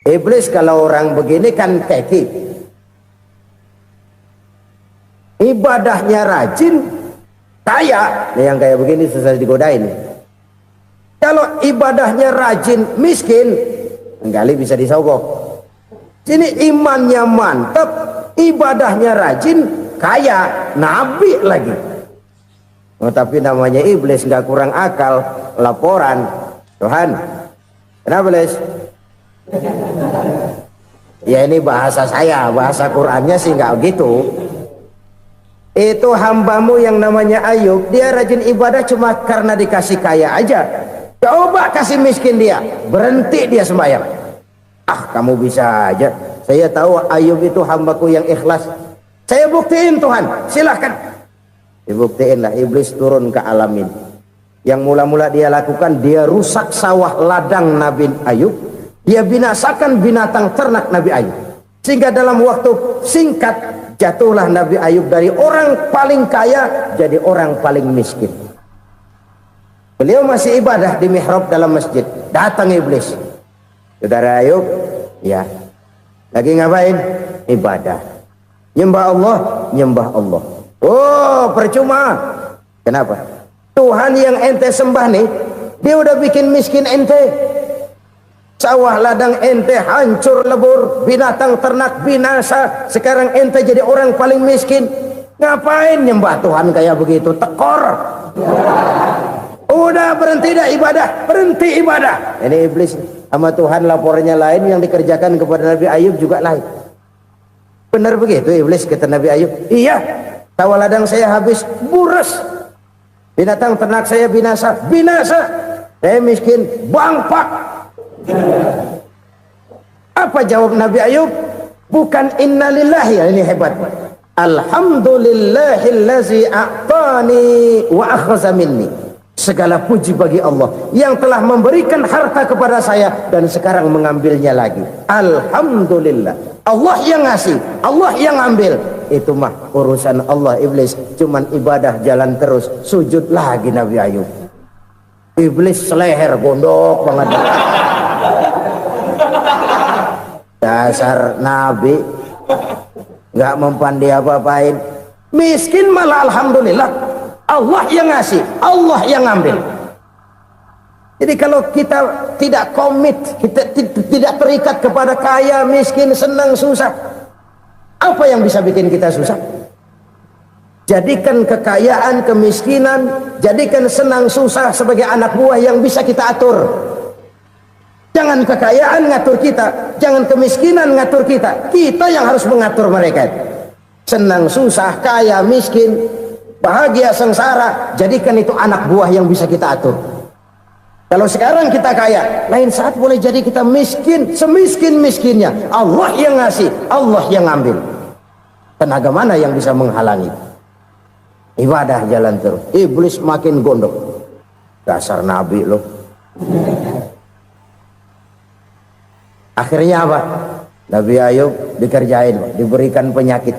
Iblis kalau orang begini kan keki, ibadahnya rajin, kaya. Nih yang kayak begini susah digodain. Kalau ibadahnya rajin, miskin, kali bisa disogok. Sini imannya mantap, ibadahnya rajin, kaya, nabi lagi. Oh, tapi namanya iblis nggak kurang akal. Laporan, Tuhan, kenapa Les? Ya ini bahasa saya, bahasa Qurannya sih nggak gitu. Itu hambamu yang namanya Ayub, dia rajin ibadah cuma karena dikasih kaya aja. Coba kasih miskin dia, berhenti dia sembahyang. Ah, kamu bisa aja. Saya tahu Ayub itu hambaku yang ikhlas. Saya buktiin Tuhan, silahkan. Dibuktiin lah, iblis turun ke alam ini. Yang mula-mula dia lakukan, dia rusak sawah ladang Nabi Ayub. Dia binasakan binatang ternak Nabi Ayub. Sehingga dalam waktu singkat, jatuhlah Nabi Ayub dari orang paling kaya jadi orang paling miskin. Beliau masih ibadah di mihrab dalam masjid. Datang iblis. Saudara Ayub, ya, lagi ngapain? Ibadah. Nyembah Allah, nyembah Allah. Oh, percuma. Kenapa? Tuhan yang ente sembah nih, dia udah bikin miskin ente. Sawah ladang ente hancur lebur, binatang ternak binasa. Sekarang ente jadi orang paling miskin. Ngapain nyembah Tuhan kayak begitu? Tekor. Udah berhenti dah ibadah, berhenti ibadah. Ini iblis sama Tuhan laporannya lain, yang dikerjakan kepada Nabi Ayub juga lain. Benar begitu iblis kata Nabi Ayub? Iya, sawah ladang saya habis, buras. Binatang ternak saya binasa, binasa. Saya miskin, bangpak. Apa jawab Nabi Ayub? Bukan innalillahi, ya, ini hebat. Alhamdulillahillazi a'tani wa akhza minni. Segala puji bagi Allah yang telah memberikan harta kepada saya dan sekarang mengambilnya lagi. Alhamdulillah. Allah yang ngasih, Allah yang ambil. Itu mah urusan Allah. Iblis cuman ibadah jalan terus, sujud lagi Nabi Ayub. Iblis seleher gondok banget. Dasar Nabi nggak mempan dia apa-apain. Miskin malah alhamdulillah. Allah yang ngasih, Allah yang ambil. Jadi kalau kita tidak komit, kita tidak terikat kepada kaya, miskin, senang, susah, apa yang bisa bikin kita susah? Jadikan kekayaan, kemiskinan, jadikan senang, susah sebagai anak buah yang bisa kita atur. Jangan kekayaan ngatur kita, jangan kemiskinan ngatur kita. Kita yang harus mengatur mereka. Senang, susah, kaya, miskin, bahagia, sengsara, jadikan itu anak buah yang bisa kita atur. Kalau sekarang kita kaya, lain saat boleh jadi kita miskin, semiskin-miskinnya. Allah yang ngasih, Allah yang ambil. Tenaga mana yang bisa menghalangi? Ibadah jalan terus. Iblis makin gondok. Dasar Nabi loh. Akhirnya apa? Nabi Ayub dikerjain, diberikan penyakit.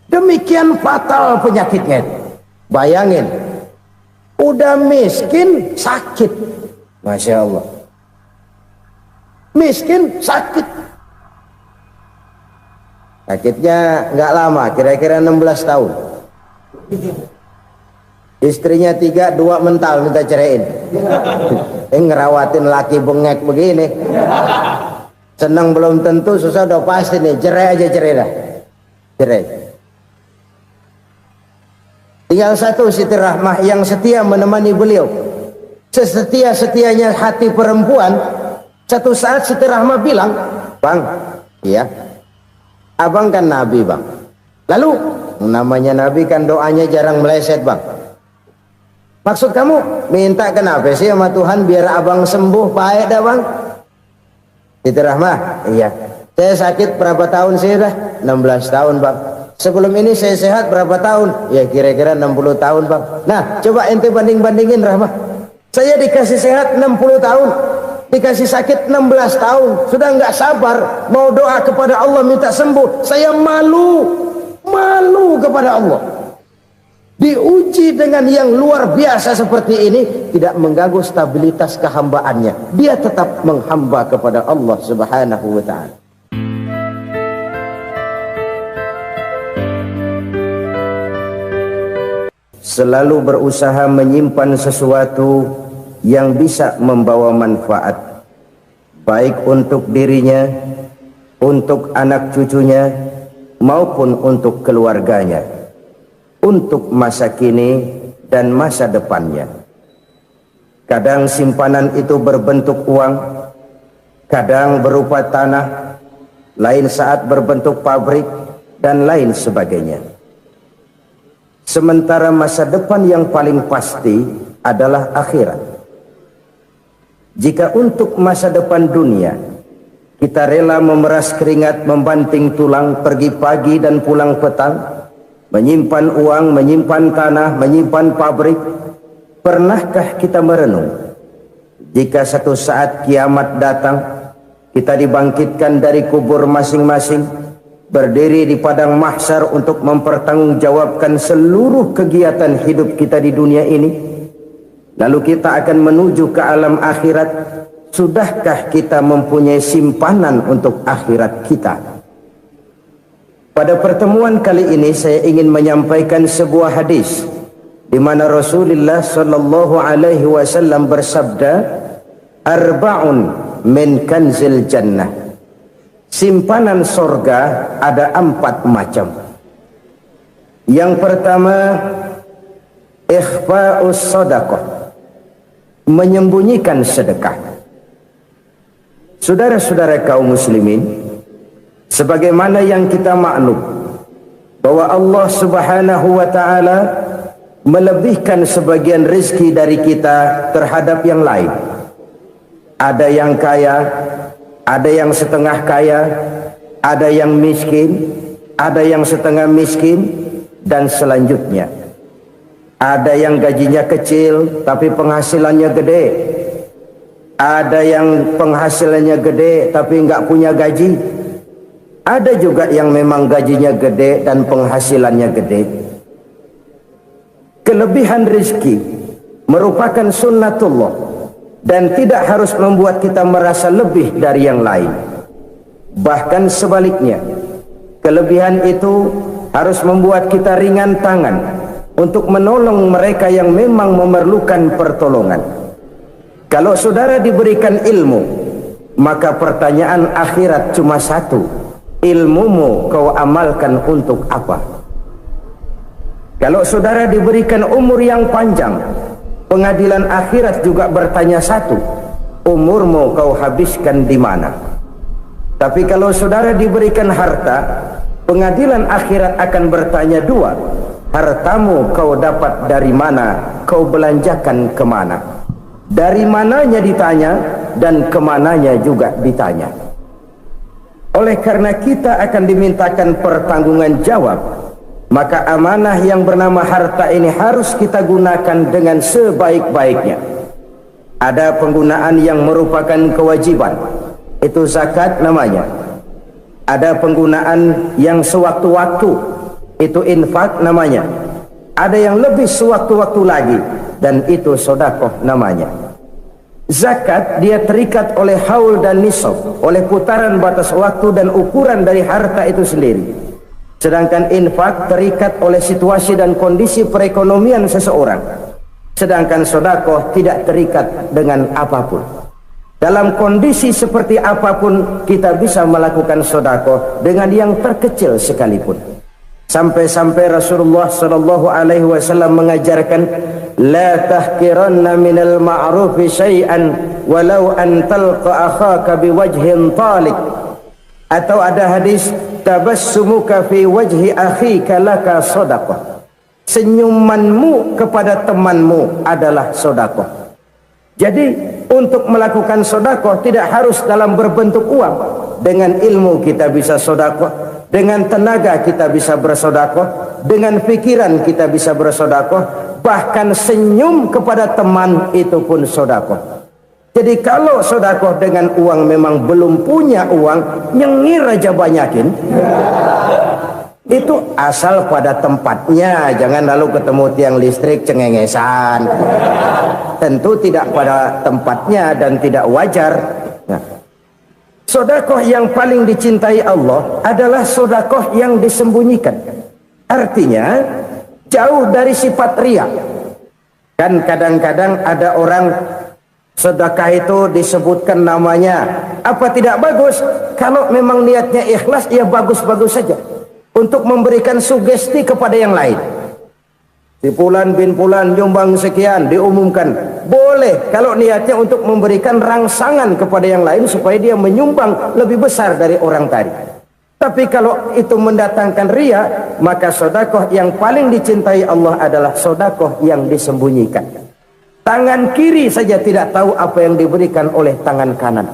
Demikian fatal penyakitnya. Bayangin, udah miskin sakit. Masya Allah. Miskin sakit. Sakitnya nggak lama, kira-kira 16 tahun. Istrinya 3, 2 mental minta ceraiin. Ngerawatin laki bengek begini. Senang belum tentu, susah udah pasti nih. Cerai aja, cerai dah. Cerai. Tinggal satu Siti Rahmah yang setia menemani beliau. Sesetia-setianya hati perempuan. Satu saat Siti Rahmah bilang, "Bang, iya, abang kan Nabi, Bang. Lalu, namanya Nabi kan doanya jarang meleset, Bang. Maksud kamu minta kenapa sih sama Tuhan biar abang sembuh, baik dah, Bang?" Siti Rahmah, iya. Saya sakit berapa tahun sih dah? 16 tahun, Bang. Sebelum ini saya sehat berapa tahun? Ya kira-kira 60 tahun, Bang. Nah, coba ente banding-bandingin, Rahmah. Saya dikasih sehat 60 tahun, dikasih sakit 16 tahun. Sudah nggak sabar mau doa kepada Allah minta sembuh. Saya malu kepada Allah. diuji dengan yang luar biasa seperti ini, tidak mengganggu stabilitas kehambaannya. Dia tetap menghamba kepada Allah Subhanahu wa ta'ala. Selalu berusaha menyimpan sesuatu yang bisa membawa manfaat, baik untuk dirinya, untuk anak cucunya, maupun untuk keluarganya, untuk masa kini dan masa depannya. Kadang simpanan itu berbentuk uang, kadang berupa tanah, lain saat berbentuk pabrik, dan lain sebagainya. Sementara masa depan yang paling pasti adalah akhirat. Jika untuk masa depan dunia kita rela memeras keringat, membanting tulang, pergi pagi dan pulang petang, menyimpan uang, menyimpan tanah, menyimpan pabrik, pernahkah kita merenung jika satu saat kiamat datang, kita dibangkitkan dari kubur masing-masing, berdiri di padang mahsyar untuk mempertanggungjawabkan seluruh kegiatan hidup kita di dunia ini, lalu kita akan menuju ke alam akhirat. Sudahkah kita mempunyai simpanan untuk akhirat kita? Pada pertemuan kali ini saya ingin menyampaikan sebuah hadis di mana Rasulullah sallallahu alaihi wasallam bersabda, arba'un min kanzil jannah. Simpanan sorga ada 4 macam. Yang pertama, ikhfa'us sadaqah, menyembunyikan sedekah. Saudara-saudara kaum muslimin, sebagaimana yang kita maklum bahwa Allah Subhanahu wa ta'ala melebihkan sebagian rezeki dari kita terhadap yang lain. Ada yang kaya, ada yang setengah kaya, ada yang miskin, ada yang setengah miskin, dan selanjutnya. Ada yang gajinya kecil tapi penghasilannya gede. Ada yang penghasilannya gede tapi nggak punya gaji. Ada juga yang memang gajinya gede dan penghasilannya gede. Kelebihan rezeki merupakan sunnatullah dan tidak harus membuat kita merasa lebih dari yang lain. Bahkan sebaliknya, kelebihan itu harus membuat kita ringan tangan untuk menolong mereka yang memang memerlukan pertolongan. Kalau saudara diberikan ilmu, maka pertanyaan akhirat cuma satu: ilmumu kau amalkan untuk apa? Kalau saudara diberikan umur yang panjang, pengadilan akhirat juga bertanya satu: umurmu kau habiskan di mana? Tapi kalau saudara diberikan harta, pengadilan akhirat akan bertanya dua: hartamu kau dapat dari mana? Kau belanjakan kemana? Dari mananya ditanya, dan kemananya juga ditanya. Oleh karena kita akan dimintakan pertanggungan jawab, maka amanah yang bernama harta ini harus kita gunakan dengan sebaik-baiknya. Ada penggunaan yang merupakan kewajiban, itu zakat namanya. Ada penggunaan yang sewaktu-waktu, itu infak namanya. Ada yang lebih sewaktu-waktu lagi, dan itu sedekah namanya. Zakat dia terikat oleh haul dan nisab, oleh putaran batas waktu dan ukuran dari harta itu sendiri. Sedangkan infak terikat oleh situasi dan kondisi perekonomian seseorang. Sedangkan sedekah tidak terikat dengan apapun. Dalam kondisi seperti apapun kita bisa melakukan sedekah dengan yang terkecil sekalipun. Sampai-sampai Rasulullah sallallahu alaihi wasallam mengajarkan, la tahqiranna minal ma'rufi syai'an walau an talqa akhaka biwajhin talik. Atau ada hadis, tabassumuka fi wajhi akhika laka shadaqah. Senyumanmu kepada temanmu adalah sedekah. Jadi untuk melakukan sedekah tidak harus dalam berbentuk uang. Dengan ilmu kita bisa sedekah, dengan tenaga kita bisa bersedekah, dengan pikiran kita bisa bersedekah, bahkan senyum kepada teman itu pun sedekah. Jadi kalau sedekah dengan uang memang belum punya uang, nyengir aja banyakin. Itu asal pada tempatnya, jangan lalu ketemu tiang listrik cengengesan. Tentu tidak pada tempatnya dan tidak wajar. Nah, sedekah yang paling dicintai Allah adalah sedekah yang disembunyikan. Artinya jauh dari sifat riya. Kan kadang-kadang ada orang sedekah itu disebutkan namanya, apa tidak bagus? Kalau memang niatnya ikhlas, ya bagus-bagus saja. Untuk memberikan sugesti kepada yang lain. Si Fulan bin Fulan nyumbang sekian, diumumkan. Boleh kalau niatnya untuk memberikan rangsangan kepada yang lain supaya dia menyumbang lebih besar dari orang tadi. Tapi kalau itu mendatangkan riya, maka sedekah yang paling dicintai Allah adalah sedekah yang disembunyikan. Tangan kiri saja tidak tahu apa yang diberikan oleh tangan kanan.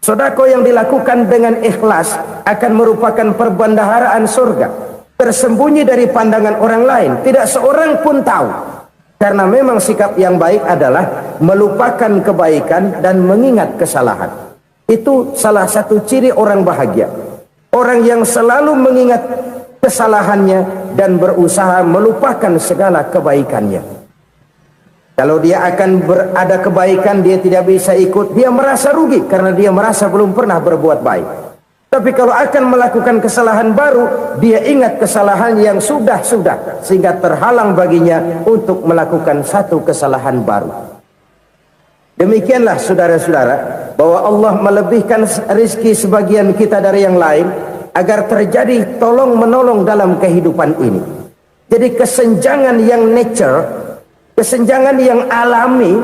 Sedekah yang dilakukan dengan ikhlas akan merupakan perbendaharaan surga, tersembunyi dari pandangan orang lain, tidak seorang pun tahu. Karena memang sikap yang baik adalah melupakan kebaikan dan mengingat kesalahan. Itu salah satu ciri orang bahagia. Orang yang selalu mengingat kesalahannya dan berusaha melupakan segala kebaikannya. Kalau dia akan berada kebaikan, dia tidak bisa ikut, dia merasa rugi karena dia merasa belum pernah berbuat baik. Tapi kalau akan melakukan kesalahan baru, dia ingat kesalahan yang sudah-sudah, sehingga terhalang baginya untuk melakukan satu kesalahan baru. Demikianlah saudara-saudara, bahwa Allah melebihkan rizki sebagian kita dari yang lain, agar terjadi tolong-menolong dalam kehidupan ini. Jadi kesenjangan yang nature, kesenjangan yang alami,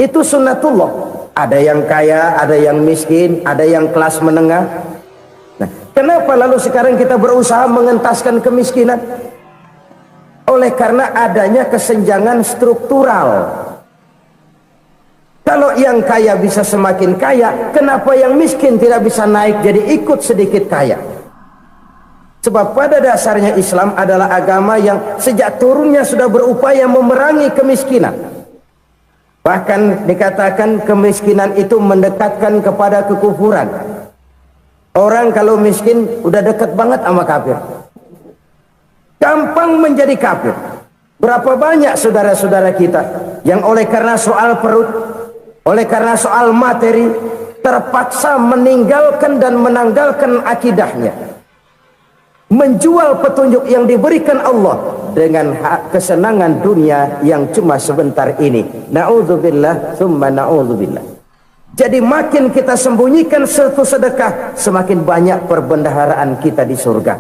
itu sunnatullah. Ada yang kaya, ada yang miskin, ada yang kelas menengah. Nah, kenapa lalu sekarang kita berusaha mengentaskan kemiskinan? Oleh karena adanya kesenjangan struktural. Kalau yang kaya bisa semakin kaya, kenapa yang miskin tidak bisa naik jadi ikut sedikit kaya? Sebab pada dasarnya Islam adalah agama yang sejak turunnya sudah berupaya memerangi kemiskinan. Bahkan dikatakan kemiskinan itu mendekatkan kepada kekufuran. Orang kalau miskin udah dekat banget sama kafir. Gampang menjadi kafir. Berapa banyak saudara-saudara kita yang oleh karena soal perut, oleh karena soal materi, terpaksa meninggalkan dan menanggalkan akidahnya, menjual petunjuk yang diberikan Allah dengan kesenangan dunia yang cuma sebentar ini. Na'udzubillah summa na'udzubillah. Jadi makin kita sembunyikan satu sedekah, semakin banyak perbendaharaan kita di surga.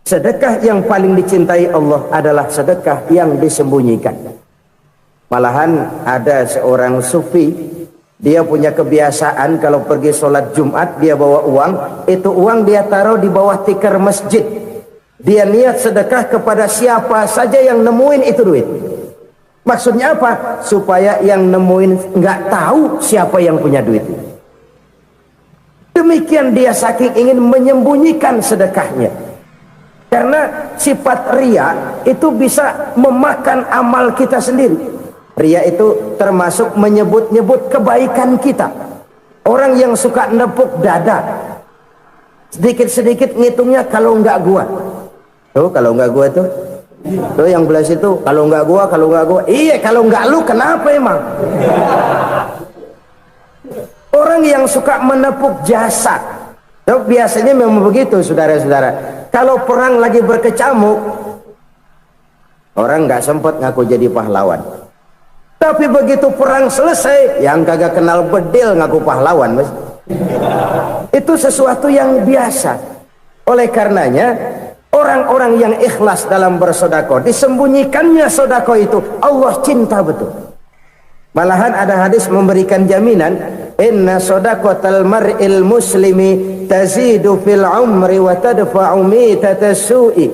Sedekah yang paling dicintai Allah adalah sedekah yang disembunyikan. Malahan ada seorang sufi, dia punya kebiasaan kalau pergi sholat Jumat dia bawa uang, itu uang dia taruh di bawah tikar masjid. Dia niat sedekah kepada siapa saja yang nemuin itu duit. Maksudnya apa? Supaya yang nemuin nggak tahu siapa yang punya duit. Demikian dia saking ingin menyembunyikan sedekahnya. Karena sifat riya itu bisa memakan amal kita sendiri. Riya itu termasuk menyebut-nyebut kebaikan kita. Orang yang suka nepuk dada, sedikit-sedikit ngitungnya kalau nggak gua. Tuh kalau nggak gua tuh yang belas itu kalau nggak gua, iya kalau nggak lu kenapa emang? Orang yang suka menepuk jasad, tuh biasanya memang begitu saudara-saudara. Kalau perang lagi berkecamuk, orang nggak sempat ngaku jadi pahlawan. Tapi begitu perang selesai, yang kagak kenal bedil ngaku pahlawan, mas. Itu sesuatu yang biasa. Oleh karenanya orang-orang yang ikhlas dalam bersedekah, disembunyikannya sedekah itu Allah cinta betul. Malahan ada hadis memberikan jaminan, inna shadaqatal mar'il muslimi tazidu fil umri wa tadfa'u mitatas su'i.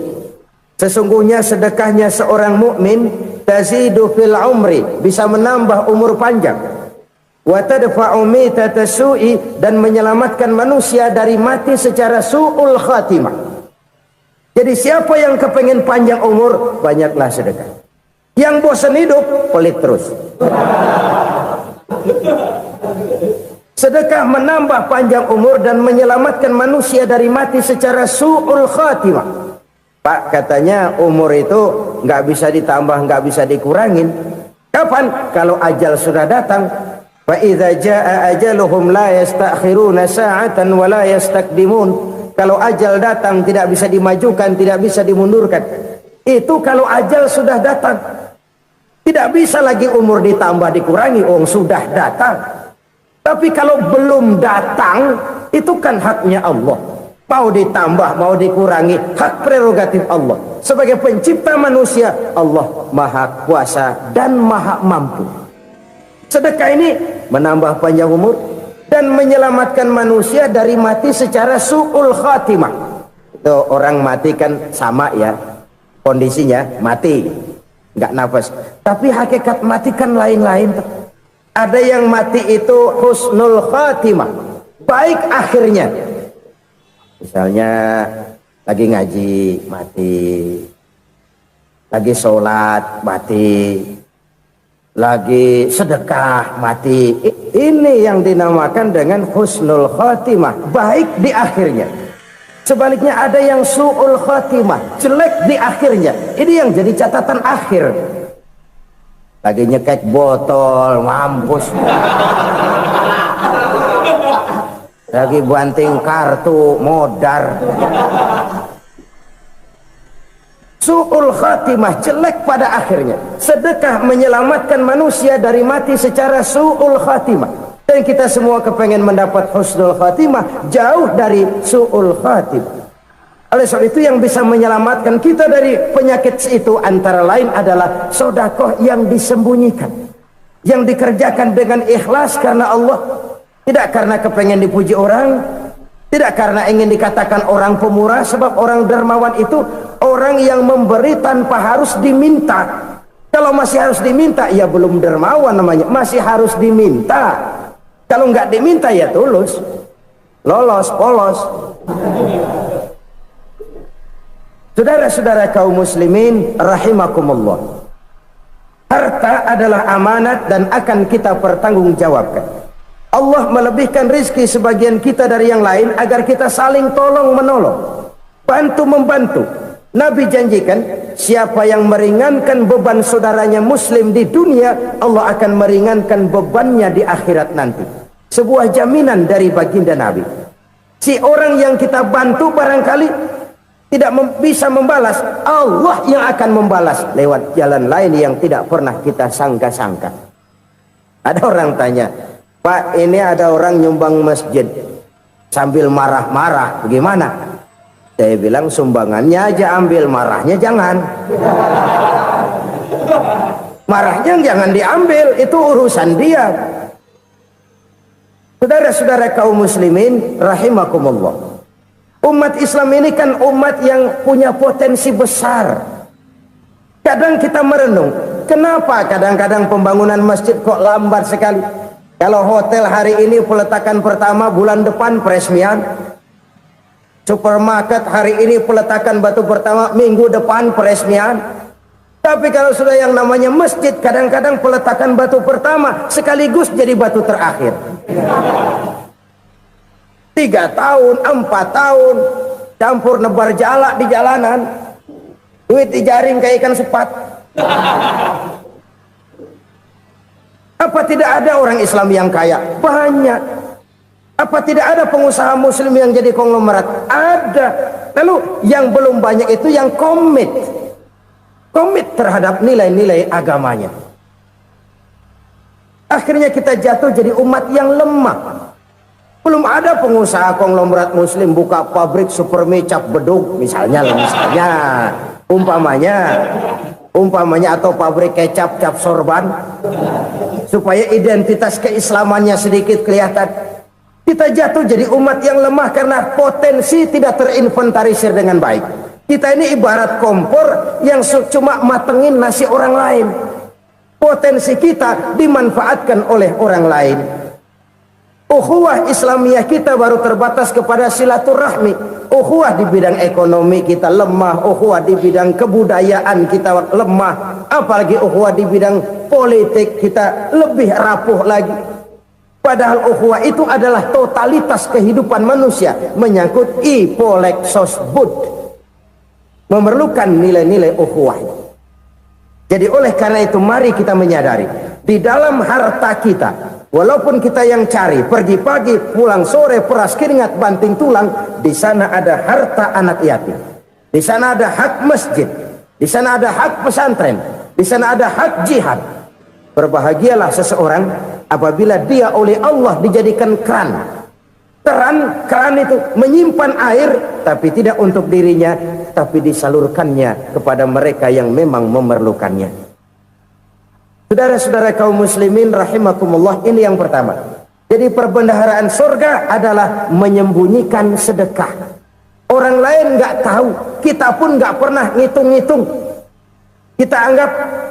Sesungguhnya sedekahnya seorang mukmin tazidu fil umri, bisa menambah umur panjang, wa tadfa'u mitatas su'i, dan menyelamatkan manusia dari mati secara su'ul khatimah. Jadi siapa yang kepengen panjang umur, banyaklah sedekah. Yang bosan hidup, pelit terus. Sedekah menambah panjang umur dan menyelamatkan manusia dari mati secara su'ul khatimah. Pak, katanya umur itu nggak bisa ditambah, nggak bisa dikurangin. Kapan? Kalau ajal sudah datang. Fa idza jaa ajaluhum la yastakhiruna sa'atan wa la yastaqdimun. Kalau ajal datang tidak bisa dimajukan, tidak bisa dimundurkan. Itu kalau ajal sudah datang. Tidak bisa lagi umur ditambah dikurangi, sudah datang. Tapi kalau belum datang, itu kan haknya Allah. Mau ditambah, mau dikurangi, hak prerogatif Allah. Sebagai pencipta manusia, Allah maha kuasa dan maha mampu. Sedekah ini menambah panjang umur dan menyelamatkan manusia dari mati secara su'ul khatimah. Itu orang mati kan sama ya, kondisinya mati, nggak nafas. Tapi hakikat mati kan lain-lain. Ada yang mati itu husnul khatimah, baik akhirnya. Misalnya lagi ngaji mati, lagi sholat mati, lagi sedekah mati. Ini yang dinamakan dengan husnul khatimah, baik di akhirnya. Sebaliknya ada yang su'ul khatimah, jelek di akhirnya. Ini yang jadi catatan akhir. Lagi nyekek botol, mampus. Lagi banting kartu, modar. Su'ul khatimah, jelek pada akhirnya. Sedekah menyelamatkan manusia dari mati secara su'ul khatimah. Dan kita semua kepengen mendapat husnul khatimah, jauh dari su'ul khatimah. Oleh sebab itu yang bisa menyelamatkan kita dari penyakit itu antara lain adalah sedekah yang disembunyikan, yang dikerjakan dengan ikhlas karena Allah. Tidak karena kepengen dipuji orang, tidak karena ingin dikatakan orang pemurah. Sebab orang dermawan itu orang yang memberi tanpa harus diminta. Kalau masih harus diminta, ya belum dermawan namanya, masih harus diminta. Kalau nggak diminta ya tulus, lolos, polos. Saudara-saudara kaum muslimin rahimakumullah, harta adalah amanat dan akan kita pertanggungjawabkan. Allah melebihkan rizki sebagian kita dari yang lain agar kita saling tolong menolong, bantu membantu. Nabi janjikan siapa yang meringankan beban saudaranya muslim di dunia, Allah akan meringankan bebannya di akhirat nanti. Sebuah jaminan dari baginda Nabi. Si orang yang kita bantu barangkali tidak bisa membalas, Allah yang akan membalas lewat jalan lain yang tidak pernah kita sangka-sangka. Ada orang tanya, Pak, ini ada orang nyumbang masjid sambil marah-marah, bagaimana? Saya bilang sumbangannya aja ambil, marahnya jangan. Marahnya jangan diambil, itu urusan dia. Saudara-saudara kaum muslimin rahimakumullah, umat Islam ini kan umat yang punya potensi besar. Kadang kita merenung, kenapa kadang-kadang pembangunan masjid kok lambat sekali? Kalau hotel hari ini peletakan pertama, bulan depan peresmian. Supermarket hari ini peletakan batu pertama, minggu depan peresmian. Tapi kalau sudah yang namanya masjid, kadang-kadang peletakan batu pertama sekaligus jadi batu terakhir. 3 tahun, 4 tahun, campur nebar jalak di jalanan, duit dijaring kayak ikan sepat. Apa tidak ada orang Islam yang kaya? Banyak. Apa tidak ada pengusaha muslim yang jadi konglomerat? Ada. Lalu yang belum banyak itu yang komit terhadap nilai-nilai agamanya. Akhirnya kita jatuh jadi umat yang lemah. Belum ada pengusaha konglomerat muslim buka pabrik supermi cap bedug misalnya umpamanya atau pabrik kecap cap sorban supaya identitas keislamannya sedikit kelihatan. Kita jatuh jadi umat yang lemah karena potensi tidak terinventarisir dengan baik. Kita ini ibarat kompor yang cuma matengin nasi orang lain. Potensi kita dimanfaatkan oleh orang lain. Ukhuwah Islamiyah kita baru terbatas kepada silaturahmi. Ukhuwah di bidang ekonomi kita lemah, ukhuwah di bidang kebudayaan kita lemah, apalagi ukhuwah di bidang politik kita lebih rapuh lagi. Padahal ukhuwah itu adalah totalitas kehidupan manusia, menyangkut ipolek sosbud. memerlukan nilai-nilai ukhuwah. Jadi oleh karena itu mari kita menyadari di dalam harta kita, walaupun kita yang cari pergi pagi pulang sore peras keringat banting tulang, di sana ada harta anak yatim, di sana ada hak masjid, di sana ada hak pesantren, di sana ada hak jihad. Berbahagialah seseorang apabila dia oleh Allah dijadikan keran. Keran itu menyimpan air, tapi tidak untuk dirinya, tapi disalurkannya kepada mereka yang memang memerlukannya. Saudara-saudara kaum muslimin rahimakumullah, ini yang pertama. Jadi perbendaharaan surga adalah menyembunyikan sedekah. Orang lain nggak tahu, kita pun nggak pernah ngitung-ngitung. Kita anggap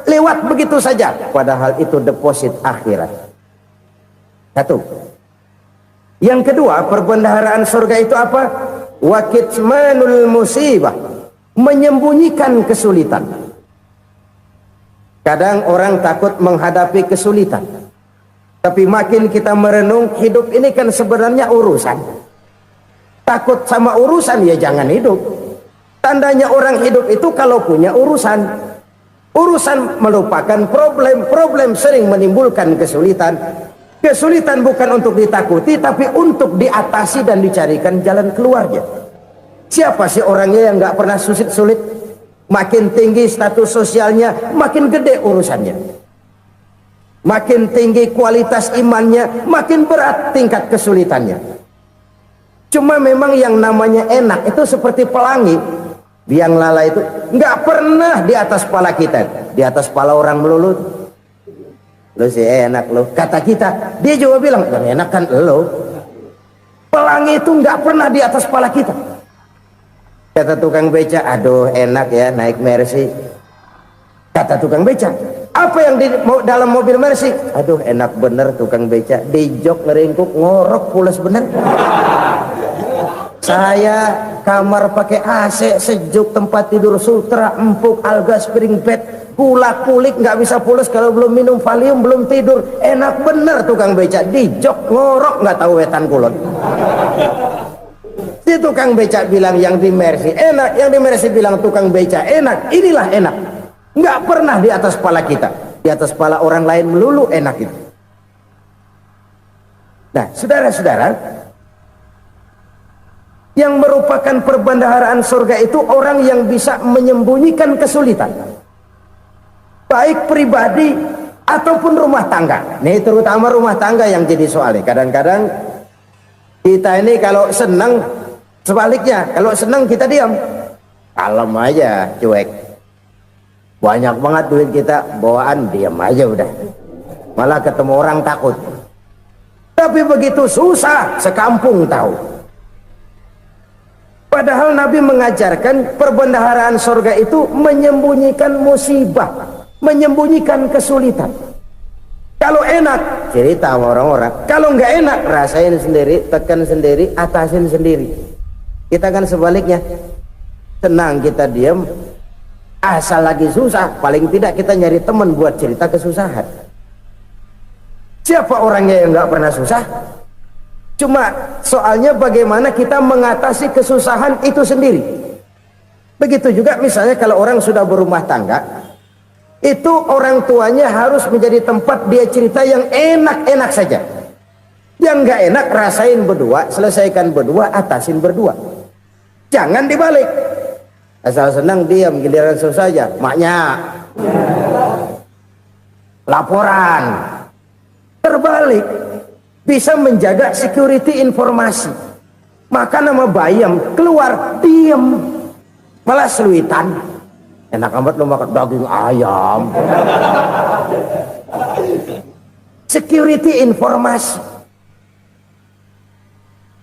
lewat begitu saja, padahal itu deposit akhirat. Satu. Yang kedua, perbendaharaan surga itu apa? Wa kitmanul musibah, menyembunyikan kesulitan. Kadang orang takut menghadapi kesulitan, tapi makin kita merenung, hidup ini kan sebenarnya urusan. Takut sama urusan, ya jangan hidup. Tandanya orang hidup itu kalau punya urusan. Urusan melupakan problem, problem sering menimbulkan kesulitan. Kesulitan bukan untuk ditakuti, tapi untuk diatasi dan dicarikan jalan keluarnya. Siapa sih orangnya yang nggak pernah sulit-sulit? Makin tinggi status sosialnya, makin gede urusannya. Makin tinggi kualitas imannya, makin berat tingkat kesulitannya. Cuma memang yang namanya enak itu seperti pelangi. Biang lala itu nggak pernah di atas kepala kita, di atas kepala orang melulu. Lu sih enak lu, kata kita. Dia juga bilang yang enak kan lu. Pelangi itu nggak pernah di atas kepala kita. Kata tukang beca, aduh enak ya naik Mercy. Kata tukang beca, apa yang di dalam mobil Mercy? Aduh enak bener tukang beca, di jok ngeringkuk ngorok pulas bener. Saya kamar pakai AC sejuk, tempat tidur sutra empuk, alga spring bed, kulak kulik nggak bisa pulas kalau belum minum Valium, belum tidur. Enak bener tukang beca, di jok ngorok nggak tahu wetan kulon. Si tukang beca bilang yang di Mercy enak, yang di Mercy bilang tukang beca enak. Inilah enak, nggak pernah di atas kepala kita, di atas kepala orang lain melulu enak itu. Nah saudara-saudara, yang merupakan perbendaharaan surga itu orang yang bisa menyembunyikan kesulitan, baik pribadi ataupun rumah tangga. Nih terutama rumah tangga yang jadi soalnya. Kadang-kadang kita ini kalau senang, sebaliknya kalau senang kita diam, kalem aja, cuek. Banyak banget duit kita bawaan, diam aja udah. Malah ketemu orang takut. Tapi begitu susah, sekampung tahu. Padahal Nabi mengajarkan perbendaharaan surga itu menyembunyikan musibah, menyembunyikan kesulitan. Kalau enak, cerita sama orang-orang. Kalau nggak enak, rasain sendiri, tekan sendiri, atasin sendiri. Kita kan sebaliknya, senang kita diam, asal lagi susah, paling tidak kita nyari teman buat cerita kesusahan. Siapa orangnya yang nggak pernah susah? Cuma soalnya bagaimana kita mengatasi kesusahan itu sendiri. Begitu juga misalnya kalau orang sudah berumah tangga, itu orang tuanya harus menjadi tempat dia cerita yang enak-enak saja. Yang nggak enak rasain berdua, selesaikan berdua, atasin berdua. Jangan dibalik. Asal senang diam, giliran susah saja. Maknya laporan. Terbalik. Bisa menjaga security informasi. Maka nama bayam keluar diam, malah seluitan. Enak amat lo makan daging ayam. Security informasi.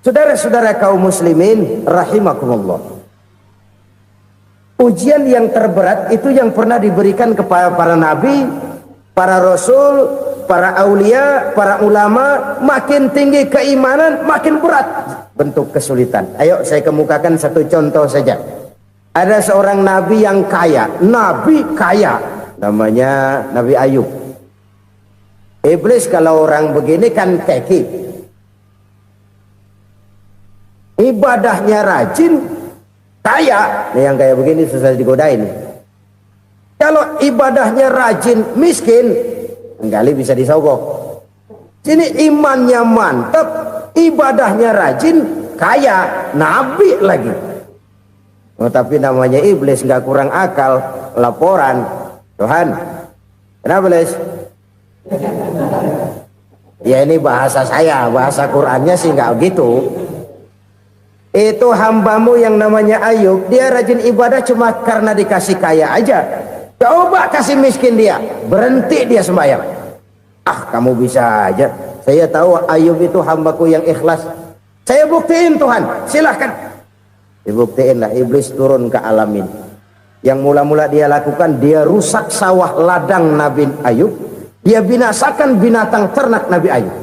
Saudara-saudara kaum muslimin rahimakumullah, ujian yang terberat itu yang pernah diberikan kepada para nabi, para rasul, para aulia, para ulama. Makin tinggi keimanan, makin berat bentuk kesulitan. Ayo saya kemukakan satu contoh saja. Ada seorang nabi yang kaya, nabi kaya, namanya Nabi Ayub. Iblis kalau orang begini kan keki, ibadahnya rajin, kaya, nih yang kayak begini susah digodain. Kalau ibadahnya rajin, miskin, kali bisa disogok. Sini imannya mantap, ibadahnya rajin, kaya, nabi lagi. Oh, tapi namanya iblis nggak kurang akal, laporan, Tuhan, kenapa Les? Ya ini bahasa saya, bahasa Qurannya sih nggak gitu. Itu hambamu yang namanya Ayub, dia rajin ibadah cuma karena dikasih kaya aja. Coba kasih miskin dia, berhenti dia sembahyang. Ah, kamu bisa aja. Saya tahu Ayub itu hambaku yang ikhlas. Saya buktiin Tuhan, silahkan. Dibuktiin lah, iblis turun ke alam ini. Yang mula-mula dia lakukan, dia rusak sawah ladang Nabi Ayub. Dia binasakan binatang ternak Nabi Ayub.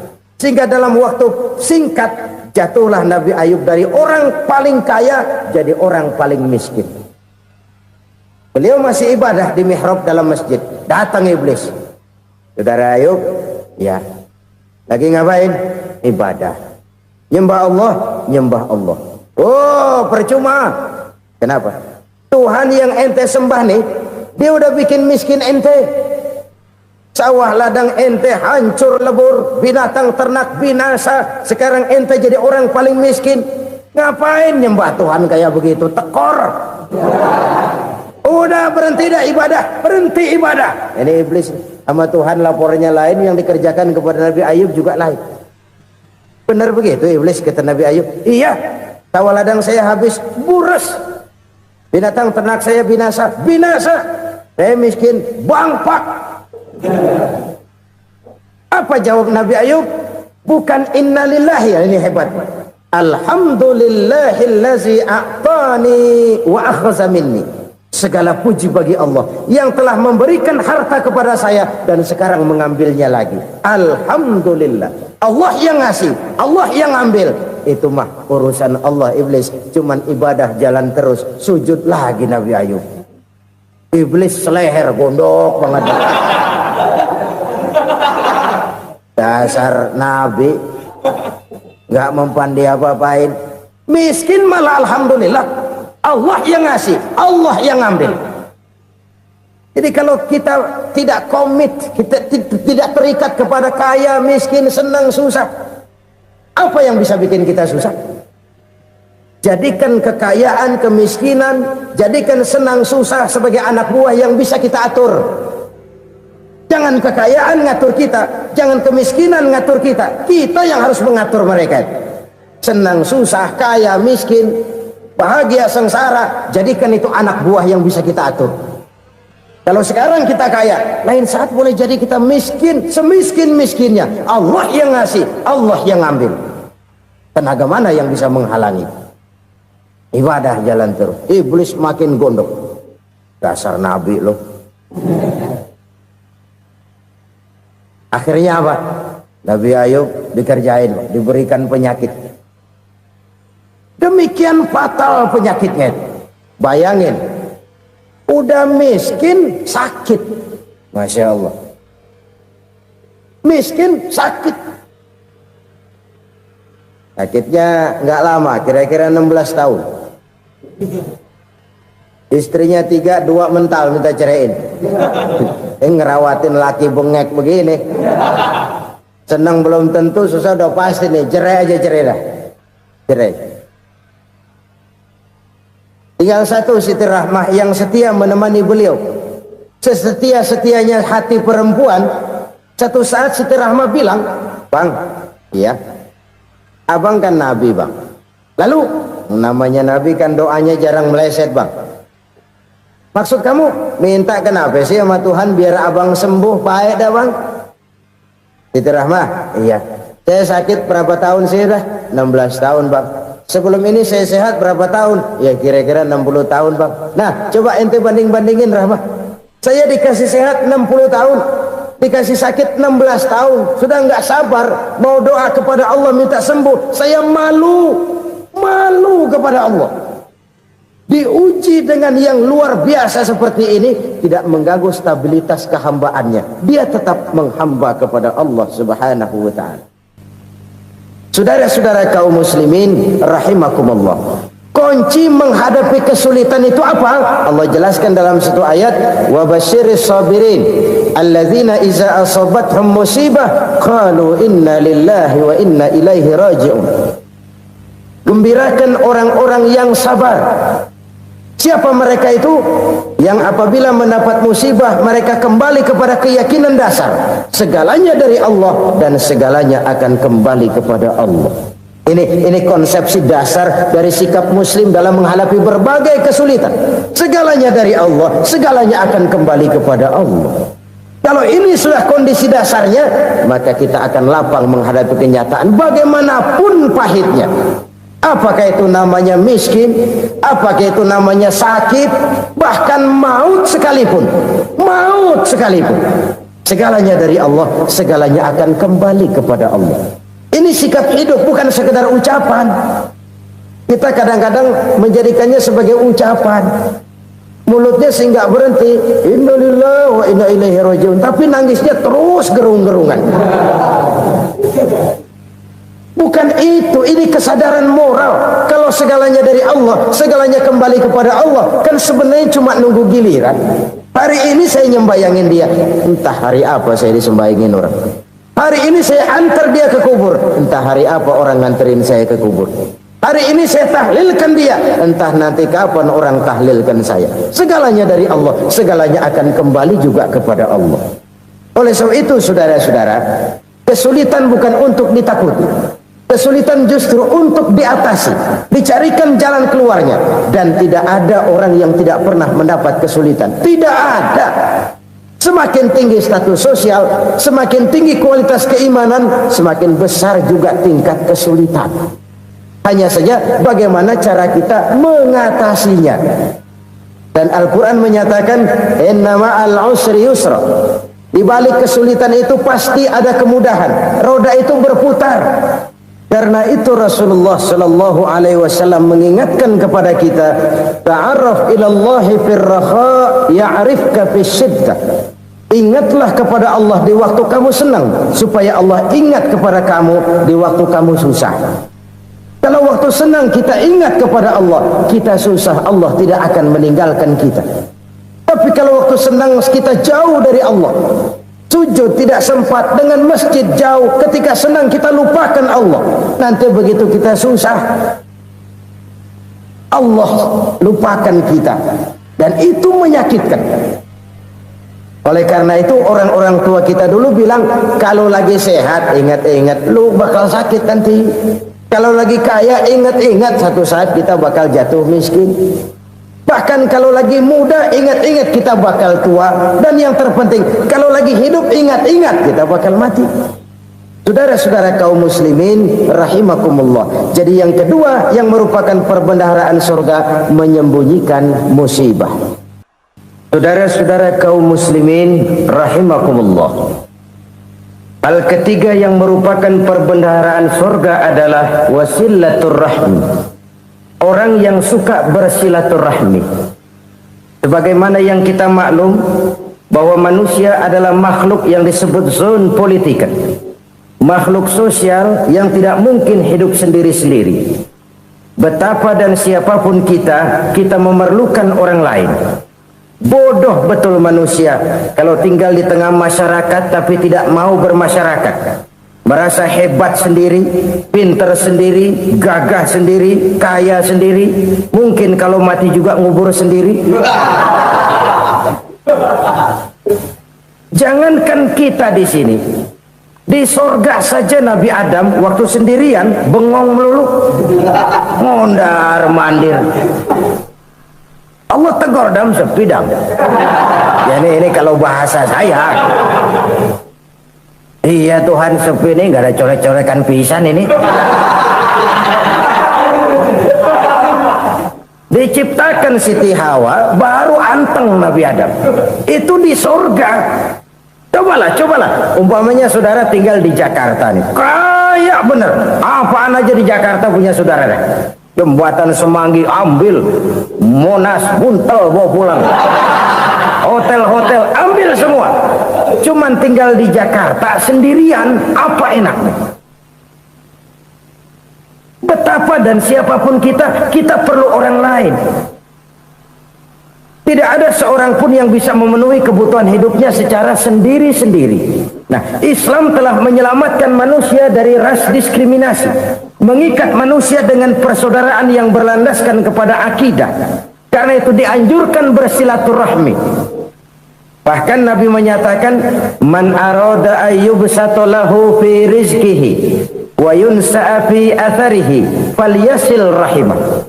Sehingga dalam waktu singkat, jatuhlah Nabi Ayub dari orang paling kaya jadi orang paling miskin. Beliau masih ibadah di mihrab dalam masjid. Datang iblis. Saudara Ayub, ya, lagi ngapain? Ibadah. Nyembah Allah, nyembah Allah. Oh, percuma. Kenapa? Tuhan yang ente sembah nih, dia udah bikin miskin ente. Sawah ladang ente hancur lebur, binatang ternak binasa. Sekarang ente jadi orang paling miskin. Ngapain nyembah Tuhan kayak begitu? Tekor. Udah berhenti dah ibadah, berhenti ibadah. Ini iblis sama Tuhan laporannya lain, yang dikerjakan kepada Nabi Ayub juga lain. Benar begitu iblis kata Nabi Ayub? Iya, sawah ladang saya habis, buras. Binatang ternak saya binasa, binasa. Saya miskin, bangpak. Apa jawab Nabi Ayub? Bukan innalillahi, ini hebat. Alhamdulillahillazi a'tani wa akhza minni. Segala puji bagi Allah yang telah memberikan harta kepada saya dan sekarang mengambilnya lagi. Alhamdulillah. Allah yang ngasih, Allah yang ambil. Itu mah urusan Allah. Iblis cuman ibadah jalan terus, sujud lagi Nabi Ayub. Iblis seleher gondok banget. Dasar Nabi nggak mempan dia apa-apain. Miskin malah alhamdulillah. Allah yang ngasih, Allah yang ngambil. Jadi kalau kita tidak komit, kita tidak terikat kepada kaya, miskin, senang, susah, apa yang bisa bikin kita susah? Jadikan kekayaan, kemiskinan, jadikan senang susah sebagai anak buah yang bisa kita atur. Jangan kekayaan ngatur kita, jangan kemiskinan ngatur kita. Kita yang harus mengatur mereka. Senang susah, kaya, miskin, bahagia, sengsara, jadikan itu anak buah yang bisa kita atur. Kalau sekarang kita kaya, lain saat boleh jadi kita miskin, semiskin-miskinnya. Allah yang ngasih, Allah yang ngambil. Tenaga mana yang bisa menghalangi? Ibadah jalan terus. Iblis makin gondok. Dasar Nabi loh. Akhirnya apa? Nabi Ayub dikerjain, diberikan penyakit. Demikian fatal penyakitnya. Bayangin, udah miskin sakit. Masya Allah. Miskin sakit. Sakitnya nggak lama, kira-kira 16 tahun. Istrinya 3, 2 mental minta ceraiin. Ngerawatin laki bengek begini. Senang belum tentu, susah udah pasti nih. Cerai aja, cerai dah. Cerai. Tinggal satu Siti Rahmah yang setia menemani beliau. Sesetia-setianya hati perempuan. Satu saat Siti Rahmah bilang, "Bang, iya, abang kan Nabi bang. Lalu namanya Nabi kan doanya jarang meleset bang. Maksud kamu minta kenapa sih sama Tuhan biar abang sembuh baik dah bang?" Siti Rahmah, iya. Saya sakit berapa tahun sih dah? 16 tahun bang. Sebelum ini saya sehat berapa tahun? Ya kira-kira 60 tahun bang. Nah coba ente banding-bandingin Rahmah. Saya dikasih sehat 60 tahun, dikasih sakit 16 tahun. Sudah nggak sabar mau doa kepada Allah minta sembuh. Saya malu kepada Allah. Diuji dengan yang luar biasa seperti ini, tidak mengganggu stabilitas kehambaannya. Dia tetap menghamba kepada Allah Subhanahu wa ta'ala. Saudara-saudara kaum muslimin rahimakumullah. Kunci menghadapi kesulitan itu apa? Allah jelaskan dalam satu ayat, wa basyiris sabirin alladzina iza asabathum musibah qalu inna lillahi wa inna ilaihi raji'un. Gembirakan orang-orang yang sabar. Siapa mereka itu? Yang apabila mendapat musibah mereka kembali kepada keyakinan dasar, segalanya dari Allah dan segalanya akan kembali kepada Allah. Ini konsepsi dasar dari sikap muslim dalam menghadapi berbagai kesulitan. Segalanya dari Allah, segalanya akan kembali kepada Allah. Kalau ini sudah kondisi dasarnya, maka kita akan lapang menghadapi kenyataan bagaimanapun pahitnya. Apakah itu namanya miskin, apakah itu namanya sakit, bahkan maut sekalipun. Maut sekalipun. Segalanya dari Allah, segalanya akan kembali kepada Allah. Ini sikap hidup, bukan sekedar ucapan. Kita kadang-kadang menjadikannya sebagai ucapan. Mulutnya sih nggak berhenti, innalillahi wa inna ilaihi raji'un, tapi nangisnya terus gerung-gerungan. Bukan itu, ini kesadaran moral. Kalau segalanya dari Allah, segalanya kembali kepada Allah, kan sebenarnya cuma nunggu giliran. Hari ini saya nyembayangin dia, entah hari apa saya disembayangin orang. Hari ini saya antar dia ke kubur, entah hari apa orang nganterin saya ke kubur. Hari ini saya tahlilkan dia, entah nanti kapan orang tahlilkan saya. Segalanya dari Allah, segalanya akan kembali juga kepada Allah. Oleh sebab itu saudara-saudara, kesulitan bukan untuk ditakuti. Kesulitan justru untuk diatasi, dicarikan jalan keluarnya. Dan tidak ada orang yang tidak pernah mendapat kesulitan. Tidak ada. Semakin tinggi status sosial, semakin tinggi kualitas keimanan, semakin besar juga tingkat kesulitan. Hanya saja bagaimana cara kita mengatasinya. Dan Al-Quran menyatakan, inna ma'al usri yusra. Di balik kesulitan itu pasti ada kemudahan. Roda itu berputar. Karena itu Rasulullah sallallahu alaihi wasallam mengingatkan kepada kita, ta'arraf ilallahi fir raha ya'rifka fis syiddah. Ingatlah kepada Allah di waktu kamu senang, supaya Allah ingat kepada kamu di waktu kamu susah. Kalau waktu senang kita ingat kepada Allah, kita susah, Allah tidak akan meninggalkan kita. Tapi kalau waktu senang kita jauh dari Allah, sujud tidak sempat, dengan masjid jauh, ketika senang kita lupakan Allah. Nanti begitu kita susah, Allah lupakan kita. Dan itu menyakitkan. Oleh karena itu orang-orang tua kita dulu bilang, kalau lagi sehat ingat-ingat lu bakal sakit nanti. Kalau lagi kaya ingat-ingat satu saat kita bakal jatuh miskin. Bahkan kalau lagi muda ingat-ingat kita bakal tua. Dan yang terpenting kalau lagi hidup ingat-ingat kita bakal mati. Saudara-saudara kaum muslimin rahimakumullah. Jadi yang kedua yang merupakan perbendaharaan surga, menyembunyikan musibah. Saudara-saudara kaum muslimin rahimakumullah. Hal ketiga yang merupakan perbendaharaan surga adalah wasilatur rahmi. Orang yang suka bersilaturahmi. Sebagaimana yang kita maklum bahwa manusia adalah makhluk yang disebut zon politika. Makhluk sosial yang tidak mungkin hidup sendiri-sendiri. Betapa dan siapapun kita memerlukan orang lain. Bodoh betul manusia kalau tinggal di tengah masyarakat tapi tidak mau bermasyarakat. Merasa hebat sendiri, pinter sendiri, gagah sendiri, kaya sendiri. Mungkin kalau mati juga ngubur sendiri. Jangankan kita di sini, di sorga saja Nabi Adam waktu sendirian bengong melulu, mondar mandir. Allah tegur dalam sepidang. Ya ini kalau bahasa saya. Iya Tuhan, sepi ini nggak ada colek-colekan pisan ini. Diciptakan Siti Hawa baru anteng Nabi Adam. Itu di surga. Cobalah. Umpamanya saudara tinggal di Jakarta nih. Kaya bener. Apaan aja di Jakarta punya saudara deh. Jembatan Semanggi ambil, Monas buntel bawa pulang, hotel-hotel ambil semua. Cuman tinggal di Jakarta sendirian, apa enaknya? Betapa dan siapapun kita perlu orang lain. Tidak ada seorang pun yang bisa memenuhi kebutuhan hidupnya secara sendiri-sendiri. Nah, Islam telah menyelamatkan manusia dari ras diskriminasi, mengikat manusia dengan persaudaraan yang berlandaskan kepada akidah. Karena itu dianjurkan bersilaturahmi. Bahkan Nabi menyatakan, man arada ayyubsata lahu fi rizqihi wa yunsa'a fi atharihi falyasil rahimah.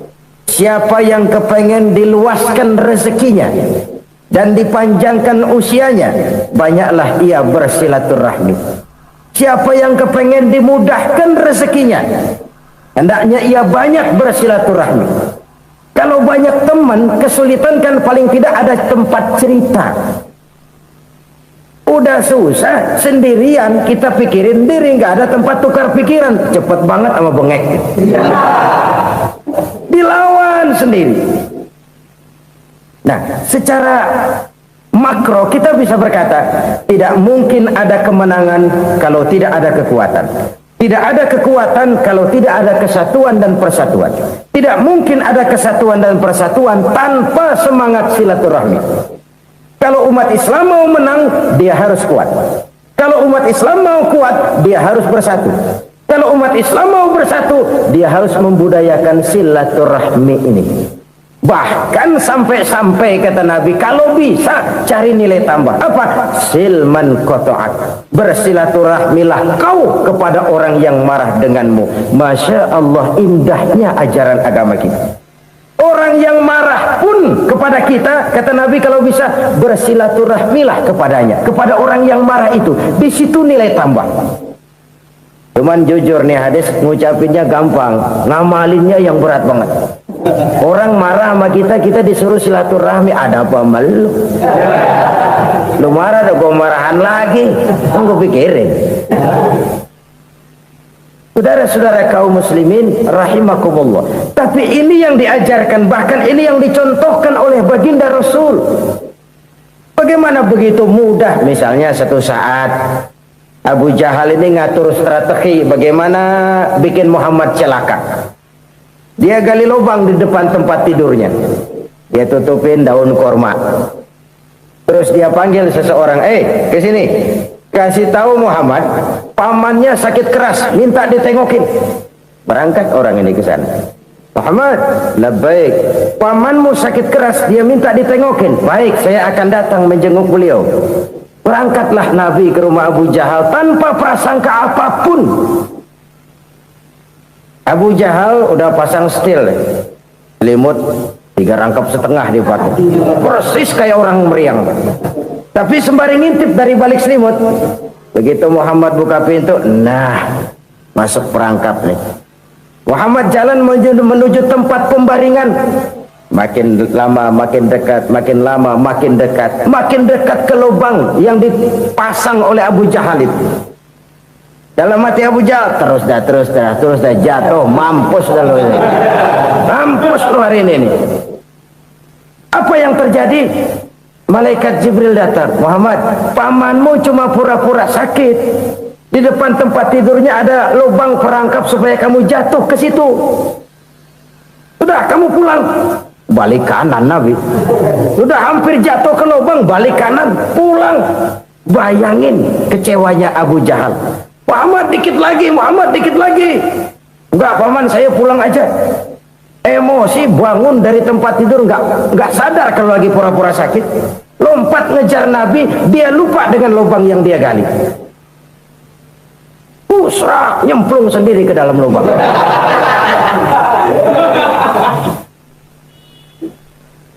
Siapa yang kepengen diluaskan rezekinya dan dipanjangkan usianya, banyaklah ia bersilaturahmi. Siapa yang kepengen dimudahkan rezekinya, hendaknya ia banyak bersilaturahmi. Kalau banyak teman, kesulitan kan paling tidak ada tempat cerita. Udah susah sendirian, kita pikirin diri, nggak ada tempat tukar pikiran. Cepet banget sama bengek. Dilawan sendiri. Nah, secara makro kita bisa berkata, tidak mungkin ada kemenangan kalau tidak ada kekuatan. Tidak ada kekuatan kalau tidak ada kesatuan dan persatuan. Tidak mungkin ada kesatuan dan persatuan tanpa semangat silaturahmi. Kalau umat Islam mau menang, dia harus kuat. Kalau umat Islam mau kuat, dia harus bersatu. Kalau umat Islam mau bersatu, dia harus membudayakan silaturahmi ini. Bahkan sampai-sampai kata Nabi, kalau bisa cari nilai tambah. Apa? Silman qata'ak. Bersilaturahmilah kau kepada orang yang marah denganmu. Masya Allah, indahnya ajaran agama kita. Orang yang marah pun kepada kita, kata Nabi, kalau bisa bersilaturahmilah kepadanya, kepada orang yang marah itu. Di situ nilai tambah. Cuman jujur nih hadis, ngucapinnya gampang, ngamalinnya yang berat banget. Orang marah sama kita, kita disuruh silaturahmi, ada apa malu? Lu marah, ada gua marahan lagi, tunggu pikirin. Saudara-saudara kaum muslimin rahimakumullah. Tapi ini yang diajarkan, bahkan ini yang dicontohkan oleh baginda Rasul. Bagaimana begitu mudah, misalnya satu saat Abu Jahal ini ngatur strategi bagaimana bikin Muhammad celaka. Dia gali lubang di depan tempat tidurnya. Dia tutupin daun korma. Terus dia panggil seseorang, ke sini. Kasih tahu Muhammad, pamannya sakit keras, minta ditengokin. Berangkat orang ini ke sana. Muhammad, labbaik. Pamanmu sakit keras, dia minta ditengokin. Baik, saya akan datang menjenguk beliau. Berangkatlah Nabi ke rumah Abu Jahal tanpa prasangka apapun. Abu Jahal udah pasang setil, selimut 3 rangkap setengah dipakai, persis kayak orang meriang. Tapi sembari ngintip dari balik selimut, begitu Muhammad buka pintu, nah masuk perangkap nih. Muhammad jalan menuju tempat pembaringan. Makin lama makin dekat, makin lama makin dekat, makin dekat ke lubang yang dipasang oleh Abu Jahal itu. Dalam hati Abu Jahal, terus dah jatuh, mampus dah lo ini. Mampus lo hari ini nih. Apa yang terjadi? Malaikat Jibril datang. Muhammad, pamanmu cuma pura-pura sakit. Di depan tempat tidurnya ada lubang perangkap supaya kamu jatuh ke situ. Sudah, kamu pulang. Balik kanan Nabi. Sudah hampir jatuh ke lubang, balik kanan, pulang. Bayangin kecewanya Abu Jahal. Muhammad dikit lagi, Muhammad dikit lagi. Enggak, paman, saya pulang aja. Emosi bangun dari tempat tidur, enggak sadar kalau lagi pura-pura sakit. Lompat ngejar Nabi, dia lupa dengan lubang yang dia gali. Pusrak, nyemplung sendiri ke dalam lubang.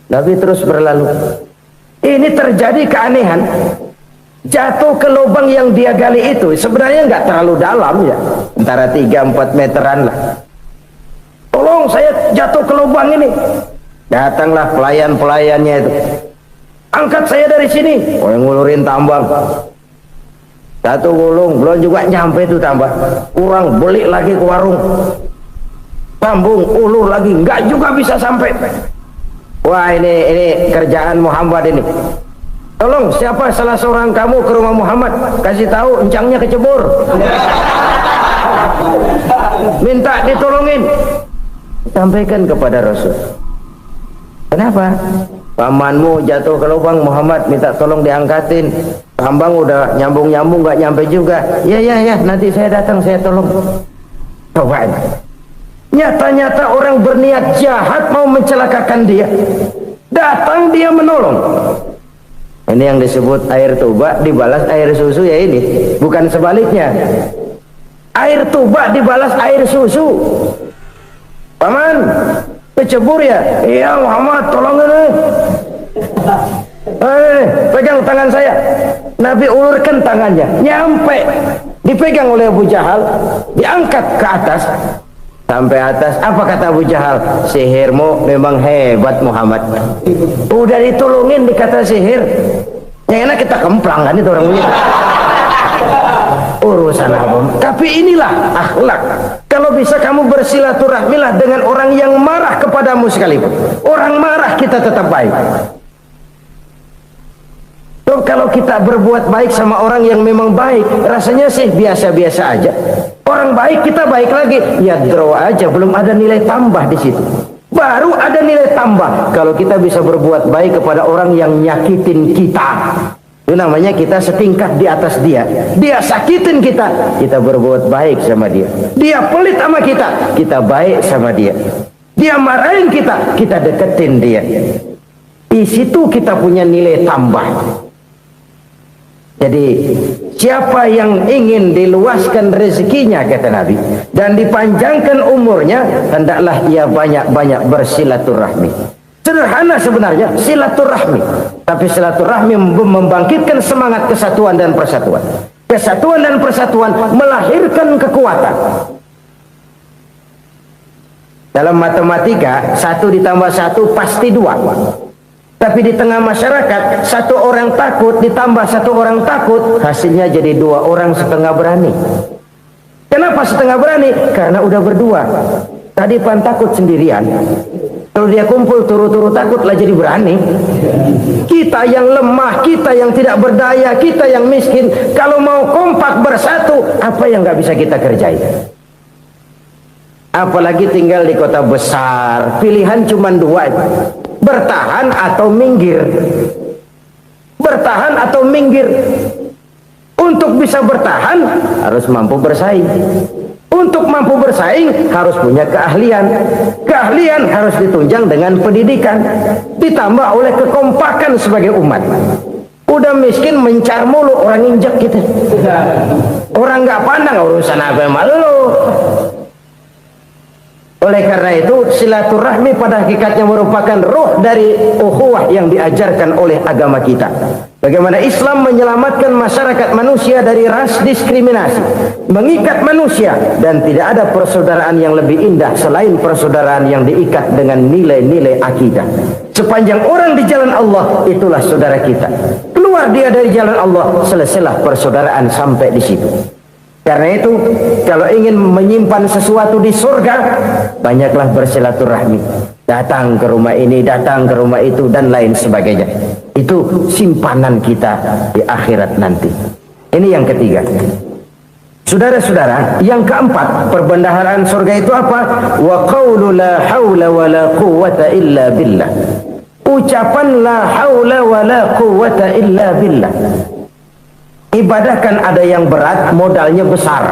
Nabi terus berlalu. Ini terjadi keanehan. Jatuh ke lubang yang dia gali itu sebenarnya nggak terlalu dalam ya, antara 3-4 meteran lah. Tolong, saya jatuh ke lubang ini. Datanglah pelayan-pelayannya itu. Angkat saya dari sini. Oh, yang ngulurin tambang. Satu gulung, belum juga nyampe itu tambang. Kurang, beli lagi ke warung. Sambung, ulur lagi, nggak juga bisa sampai. Wah, ini kerjaan Muhammad ini. Tolong, siapa salah seorang kamu ke rumah Muhammad, kasih tahu encangnya kecebur. minta ditolongin, sampaikan kepada Rasul. Kenapa? Pamanmu jatuh ke lubang, Muhammad minta tolong diangkatin. Hambang udah nyambung-nyambung gak nyampe juga. Ya nanti saya datang, saya tolong. Coba nyata-nyata orang berniat jahat mau mencelakakan dia, datang dia menolong. Ini yang disebut air tuba dibalas air susu ya, ini bukan sebaliknya. Air tuba dibalas air susu. Paman kecebur ya? Iya Muhammad, tolong ini. Pegang tangan saya. Nabi ulurkan tangannya, nyampe, dipegang oleh Abu Jahal, diangkat ke atas. Sampai atas, apa kata Abu Jahal? Sihirmu memang hebat Muhammad. Udah ditolongin dikata sihir. Yang enak kita kemplang kan itu orang begitu. Urusan apa? Tapi inilah akhlak. Kalau bisa kamu bersilaturahmilah dengan orang yang marah kepadamu sekalipun. Orang marah kita tetap baik. So, kalau kita berbuat baik sama orang yang memang baik, rasanya sih biasa-biasa aja. Orang baik kita baik lagi, ya draw aja, belum ada nilai tambah di situ. Baru ada nilai tambah kalau kita bisa berbuat baik kepada orang yang nyakitin kita. Itu namanya kita setingkat di atas dia. Dia sakitin kita, kita berbuat baik sama dia. Dia pelit sama kita, kita baik sama dia. Dia marahin kita, kita deketin dia. Di situ kita punya nilai tambah. Jadi siapa yang ingin diluaskan rezekinya, kata Nabi, dan dipanjangkan umurnya, hendaklah ia banyak-banyak bersilaturahmi. Sederhana sebenarnya silaturahmi, tapi silaturahmi membangkitkan semangat kesatuan dan persatuan. Kesatuan dan persatuan melahirkan kekuatan. Dalam matematika 1 ditambah 1 pasti 2. Tapi di tengah masyarakat, 1 orang takut ditambah 1 orang takut, hasilnya jadi 2 orang setengah berani. Kenapa setengah berani? Karena udah berdua. Tadi pan takut sendirian, kalau dia kumpul turu-turu takutlah jadi berani. Kita yang lemah, kita yang tidak berdaya, kita yang miskin, kalau mau kompak bersatu, apa yang nggak bisa kita kerjain? Apalagi tinggal di kota besar, pilihan cuma 2, bertahan atau minggir. Bertahan atau minggir. Untuk bisa bertahan harus mampu bersaing. Untuk mampu bersaing harus punya keahlian. Keahlian harus ditunjang dengan pendidikan, ditambah oleh kekompakan sebagai umat. Udah miskin mencar mulu, orang injak kita. Orang nggak pandang urusan apa malu. Oleh karena itu silaturahmi pada hakikatnya merupakan roh dari ukhuwah yang diajarkan oleh agama kita. Bagaimana Islam menyelamatkan masyarakat manusia dari ras diskriminasi, mengikat manusia, dan tidak ada persaudaraan yang lebih indah selain persaudaraan yang diikat dengan nilai-nilai akidah. Sepanjang orang di jalan Allah, itulah saudara kita. Keluar dia dari jalan Allah, selesailah persaudaraan sampai di situ. Karena itu, kalau ingin menyimpan sesuatu di surga, banyaklah bersilaturahmi. Datang ke rumah ini, datang ke rumah itu, dan lain sebagainya. Itu simpanan kita di akhirat nanti. Ini yang ketiga. Saudara-saudara, yang keempat, perbendaharaan surga itu apa? Wa qawlu la hawla wa la quwwata illa billah. Ucapan la hawla wa la quwwata illa billah. Ibadah kan ada yang berat, modalnya besar.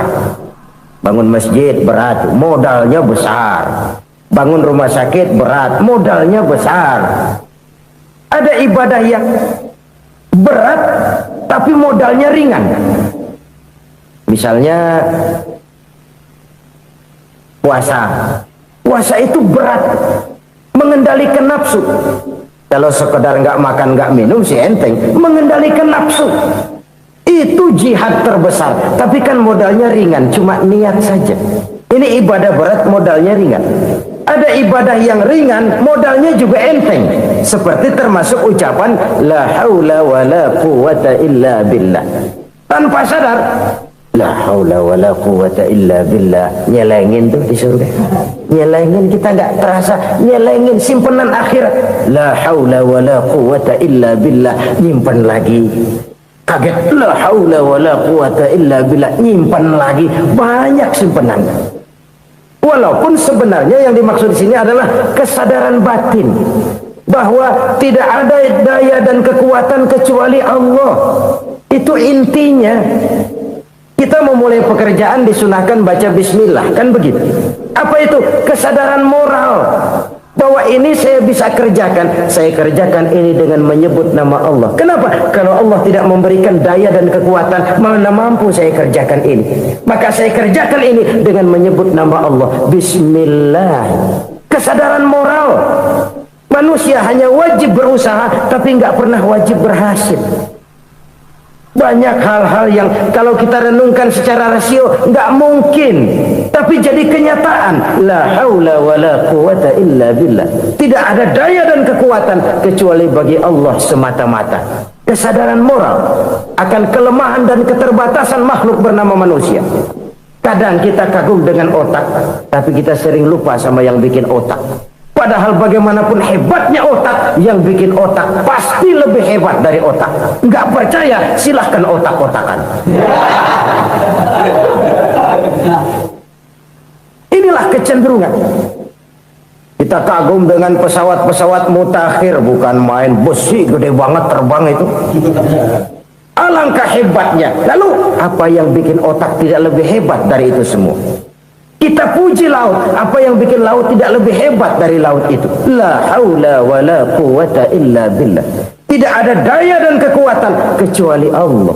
Bangun masjid berat, modalnya besar. Bangun rumah sakit berat, modalnya besar. Ada ibadah yang berat, tapi modalnya ringan. Misalnya puasa. Puasa itu berat, mengendalikan nafsu. Kalau sekedar nggak makan, nggak minum sih enteng. Mengendalikan nafsu. Itu jihad terbesar, tapi kan modalnya ringan, cuma niat saja. Ini ibadah berat, modalnya ringan. Ada ibadah yang ringan, modalnya juga enteng. Seperti termasuk ucapan la haula wa la quwwata illa billah. Tanpa sadar, la haula wa la quwwata illa billah. Nyelengin tuh di surga. Nyelengin, kita nggak terasa. Nyelengin simpenan akhirat. La haula wa la quwwata illa billah. Nyimpen lagi. Kaget, la haula wala quwata illa billah, nyimpan lagi, banyak simpanan. Walaupun sebenarnya yang dimaksud di sini adalah kesadaran batin bahwa tidak ada daya dan kekuatan kecuali Allah. Itu intinya. Kita memulai pekerjaan disunahkan baca bismillah, kan begitu. Apa itu? Kesadaran moral bahwa ini saya bisa kerjakan. Saya kerjakan ini dengan menyebut nama Allah. Kenapa? Kalau Allah tidak memberikan daya dan kekuatan, mana mampu saya kerjakan ini. Maka saya kerjakan ini dengan menyebut nama Allah. Bismillah. Kesadaran moral. Manusia hanya wajib berusaha, tapi nggak pernah wajib berhasil. Banyak hal-hal yang kalau kita renungkan secara rasio nggak mungkin, tapi jadi kenyataan. La haula wala quwata illa billah. Tidak ada daya dan kekuatan kecuali bagi Allah semata-mata. Kesadaran moral akan kelemahan dan keterbatasan makhluk bernama manusia. Kadang kita kagum dengan otak, tapi kita sering lupa sama yang bikin otak. Padahal bagaimanapun hebatnya otak, yang bikin otak pasti lebih hebat dari otak. Nggak percaya? Silahkan otak-otakan. Inilah kecenderungan. Kita kagum dengan pesawat-pesawat mutakhir, bukan main, besi gede banget terbang itu. Alangkah hebatnya. Lalu apa yang bikin otak tidak lebih hebat dari itu semua? Kita puji laut, apa yang bikin laut tidak lebih hebat dari laut itu? La haula wala quwata illa billah. Tidak ada daya dan kekuatan kecuali Allah.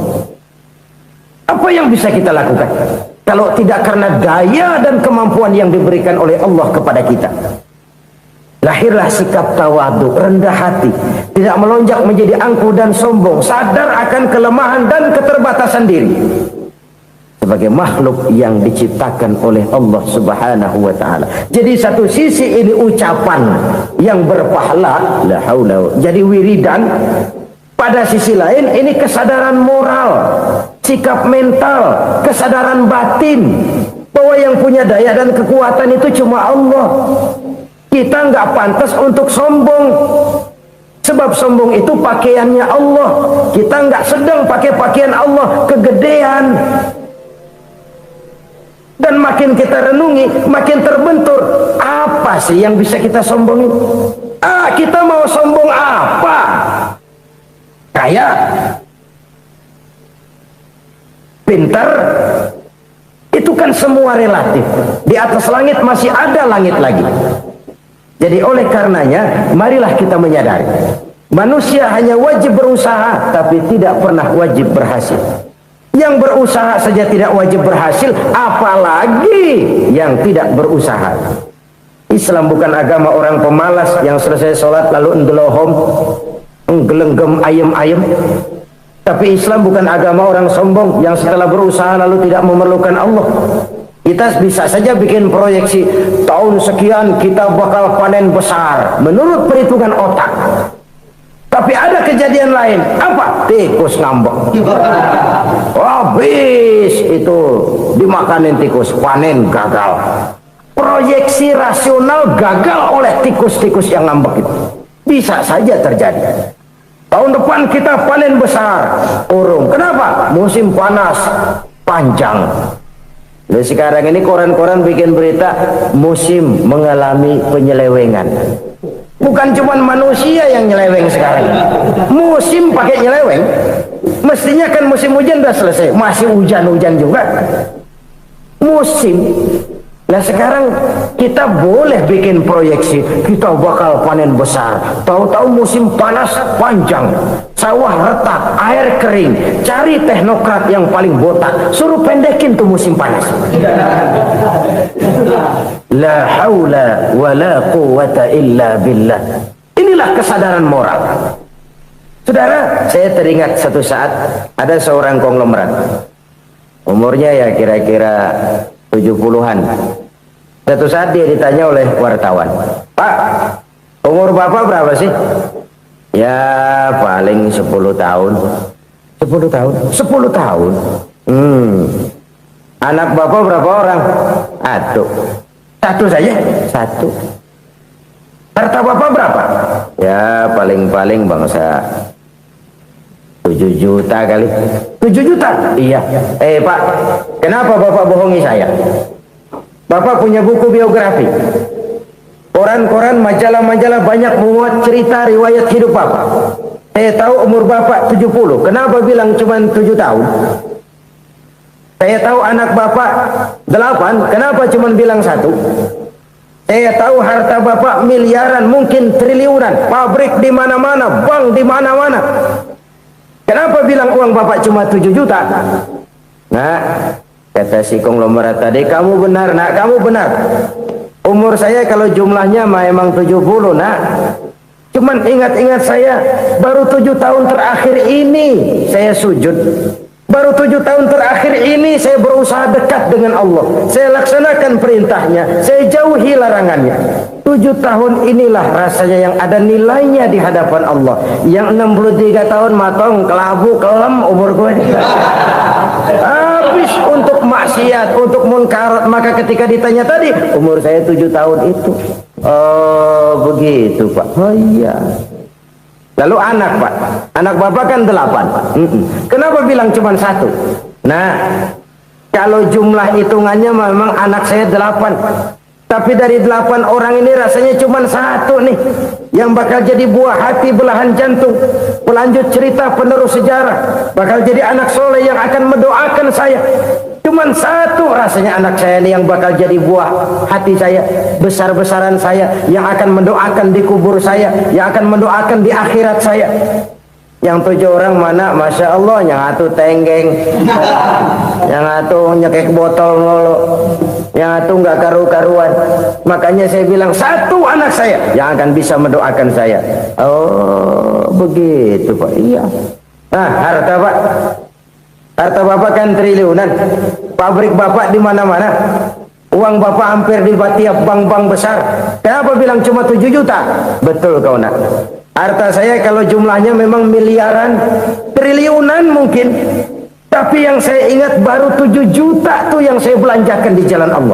Apa yang bisa kita lakukan kalau tidak karena daya dan kemampuan yang diberikan oleh Allah kepada kita? Lahirlah sikap tawadu, rendah hati, tidak melonjak menjadi angkuh dan sombong, sadar akan kelemahan dan keterbatasan diri sebagai makhluk yang diciptakan oleh Allah Subhanahu wa taala. Jadi satu sisi ini ucapan yang berpahala, la haula, jadi wiridan. Pada sisi lain ini kesadaran moral, sikap mental, kesadaran batin bahwa yang punya daya dan kekuatan itu cuma Allah. Kita nggak pantas untuk sombong. Sebab sombong itu pakaiannya Allah. Kita nggak sedang pakai pakaian Allah, kegedean. Dan makin kita renungi, makin terbentur. Apa sih yang bisa kita sombongin? Kita mau sombong apa? Kaya? Pintar? Itu kan semua relatif. Di atas langit masih ada langit lagi. Jadi oleh karenanya, marilah kita menyadari. Manusia hanya wajib berusaha, tapi tidak pernah wajib berhasil. Yang berusaha saja tidak wajib berhasil, apalagi yang tidak berusaha. Islam bukan agama orang pemalas yang selesai sholat lalu endelohom, nggelenggem ayem-ayem. Tapi Islam bukan agama orang sombong yang setelah berusaha lalu tidak memerlukan Allah. Kita bisa saja bikin proyeksi, tahun sekian kita bakal panen besar menurut perhitungan otak. Tapi ada kejadian lain. Apa? Tikus ngambek. Habis itu dimakanin tikus, panen gagal. Proyeksi rasional gagal oleh tikus-tikus yang ngambek itu. Bisa saja terjadi. Tahun depan kita panen besar, urung. Kenapa? Musim panas panjang. Jadi sekarang ini koran-koran bikin berita musim mengalami penyelewengan. Bukan cuma manusia yang nyeleweng sekarang. Musim pakai nyeleweng. Mestinya kan musim hujan udah selesai, masih hujan-hujan juga. Musim. Nah sekarang kita boleh bikin proyeksi, kita bakal panen besar. Tahu-tahu musim panas panjang, sawah retak, air kering. Cari teknokrat yang paling botak, suruh pendekin tuh musim panas. La haula wala quwata illa billah. Inilah kesadaran moral. Saudara, saya teringat satu saat ada seorang konglomerat. Umurnya ya kira-kira 70-an. Satu saat dia ditanya oleh wartawan, "Pak, umur Bapak berapa sih?" "Ya paling 10 tahun." 10 tahun? 10 tahun? Anak Bapak berapa orang? Satu saja? Satu. Harta Bapak berapa? Ya paling-paling bangsa 7 juta kali. 7 juta? Iya. Pak, kenapa Bapak bohongi saya? Bapak punya buku biografi, koran-koran, majalah-majalah banyak muat cerita riwayat hidup Bapak. Saya tahu umur Bapak 70. Kenapa bilang cuma 7 tahun? Saya tahu anak Bapak 8. Kenapa cuma bilang 1? Saya tahu harta Bapak miliaran, mungkin triliunan, pabrik di mana-mana, bank di mana-mana. Kenapa bilang uang Bapak cuma 7 juta? Nah, kata si konglomerat tadi, kamu benar nak, kamu benar. Umur saya kalau jumlahnya memang 70 nak. Cuman ingat-ingat saya, baru 7 tahun terakhir ini saya sujud. Baru 7 tahun terakhir ini saya berusaha dekat dengan Allah. Saya laksanakan perintahnya, saya jauhi larangannya. 7 tahun inilah rasanya yang ada nilainya di hadapan Allah. Yang 63 tahun matong, kelabu, kelem umur gue. Habis untuk maksiat, untuk munkarat. Maka ketika ditanya tadi, umur saya 7 tahun itu. Oh begitu Pak. Oh iya. Lalu anak Pak, anak Bapak kan 8. Kenapa bilang cuma 1? Nah, kalau jumlah hitungannya memang anak saya 8. Tapi dari 8 orang ini rasanya cuma 1 nih yang bakal jadi buah hati, belahan jantung, pelanjut cerita, penerus sejarah, bakal jadi anak soleh yang akan mendoakan saya. Cuman 1 rasanya anak saya ini yang bakal jadi buah hati saya, besar-besaran saya, yang akan mendoakan di kubur saya, yang akan mendoakan di akhirat saya. Yang 7 orang mana, Masya Allah, yang 1 tenggeng, yang 1 nyekek botol mulu, yang 1 nggak karu-karuan. Makanya saya bilang 1 anak saya yang akan bisa mendoakan saya. Oh begitu Pak. Iya. Nah, harta Pak, harta Bapak kan triliunan, pabrik Bapak di mana-mana, uang Bapak hampir di tiap bank-bank besar. Kenapa bilang cuma 7 juta? Betul kau nak. Harta saya kalau jumlahnya memang miliaran, triliunan mungkin. Tapi yang saya ingat baru 7 juta tuh yang saya belanjakan di jalan Allah.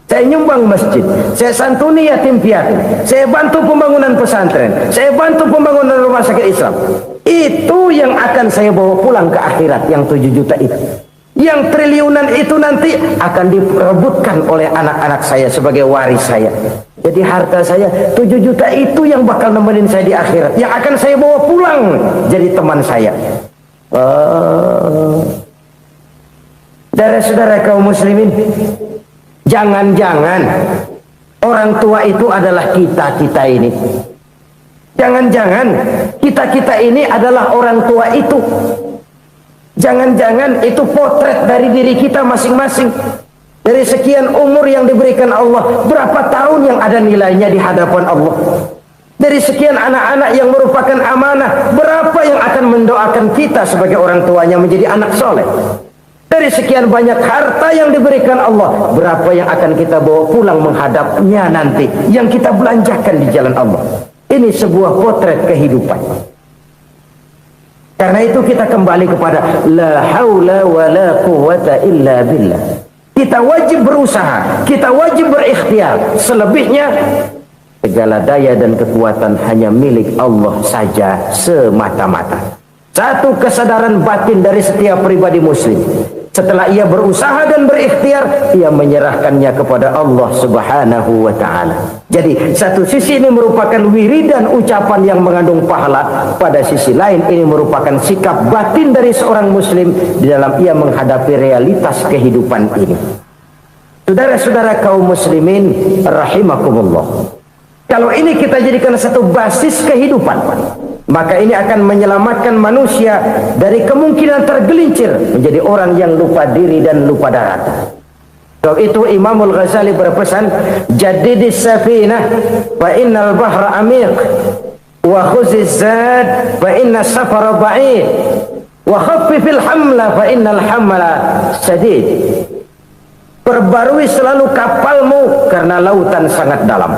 Saya nyumbang masjid, saya santuni yatim piatu, saya bantu pembangunan pesantren, saya bantu pembangunan rumah sakit Islam. Itu yang akan saya bawa pulang ke akhirat, yang 7 juta itu. Yang triliunan itu nanti akan diperebutkan oleh anak-anak saya sebagai waris saya. Jadi harta saya 7 juta itu yang bakal nemenin saya di akhirat, yang akan saya bawa pulang jadi teman saya. Saudara-saudara kaum muslimin, jangan-jangan orang tua itu adalah kita-kita ini. Jangan-jangan kita-kita ini adalah orang tua itu. Jangan-jangan itu potret dari diri kita masing-masing. Dari sekian umur yang diberikan Allah, berapa tahun yang ada nilainya di hadapan Allah? Dari sekian anak-anak yang merupakan amanah, berapa yang akan mendoakan kita sebagai orang tuanya menjadi anak soleh? Dari sekian banyak harta yang diberikan Allah, berapa yang akan kita bawa pulang menghadapnya nanti, yang kita belanjakan di jalan Allah? Ini sebuah potret kehidupan. Karena itu kita kembali kepada la haula wa la quwwata illa billah. Kita wajib berusaha, kita wajib berikhtiar. Selebihnya segala daya dan kekuatan hanya milik Allah saja semata-mata. Satu kesadaran batin dari setiap pribadi muslim. Setelah ia berusaha dan berikhtiar, ia menyerahkannya kepada Allah Subhanahu wa ta'ala. Jadi satu sisi ini merupakan wiridan ucapan yang mengandung pahala, pada sisi lain ini merupakan sikap batin dari seorang muslim di dalam ia menghadapi realitas kehidupan ini. Saudara-saudara kaum muslimin rahimakumullah, kalau ini kita jadikan satu basis kehidupan, maka ini akan menyelamatkan manusia dari kemungkinan tergelincir menjadi orang yang lupa diri dan lupa darat. Sebab itu Imamul Ghazali berpesan, jadidis safinah fa innal bahra amiq wa khuziz zad fa inna safara ba'id wa khaffifil hamla fa innal hamla sadid. Perbarui selalu kapalmu karena lautan sangat dalam.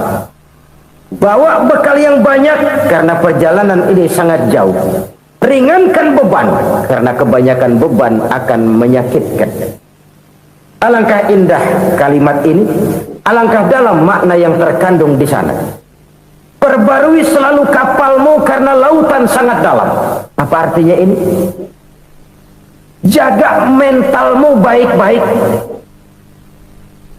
Bawa bekal yang banyak karena perjalanan ini sangat jauh. Ringankan beban karena kebanyakan beban akan menyakitkan. Alangkah indah kalimat ini, alangkah dalam makna yang terkandung di sana. Perbarui selalu kapalmu karena lautan sangat dalam. Apa artinya ini? Jaga mentalmu baik-baik,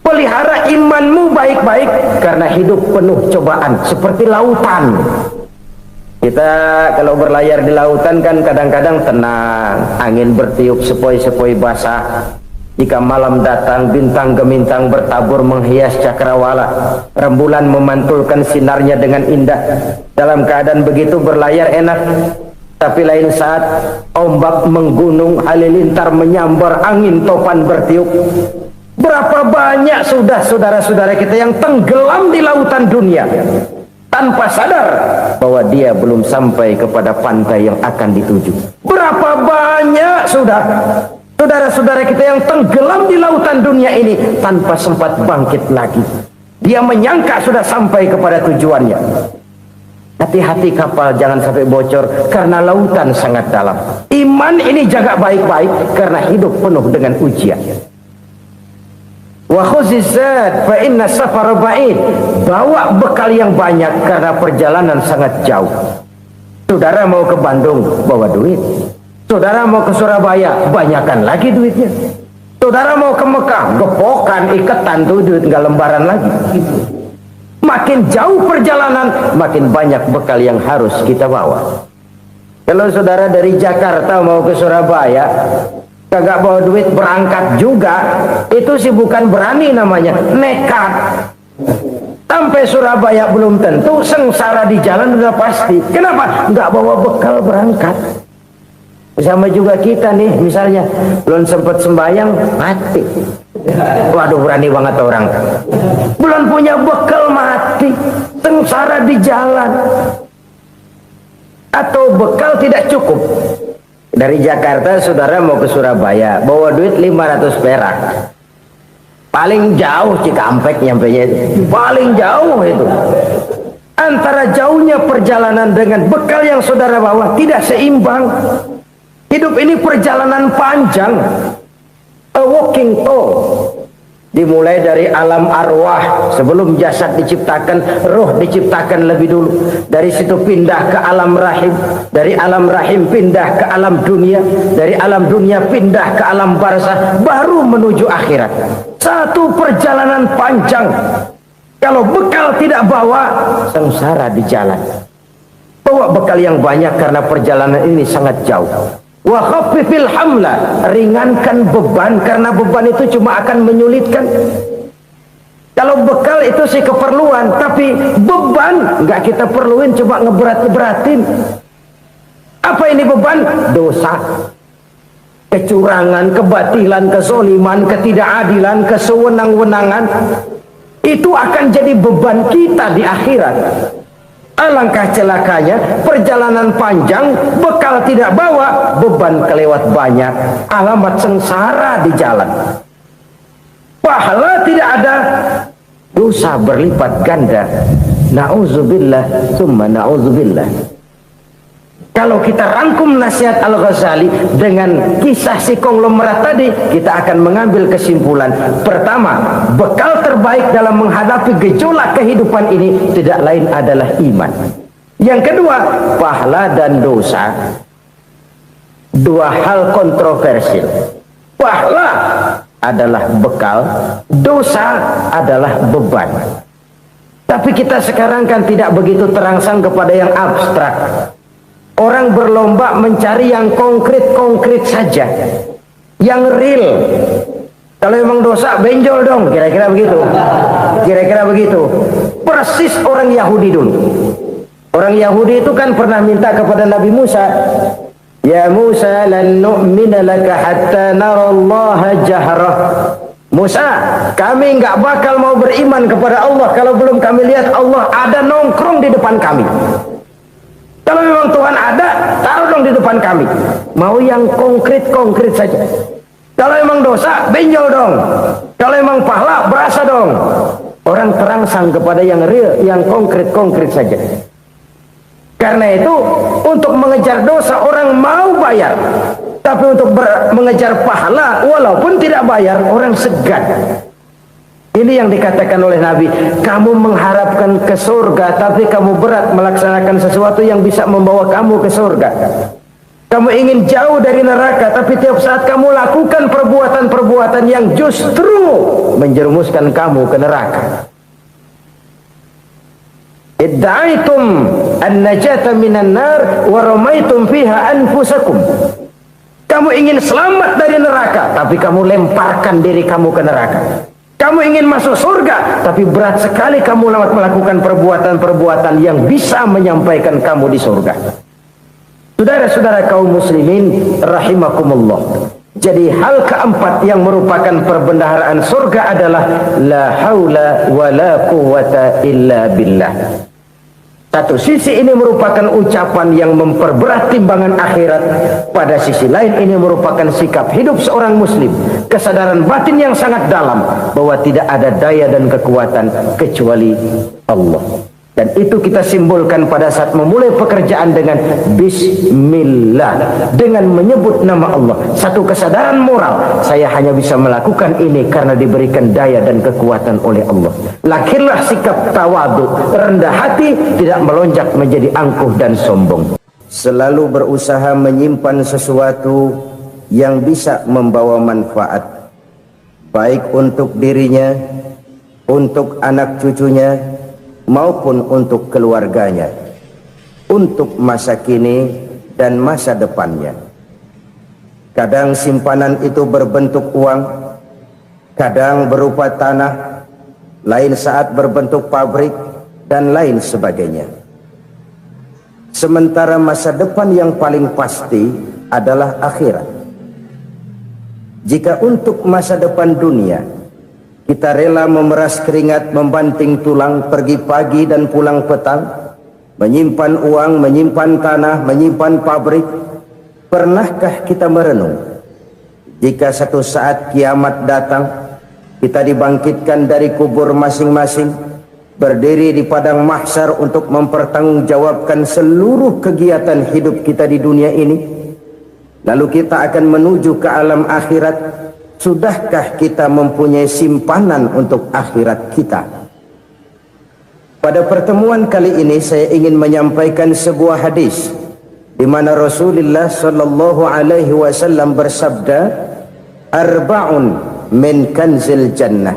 pelihara imanmu baik-baik, karena hidup penuh cobaan seperti lautan. Kita kalau berlayar di lautan kan kadang-kadang tenang, angin bertiup sepoi-sepoi basah. Jika malam datang, bintang gemintang bertabur menghias cakrawala, rembulan memantulkan sinarnya dengan indah. Dalam keadaan begitu berlayar enak. Tapi lain saat ombak menggunung, halilintar menyambar, angin topan bertiup. Berapa banyak sudah saudara-saudara kita yang tenggelam di lautan dunia tanpa sadar bahwa dia belum sampai kepada pantai yang akan dituju. Berapa banyak sudah saudara-saudara kita yang tenggelam di lautan dunia ini tanpa sempat bangkit lagi. Dia menyangka sudah sampai kepada tujuannya. Hati-hati kapal jangan sampai bocor karena lautan sangat dalam. Iman ini jaga baik-baik karena hidup penuh dengan ujian. Wa khuzizat fa inna safara ba'id. Bawa bekal yang banyak karena perjalanan sangat jauh. Saudara mau ke Bandung, bawa duit. Saudara mau ke Surabaya, banyakkan lagi duitnya. Saudara mau ke Mekah, gepokan, iketan tuh duit nggak lembaran lagi. Makin jauh perjalanan, makin banyak bekal yang harus kita bawa. Kalau saudara dari Jakarta mau ke Surabaya, kagak bawa duit berangkat juga, itu sih bukan berani namanya, nekat. Sampai Surabaya belum tentu, sengsara di jalan udah pasti. Kenapa? Nggak bawa bekal berangkat. Sama juga kita nih, misalnya belum sempat sembahyang, mati. Waduh, berani banget orang. Belum punya bekal, mati. Sengsara di jalan. Atau bekal tidak cukup. Dari Jakarta saudara mau ke Surabaya, bawa duit 500 perak. Paling jauh Cikampek nyampenya itu. Paling jauh itu. Antara jauhnya perjalanan dengan bekal yang saudara bawa tidak seimbang. Hidup ini perjalanan panjang, a walking tour. Dimulai dari alam arwah, sebelum jasad diciptakan, roh diciptakan lebih dulu. Dari situ pindah ke alam rahim, dari alam rahim pindah ke alam dunia, dari alam dunia pindah ke alam barzah, baru menuju akhirat. Satu perjalanan panjang. Kalau bekal tidak bawa, sengsara di jalan. Bawa bekal yang banyak karena perjalanan ini sangat jauh. Wa khaffifil hamla, ringankan beban karena beban itu cuma akan menyulitkan. Kalau bekal itu sih keperluan, tapi beban nggak kita perluin, cuma ngeberat-beratin. Apa ini beban? Dosa, kecurangan, kebatilan, kezoliman, ketidakadilan, kesewenang-wenangan. Itu akan jadi beban kita di akhirat. Alangkah celakanya, perjalanan panjang, bekal tidak bawa, beban kelewat banyak, alamat sengsara di jalan. Pahala tidak ada, dosa berlipat ganda. Na'udzubillah, summa na'udzubillah. Kalau kita rangkum nasihat Al-Ghazali dengan kisah si konglomerat tadi, kita akan mengambil kesimpulan. Pertama, bekal terbaik dalam menghadapi gejolak kehidupan ini tidak lain adalah iman. Yang kedua, pahala dan dosa. Dua hal kontroversial. Pahala adalah bekal, dosa adalah beban. Tapi kita sekarang kan tidak begitu terangsang kepada yang abstrak. Orang berlomba mencari yang konkret-konkret saja, yang real. Kalau memang dosa, benjol dong, kira-kira begitu. Kira-kira begitu. Persis orang Yahudi dulu. Orang Yahudi itu kan pernah minta kepada Nabi Musa, Ya Musa, lan nu'mina laka hatta narallaha jahrah. Musa, kami nggak bakal mau beriman kepada Allah kalau belum kami lihat Allah ada nongkrong di depan kami. Kalau memang Tuhan ada, taruh dong di depan kami. Mau yang konkret-konkret saja. Kalau memang dosa, benjol dong. Kalau memang pahala, berasa dong. Orang terangsang kepada yang real, yang konkret-konkret saja. Karena itu, untuk mengejar dosa, orang mau bayar. Tapi untuk mengejar pahala, walaupun tidak bayar, orang segan. Ini yang dikatakan oleh Nabi, kamu mengharapkan ke surga, tapi kamu berat melaksanakan sesuatu yang bisa membawa kamu ke surga. Kamu ingin jauh dari neraka, tapi tiap saat kamu lakukan perbuatan-perbuatan yang justru menjerumuskan kamu ke neraka. Idda'aitum an-najata minan nar wa ramaitum fiha anfusakum. Kamu ingin selamat dari neraka, tapi kamu lemparkan diri kamu ke neraka. Kamu ingin masuk surga, tapi berat sekali kamu melakukan perbuatan-perbuatan yang bisa menyampaikan kamu di surga. Saudara-saudara kaum muslimin rahimakumullah. Jadi hal keempat yang merupakan perbendaharaan surga adalah la haula wa la quwwata illa billah. Satu sisi ini merupakan ucapan yang memperberat timbangan akhirat. Pada sisi lain ini merupakan sikap hidup seorang muslim. Kesadaran batin yang sangat dalam bahwa tidak ada daya dan kekuatan kecuali Allah. Dan itu kita simbolkan pada saat memulai pekerjaan dengan Bismillah, dengan menyebut nama Allah. Satu kesadaran moral, saya hanya bisa melakukan ini karena diberikan daya dan kekuatan oleh Allah. Lahirlah sikap tawadu, rendah hati, tidak melonjak menjadi angkuh dan sombong. Selalu berusaha menyimpan sesuatu yang bisa membawa manfaat, baik untuk dirinya, untuk anak cucunya, maupun untuk keluarganya, untuk masa kini dan masa depannya. Kadang simpanan itu berbentuk uang, kadang berupa tanah, lain saat berbentuk pabrik, dan lain sebagainya. Sementara masa depan yang paling pasti adalah akhirat. Jika untuk masa depan dunia kita rela memeras keringat, membanting tulang, pergi pagi dan pulang petang, menyimpan uang, menyimpan tanah, menyimpan pabrik, pernahkah kita merenung jika satu saat kiamat datang, kita dibangkitkan dari kubur masing-masing, berdiri di padang mahsyar untuk mempertanggungjawabkan seluruh kegiatan hidup kita di dunia ini, lalu kita akan menuju ke alam akhirat. Sudahkah kita mempunyai simpanan untuk akhirat kita? Pada pertemuan kali ini saya ingin menyampaikan sebuah hadis di mana Rasulullah sallallahu alaihi wasallam bersabda, arba'un min kanzil jannah.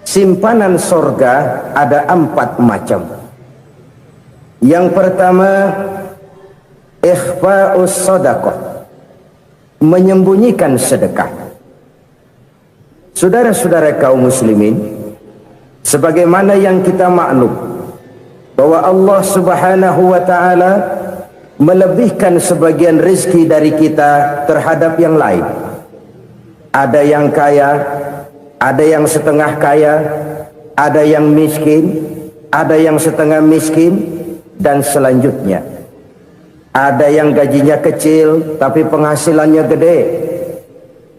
Simpanan sorga ada 4 macam. Yang pertama, ikhfa'us sadaqah, menyembunyikan sedekah. Saudara-saudara kaum muslimin, sebagaimana yang kita maklum bahwa Allah Subhanahu wa taala melebihkan sebagian rezeki dari kita terhadap yang lain. Ada yang kaya, ada yang setengah kaya, ada yang miskin, ada yang setengah miskin, dan selanjutnya. Ada yang gajinya kecil tapi penghasilannya gede.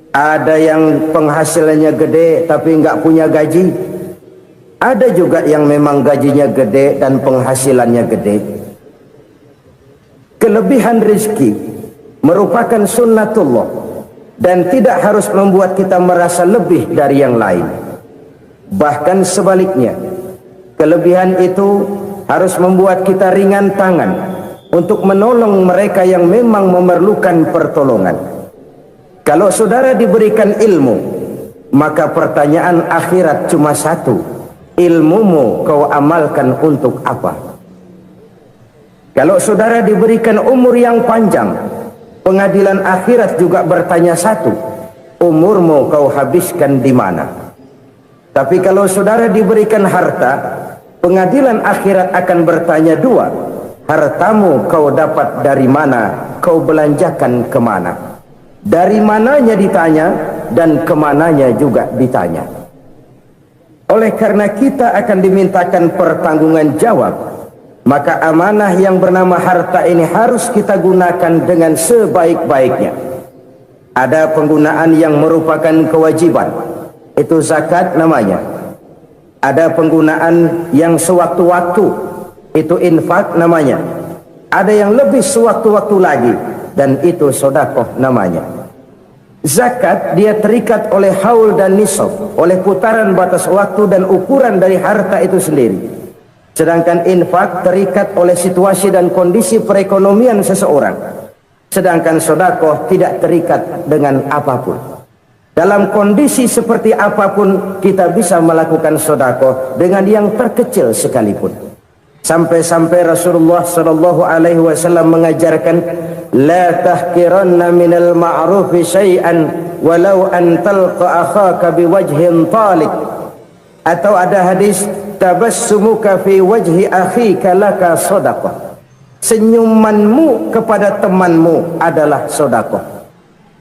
Ada yang penghasilannya gede tapi enggak punya gaji. Ada juga yang memang gajinya gede dan penghasilannya gede. Kelebihan rezeki merupakan sunnatullah dan tidak harus membuat kita merasa lebih dari yang lain. Bahkan sebaliknya, kelebihan itu harus membuat kita ringan tangan untuk menolong mereka yang memang memerlukan pertolongan. Kalau saudara diberikan ilmu, maka pertanyaan akhirat cuma satu, ilmumu kau amalkan untuk apa? Kalau saudara diberikan umur yang panjang, pengadilan akhirat juga bertanya satu, umurmu kau habiskan di mana? Tapi kalau saudara diberikan harta, pengadilan akhirat akan bertanya 2, hartamu kau dapat dari mana, kau belanjakan kemana? Dari mananya ditanya dan kemananya juga ditanya. Oleh karena kita akan dimintakan pertanggungan jawab, maka amanah yang bernama harta ini harus kita gunakan dengan sebaik-baiknya. Ada penggunaan yang merupakan kewajiban, itu zakat namanya. Ada penggunaan yang sewaktu-waktu, itu infak namanya. Ada yang lebih sewaktu-waktu lagi, dan itu sedekah namanya. Zakat dia terikat oleh haul dan nisab, oleh putaran batas waktu dan ukuran dari harta itu sendiri. Sedangkan infak terikat oleh situasi dan kondisi perekonomian seseorang. Sedangkan sedekah tidak terikat dengan apapun. Dalam kondisi seperti apapun kita bisa melakukan sedekah dengan yang terkecil sekalipun. Sampai-sampai Rasulullah sallallahu alaihi wasallam mengajarkan, la tahqiranna minal ma'rufi syai'an walau an talqa akhaka biwajhin talik. Atau ada hadis, tabassumuka fi wajhi akhika laka sedekah. Senyumanmu kepada temanmu adalah sedekah.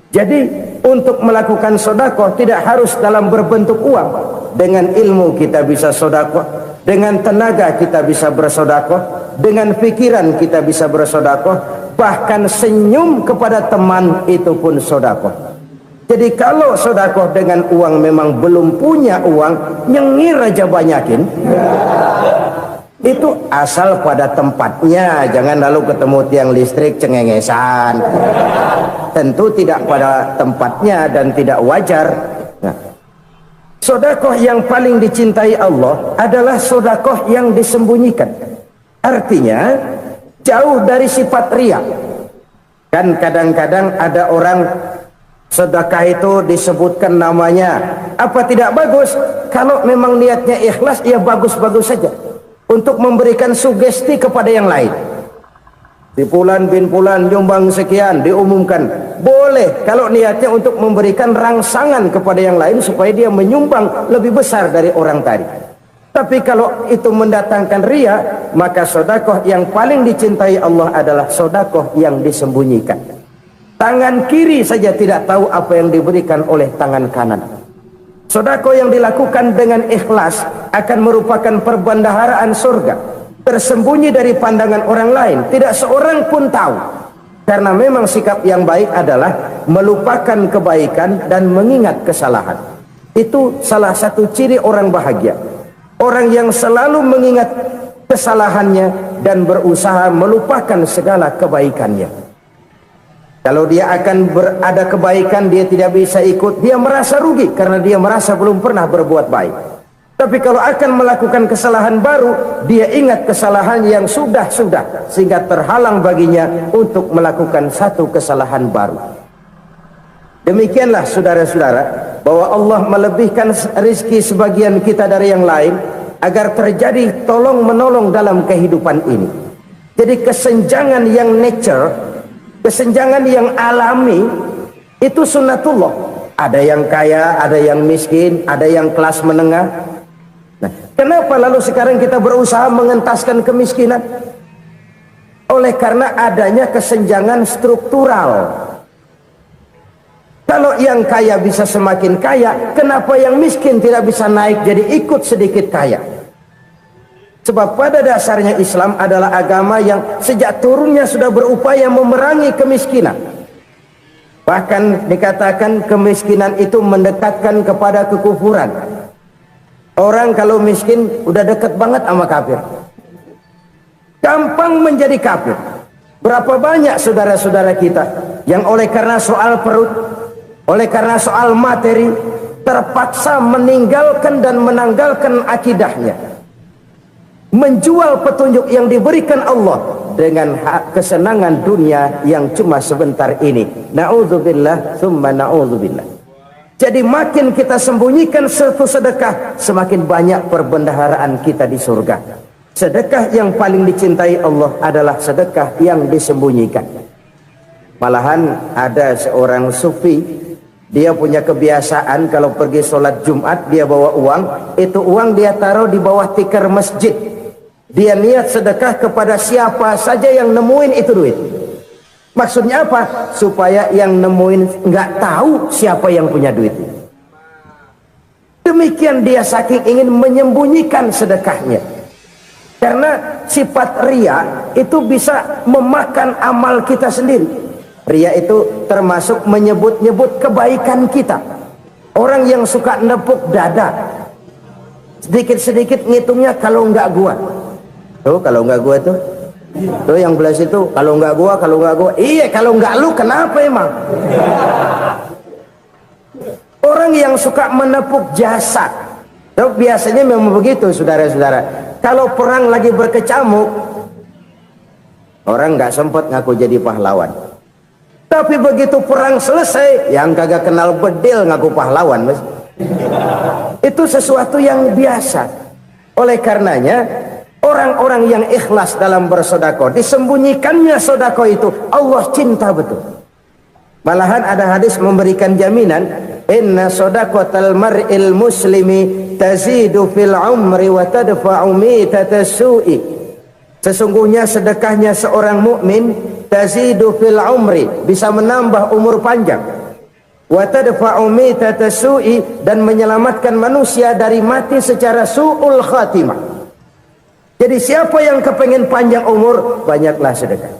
Jadi untuk melakukan sedekah tidak harus dalam berbentuk uang. Dengan ilmu kita bisa sedekah, dengan tenaga kita bisa bersedekah, dengan pikiran kita bisa bersedekah, bahkan senyum kepada teman itu pun sedekah. Jadi kalau sedekah dengan uang memang belum punya uang, nyengir aja banyakin. Itu asal pada tempatnya, jangan lalu ketemu tiang listrik cengengesan. Tentu tidak pada tempatnya dan tidak wajar. Nah, sedekah yang paling dicintai Allah adalah sedekah yang disembunyikan. Artinya jauh dari sifat riya. Kan kadang-kadang ada orang sedekah itu disebutkan namanya, apa tidak bagus? Kalau memang niatnya ikhlas, ya bagus-bagus saja. Untuk memberikan sugesti kepada yang lain. Di Fulan bin Fulan nyumbang sekian, diumumkan. Boleh kalau niatnya untuk memberikan rangsangan kepada yang lain supaya dia menyumbang lebih besar dari orang tadi. Tapi kalau itu mendatangkan riya, maka sedekah yang paling dicintai Allah adalah sedekah yang disembunyikan. Tangan kiri saja tidak tahu apa yang diberikan oleh tangan kanan. Sedekah yang dilakukan dengan ikhlas akan merupakan perbendaharaan surga, tersembunyi dari pandangan orang lain, tidak seorang pun tahu. Karena memang sikap yang baik adalah melupakan kebaikan dan mengingat kesalahan. Itu salah satu ciri orang bahagia. Orang yang selalu mengingat kesalahannya dan berusaha melupakan segala kebaikannya. Kalau dia akan berada kebaikan, dia tidak bisa ikut, dia merasa rugi karena dia merasa belum pernah berbuat baik. Tapi kalau akan melakukan kesalahan baru, dia ingat kesalahan yang sudah-sudah, sehingga terhalang baginya untuk melakukan satu kesalahan baru. Demikianlah saudara-saudara, bahwa Allah melebihkan rizki sebagian kita dari yang lain, agar terjadi tolong-menolong dalam kehidupan ini. Jadi kesenjangan yang nature, kesenjangan yang alami itu sunnatullah. Ada yang kaya, ada yang miskin, ada yang kelas menengah. Nah, kenapa lalu sekarang kita berusaha mengentaskan kemiskinan? Oleh karena adanya kesenjangan struktural. Kalau yang kaya bisa semakin kaya, kenapa yang miskin tidak bisa naik jadi ikut sedikit kaya? Sebab pada dasarnya Islam adalah agama yang sejak turunnya sudah berupaya memerangi kemiskinan. Bahkan dikatakan kemiskinan itu mendekatkan kepada kekufuran. Orang kalau miskin udah dekat banget sama kafir. Gampang menjadi kafir. Berapa banyak saudara-saudara kita yang oleh karena soal perut, oleh karena soal materi, terpaksa meninggalkan dan menanggalkan akidahnya, menjual petunjuk yang diberikan Allah dengan kesenangan dunia yang cuma sebentar ini. Na'udzubillah thumma na'udzubillah. Jadi makin kita sembunyikan satu sedekah, semakin banyak perbendaharaan kita di surga. Sedekah yang paling dicintai Allah adalah sedekah yang disembunyikan. Malahan ada seorang sufi, dia punya kebiasaan kalau pergi sholat Jumat dia bawa uang, itu uang dia taruh di bawah tikar masjid. Dia niat sedekah kepada siapa saja yang nemuin itu duit. Maksudnya apa? Supaya yang nemuin nggak tahu siapa yang punya duit. Demikian dia saking ingin menyembunyikan sedekahnya. Karena sifat riya itu bisa memakan amal kita sendiri. Riya itu termasuk menyebut-nyebut kebaikan kita. Orang yang suka nepuk dada, sedikit-sedikit ngitungnya kalau nggak gua. Tuh kalau nggak gua tuh yang belah situ, kalau nggak gua, kalau nggak gua. Iya, kalau nggak lu kenapa emang? Orang yang suka menepuk jasad, tuh biasanya memang begitu, saudara-saudara. Kalau perang lagi berkecamuk, orang nggak sempat ngaku jadi pahlawan. Tapi begitu perang selesai, yang kagak kenal bedil ngaku pahlawan, Mas. Itu sesuatu yang biasa. Oleh karenanya, orang-orang yang ikhlas dalam bersedekah, disembunyikannya sedekah itu Allah cinta betul. Malahan ada hadis memberikan jaminan, inna shadaqatal mar'il muslimi tazidu fil umri wa tadfa'u mitatas su'i. Sesungguhnya sedekahnya seorang mukmin tazidu fil umri, bisa menambah umur panjang, wa tadfa'u mitatas su'i, dan menyelamatkan manusia dari mati secara su'ul khatimah. Jadi siapa yang kepengen panjang umur, banyaklah sedekah.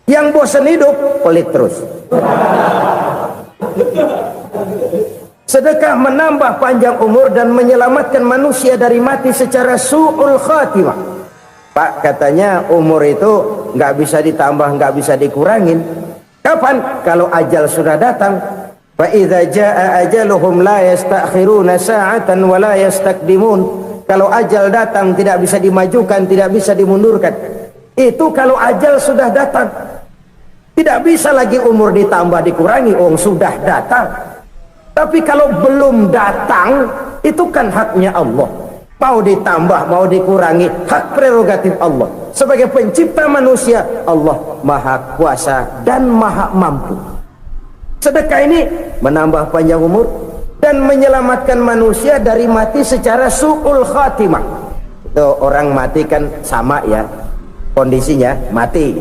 Yang bosan hidup, pelit terus. Sedekah menambah panjang umur dan menyelamatkan manusia dari mati secara su'ul khatimah. Pak, katanya umur itu nggak bisa ditambah, nggak bisa dikurangin. Kapan? Kalau ajal sudah datang. Fa idza jaa ajaluhum la yastakhiruna sa'atan wa la yastakdimun. Kalau ajal datang tidak bisa dimajukan, tidak bisa dimundurkan. Itu kalau ajal sudah datang. Tidak bisa lagi umur ditambah dikurangi, sudah datang. Tapi kalau belum datang, itu kan haknya Allah. Mau ditambah, mau dikurangi, hak prerogatif Allah. Sebagai pencipta manusia, Allah Maha Kuasa dan Maha Mampu. Sedekah ini menambah panjang umur dan menyelamatkan manusia dari mati secara su'ul khatimah. Itu orang mati kan sama ya, kondisinya mati,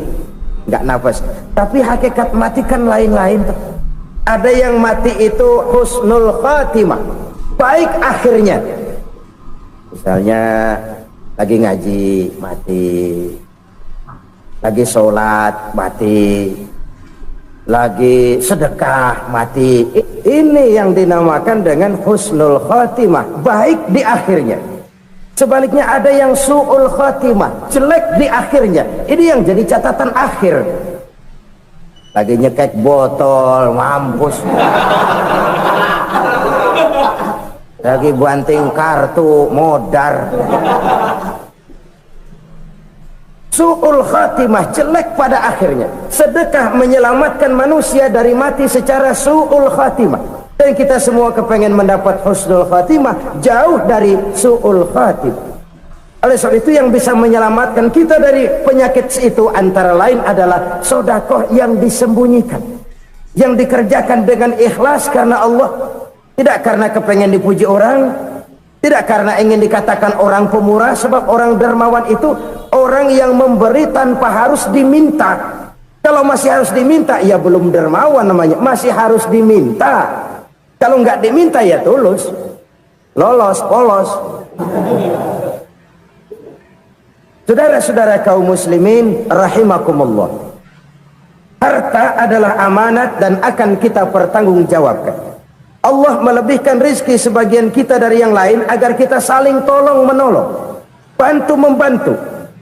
nggak nafas. Tapi hakikat mati kan lain-lain. Ada yang mati itu husnul khatimah, baik akhirnya. Misalnya lagi ngaji mati, lagi sholat mati, lagi sedekah mati. Ini yang dinamakan dengan husnul khatimah, baik di akhirnya. Sebaliknya ada yang su'ul khatimah, jelek di akhirnya. Ini yang jadi catatan akhir. Lagi nyekek botol, mampus. Lagi banting kartu, modar. Su'ul khatimah, jelek pada akhirnya. Sedekah menyelamatkan manusia dari mati secara su'ul khatimah. Dan kita semua kepengen mendapat husnul khatimah, jauh dari su'ul khatimah. Oleh sebab itu yang bisa menyelamatkan kita dari penyakit itu antara lain adalah sedekah yang disembunyikan, yang dikerjakan dengan ikhlas karena Allah, tidak karena kepengen dipuji orang, tidak karena ingin dikatakan orang pemurah. Sebab orang dermawan itu orang yang memberi tanpa harus diminta. Kalau masih harus diminta, ya belum dermawan namanya, masih harus diminta. Kalau nggak diminta ya tulus, lolos, polos. Saudara-saudara kaum muslimin rahimakumullah, harta adalah amanat dan akan kita pertanggungjawabkan. Allah melebihkan rizki sebagian kita dari yang lain agar kita saling tolong menolong, bantu membantu.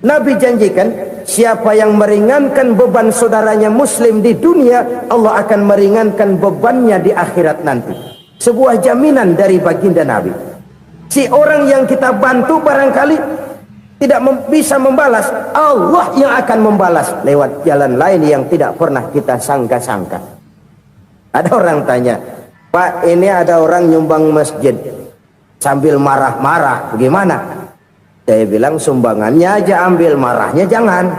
Nabi janjikan, siapa yang meringankan beban saudaranya muslim di dunia, Allah akan meringankan bebannya di akhirat nanti. Sebuah jaminan dari baginda Nabi. Si orang yang kita bantu barangkali tidak bisa membalas, Allah yang akan membalas lewat jalan lain yang tidak pernah kita sangka-sangka. Ada orang tanya, Pak, ini ada orang nyumbang masjid sambil marah-marah, bagaimana? Saya bilang sumbangannya aja ambil, marahnya jangan.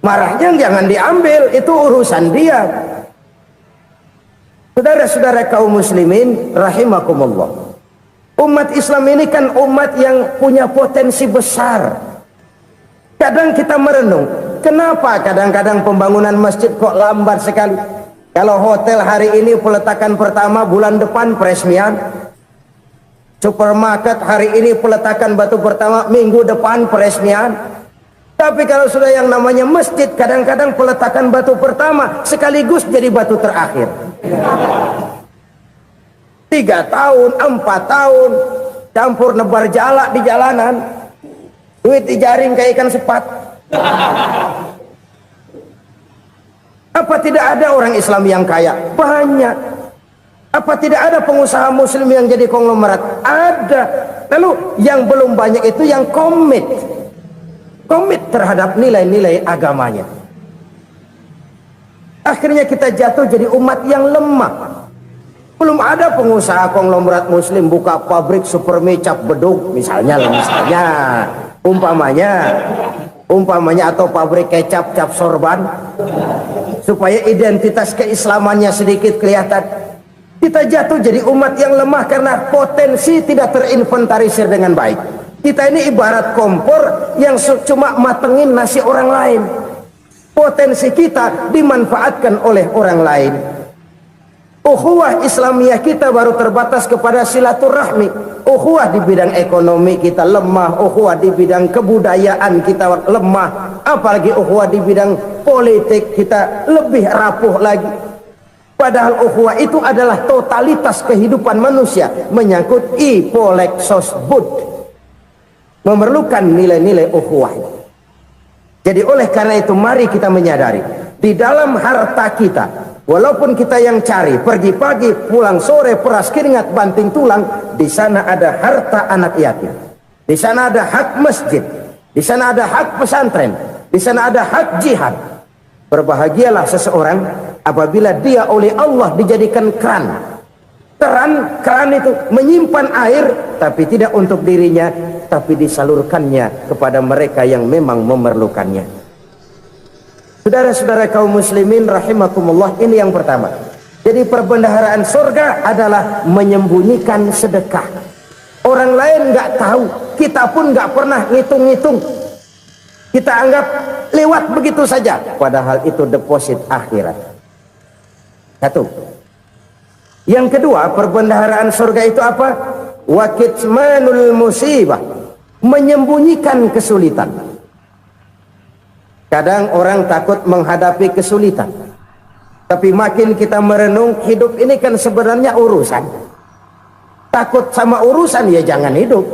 Marahnya jangan diambil, itu urusan dia. Saudara-saudara kaum muslimin rahimakumullah, umat Islam ini kan umat yang punya potensi besar. Kadang kita merenung, kenapa kadang-kadang pembangunan masjid kok lambat sekali? Kalau hotel hari ini peletakan pertama, bulan depan peresmian. Supermarket hari ini peletakan batu pertama, minggu depan peresmian. Tapi kalau sudah yang namanya masjid, kadang-kadang peletakan batu pertama sekaligus jadi batu terakhir. 3 tahun, 4 tahun, campur nebar jalak di jalanan, duit dijaring kayak ikan sepat. Apa tidak ada orang Islam yang kaya? Banyak. Apa tidak ada pengusaha muslim yang jadi konglomerat? Ada. Lalu yang belum banyak itu yang komit terhadap nilai-nilai agamanya. Akhirnya kita jatuh jadi umat yang lemah. Belum ada pengusaha konglomerat muslim buka pabrik supermi cap beduk misalnya umpamanya atau pabrik kecap cap sorban supaya identitas keislamannya sedikit kelihatan. Kita jatuh jadi umat yang lemah karena potensi tidak terinventarisir dengan baik. Kita ini ibarat kompor yang cuma matengin nasi orang lain. Potensi kita dimanfaatkan oleh orang lain. Ukhuwah Islamiyah kita baru terbatas kepada silaturahmi. Ukhuwah di bidang ekonomi kita lemah, ukhuwah di bidang kebudayaan kita lemah, apalagi ukhuwah di bidang politik kita lebih rapuh lagi. Padahal ukhuwah itu adalah totalitas kehidupan manusia, menyangkut ipolek sosbud, memerlukan nilai-nilai ukhuwah. Jadi oleh karena itu mari kita menyadari di dalam harta kita, walaupun kita yang cari, pergi pagi, pulang sore, peras keringat, banting tulang, di sana ada harta anak yatim. Di sana ada hak masjid. Di sana ada hak pesantren. Di sana ada hak jihad. Berbahagialah seseorang apabila dia oleh Allah dijadikan keran. Keran itu menyimpan air, tapi tidak untuk dirinya, tapi disalurkannya kepada mereka yang memang memerlukannya. Saudara-saudara kaum muslimin rahimakumullah, ini yang pertama. Jadi perbendaharaan surga adalah menyembunyikan sedekah. Orang lain nggak tahu, kita pun nggak pernah ngitung-ngitung. Kita anggap lewat begitu saja, padahal itu deposit akhirat. Satu. Yang kedua, perbendaharaan surga itu apa? Wa kitmanul musibah, menyembunyikan kesulitan. Kadang orang takut menghadapi kesulitan, tapi makin kita merenung, hidup ini kan sebenarnya urusan. Takut sama urusan ya jangan hidup.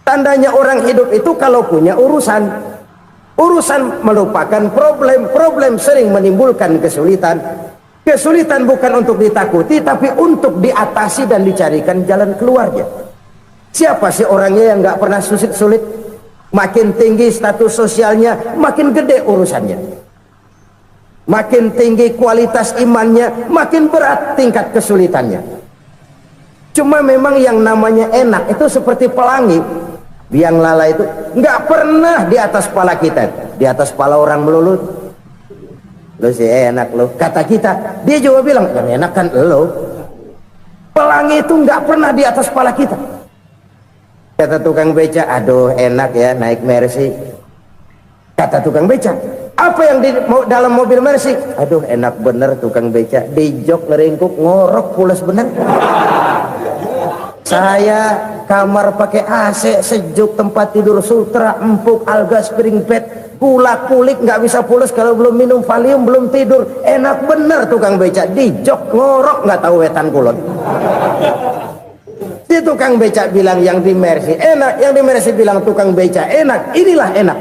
Tandanya orang hidup itu kalau punya urusan. Urusan melupakan problem, problem sering menimbulkan kesulitan. Kesulitan bukan untuk ditakuti, tapi untuk diatasi dan dicarikan jalan keluarnya. Siapa sih orangnya yang nggak pernah sulit-sulit? Makin tinggi status sosialnya, makin gede urusannya. Makin tinggi kualitas imannya, makin berat tingkat kesulitannya. Cuma memang yang namanya enak itu seperti pelangi. Biang lala itu nggak pernah di atas kepala kita, di atas kepala orang melulu. Lo sih enak lo, kata kita. Dia juga bilang yang enak kan lo. Pelangi itu nggak pernah di atas kepala kita. Kata tukang beca, aduh enak ya naik Mercy. Kata tukang beca, apa yang di dalam mobil Mercy? Aduh enak bener tukang beca, di jok ngeringkuk ngorok pulas bener. Saya kamar pakai AC sejuk, tempat tidur sutra empuk, alga spring bed, kulak kulik nggak bisa pulas kalau belum minum Valium, belum tidur. Enak bener tukang beca, di jok ngorok nggak tahu wetan kulon. Si tukang beca bilang yang di Mercy enak, yang di Mercy bilang tukang beca enak. Inilah enak,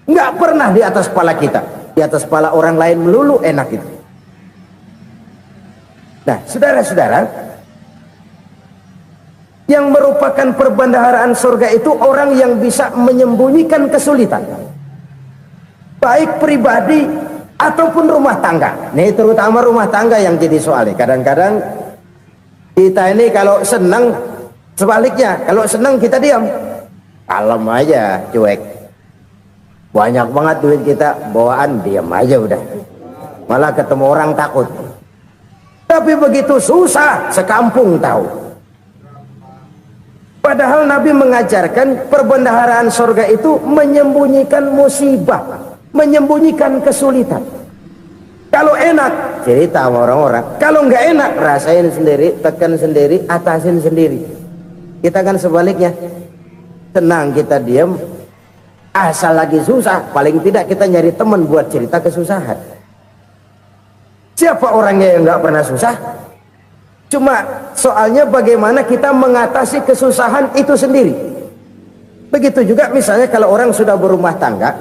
nggak pernah di atas kepala kita, di atas kepala orang lain melulu enak itu. Nah saudara-saudara, yang merupakan perbendaharaan surga itu orang yang bisa menyembunyikan kesulitan, baik pribadi ataupun rumah tangga. Nih terutama rumah tangga yang jadi soalnya. Kadang-kadang kita ini kalau senang, sebaliknya kalau senang kita diam, kalem aja, cuek. Banyak banget duit kita bawaan, diam aja udah. Malah ketemu orang takut. Tapi begitu susah, sekampung tahu. Padahal Nabi mengajarkan perbendaharaan surga itu menyembunyikan musibah, menyembunyikan kesulitan. Kalau enak, cerita sama orang-orang. Kalau nggak enak, rasain sendiri, tekan sendiri, atasin sendiri. Kita kan sebaliknya, tenang kita diam, asal lagi susah, paling tidak kita nyari teman buat cerita kesusahan. Siapa orangnya yang nggak pernah susah? Cuma soalnya bagaimana kita mengatasi kesusahan itu sendiri. Begitu juga misalnya kalau orang sudah berumah tangga,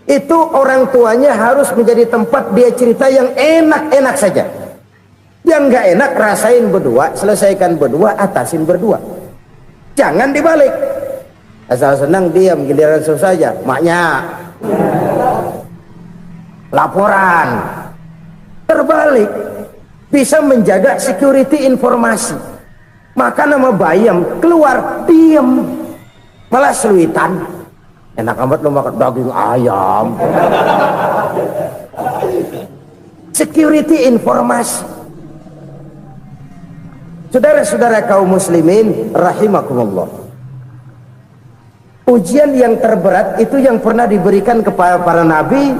itu orang tuanya harus menjadi tempat dia cerita yang enak-enak saja. Yang nggak enak rasain berdua, selesaikan berdua, atasin berdua. Jangan dibalik. Asal senang diam, giliran susah saja. Maknya laporan. Terbalik, bisa menjaga security informasi. Maka nama bayam keluar diem, malah seluitan. Enak amat lo makan daging ayam. Security informasi. Saudara-saudara kaum muslimin rahimakumullah, ujian yang terberat itu yang pernah diberikan kepada para nabi,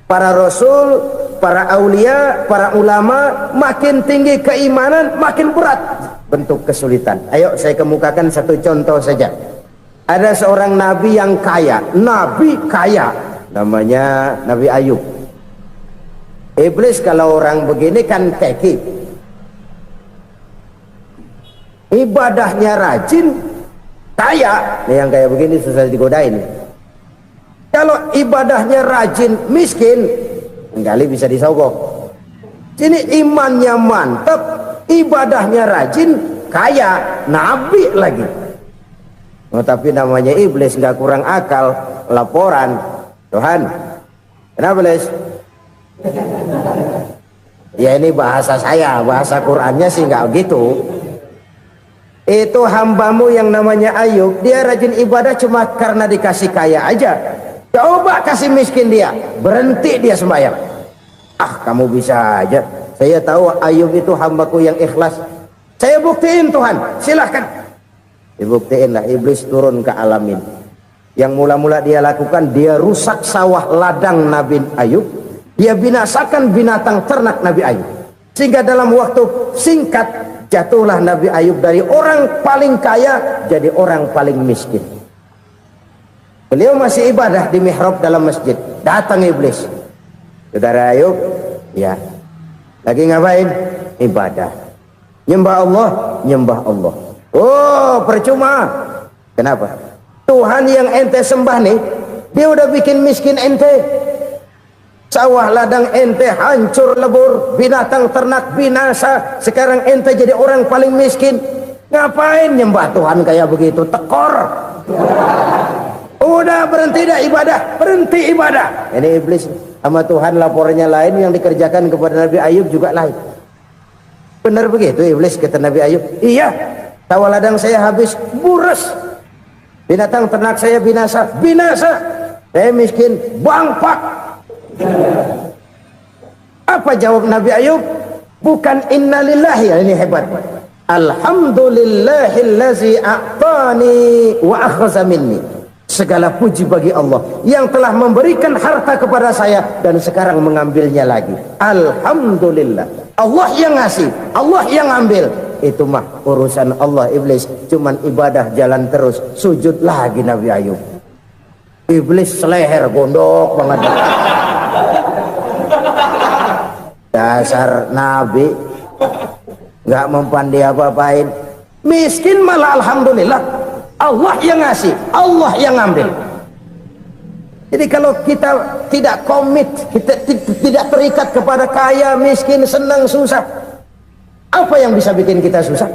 para rasul, para aulia, para ulama. Makin tinggi keimanan, makin berat bentuk kesulitan. Ayo saya kemukakan satu contoh saja. Ada seorang nabi yang kaya, nabi kaya, namanya Nabi Ayub. Iblis kalau orang begini kan keki, ibadahnya rajin, kaya. Nih yang kayak begini susah digodain. Kalau ibadahnya rajin, miskin, kali bisa disogok. Sini imannya mantap, ibadahnya rajin, kaya, nabi lagi. Oh, tapi namanya iblis, nggak kurang akal. Laporan, Tuhan, kenapa Les? Ya ini bahasa saya, bahasa Qurannya sih nggak gitu. Itu hambamu yang namanya Ayub, dia rajin ibadah cuma karena dikasih kaya aja. Coba kasih miskin dia, berhenti dia sembahyang. Ah, kamu bisa aja. Saya tahu Ayub itu hambaku yang ikhlas. Saya buktiin Tuhan, silahkan. Dibuktiin lah, iblis turun ke alamin. Yang mula-mula dia lakukan, dia rusak sawah ladang Nabi Ayub. Dia binasakan binatang ternak Nabi Ayub. Sehingga dalam waktu singkat, jatuhlah Nabi Ayub dari orang paling kaya jadi orang paling miskin. Beliau masih ibadah di mihrab dalam masjid. Datang iblis. Saudara Ayub, ya, lagi ngapain? Ibadah. Nyembah Allah, nyembah Allah. Oh, percuma. Kenapa? Tuhan yang ente sembah nih, dia udah bikin miskin ente. Sawah ladang ente hancur lebur, binatang ternak binasa. Sekarang ente jadi orang paling miskin. Ngapain nyembah Tuhan kayak begitu? Tekor. Udah berhenti dah ibadah, berhenti ibadah. Ini iblis sama Tuhan laporannya lain, yang dikerjakan kepada Nabi Ayub juga lain. Benar begitu iblis kata Nabi Ayub? Iya, sawah ladang saya habis, buras. Binatang ternak saya binasa, binasa. Saya miskin, bangpak. Apa jawab Nabi Ayub? Bukan innalillahi, ini hebat. Alhamdulillahillazi a'tani wa akhza minni. Segala puji bagi Allah yang telah memberikan harta kepada saya dan sekarang mengambilnya lagi. Alhamdulillah. Allah yang ngasih, Allah yang ambil. Itu mah urusan Allah. Iblis cuman ibadah jalan terus, sujud lagi Nabi Ayub. Iblis seleher gondok banget. Dasar Nabi nggak mempan dia apa-apain. Miskin malah alhamdulillah. Allah yang ngasih, Allah yang ambil. Jadi kalau kita tidak komit, kita tidak terikat kepada kaya, miskin, senang, susah, apa yang bisa bikin kita susah?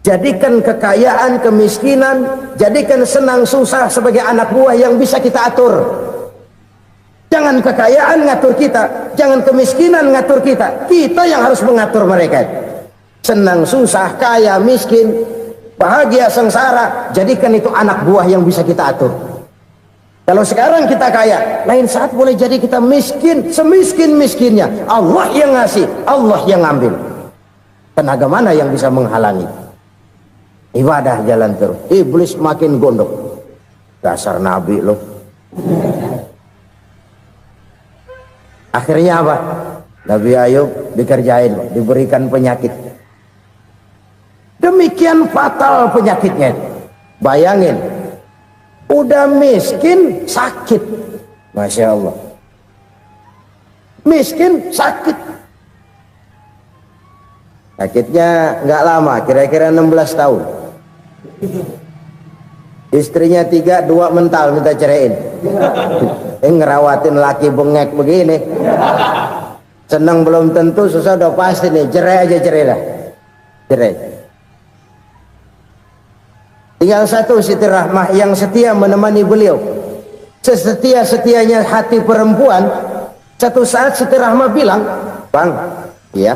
Jadikan kekayaan, kemiskinan, jadikan senang, susah sebagai anak buah yang bisa kita atur. Jangan kekayaan ngatur kita, jangan kemiskinan ngatur kita. Kita yang harus mengatur mereka. Senang, susah, kaya, miskin, bahagia, sengsara, jadikan itu anak buah yang bisa kita atur. Kalau sekarang kita kaya, lain saat boleh jadi kita miskin, semiskin-miskinnya. Allah yang ngasih, Allah yang ambil. Tenaga mana yang bisa menghalangi? Ibadah jalan terus. Iblis makin gondok. Dasar Nabi loh. Akhirnya apa? Nabi Ayub dikerjain, diberikan penyakit. Demikian fatal penyakitnya. Bayangin, udah miskin sakit. Masya Allah. Miskin sakit. Sakitnya nggak lama, kira-kira 16 tahun. Istrinya 3, 2 mental minta ceraiin. Ngerawatin laki bengek begini. Senang belum tentu, susah udah pasti nih. Cerai aja, cerai dah. Cerai. Tinggal satu Siti Rahmah yang setia menemani beliau. Sesetia-setianya hati perempuan Satu saat Siti Rahmah bilang, "Bang, iya,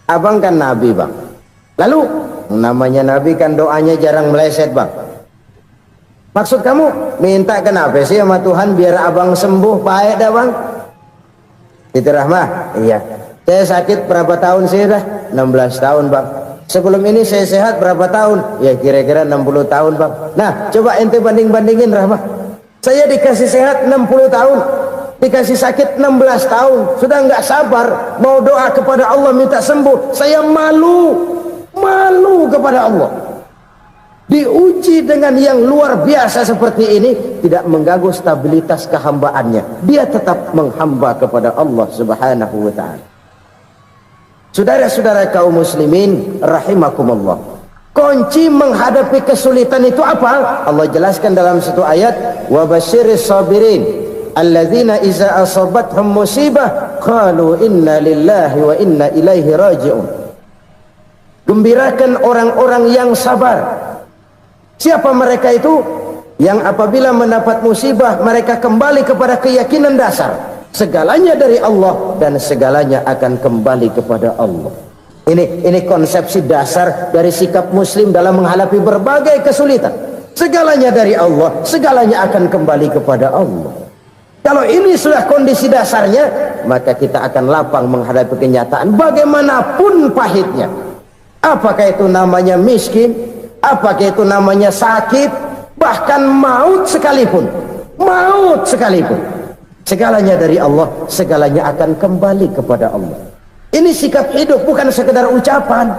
abang kan Nabi, Bang. Lalu namanya Nabi kan doanya jarang meleset, Bang. Maksud kamu minta kenapa sih sama Tuhan biar abang sembuh baik dah, Bang?" Siti Rahmah, "Iya, saya sakit berapa tahun sih dah? 16 tahun, Bang. Sebelum ini saya sehat berapa tahun? Ya kira-kira 60 tahun, Bang. Nah, coba ente banding-bandingin, Rahmah. Saya dikasih sehat 60 tahun, dikasih sakit 16 tahun. Sudah nggak sabar mau doa kepada Allah minta sembuh. Saya malu kepada Allah. Diuji dengan yang luar biasa seperti ini, tidak mengganggu stabilitas kehambaannya. Dia tetap menghamba kepada Allah Subhanahu wa ta'ala. Saudara-saudara kaum muslimin rahimakumullah, kunci menghadapi kesulitan itu apa? Allah jelaskan dalam satu ayat, wa basyiris sabirin alladzina iza asabathum musibah qalu inna lillahi wa inna ilaihi raji'un. Gembirakan orang-orang yang sabar. Siapa mereka itu? Yang apabila mendapat musibah mereka kembali kepada keyakinan dasar, segalanya dari Allah dan segalanya akan kembali kepada Allah. Ini konsepsi dasar dari sikap muslim dalam menghadapi berbagai kesulitan. Segalanya dari Allah, segalanya akan kembali kepada Allah. Kalau ini sudah kondisi dasarnya, maka kita akan lapang menghadapi kenyataan bagaimanapun pahitnya. Apakah itu namanya miskin, apakah itu namanya sakit, bahkan maut sekalipun. Segalanya dari Allah, segalanya akan kembali kepada Allah. Ini sikap hidup, bukan sekedar ucapan.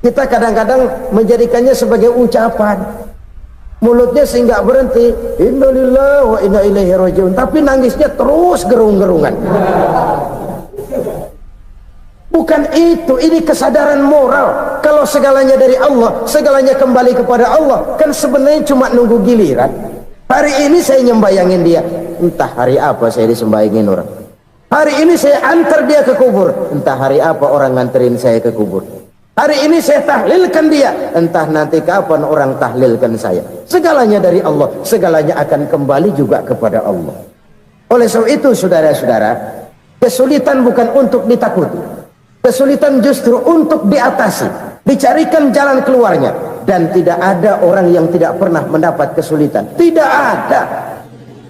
Kita kadang-kadang menjadikannya sebagai ucapan. Mulutnya sehingga berhenti, innalillahi wa inna ilaihi raji'un, tapi nangisnya terus gerung-gerungan. Bukan itu, ini kesadaran moral. Kalau segalanya dari Allah, segalanya kembali kepada Allah, kan sebenarnya cuma nunggu giliran. Hari ini saya nyembayangin dia, entah hari apa saya disembayangin orang. Hari ini saya antar dia ke kubur, entah hari apa orang nganterin saya ke kubur. Hari ini saya tahlilkan dia, entah nanti kapan orang tahlilkan saya. Segalanya dari Allah, segalanya akan kembali juga kepada Allah. Oleh sebab itu saudara-saudara, kesulitan bukan untuk ditakuti. Kesulitan justru untuk diatasi, dicarikan jalan keluarnya. Dan tidak ada orang yang tidak pernah mendapat kesulitan. Tidak ada.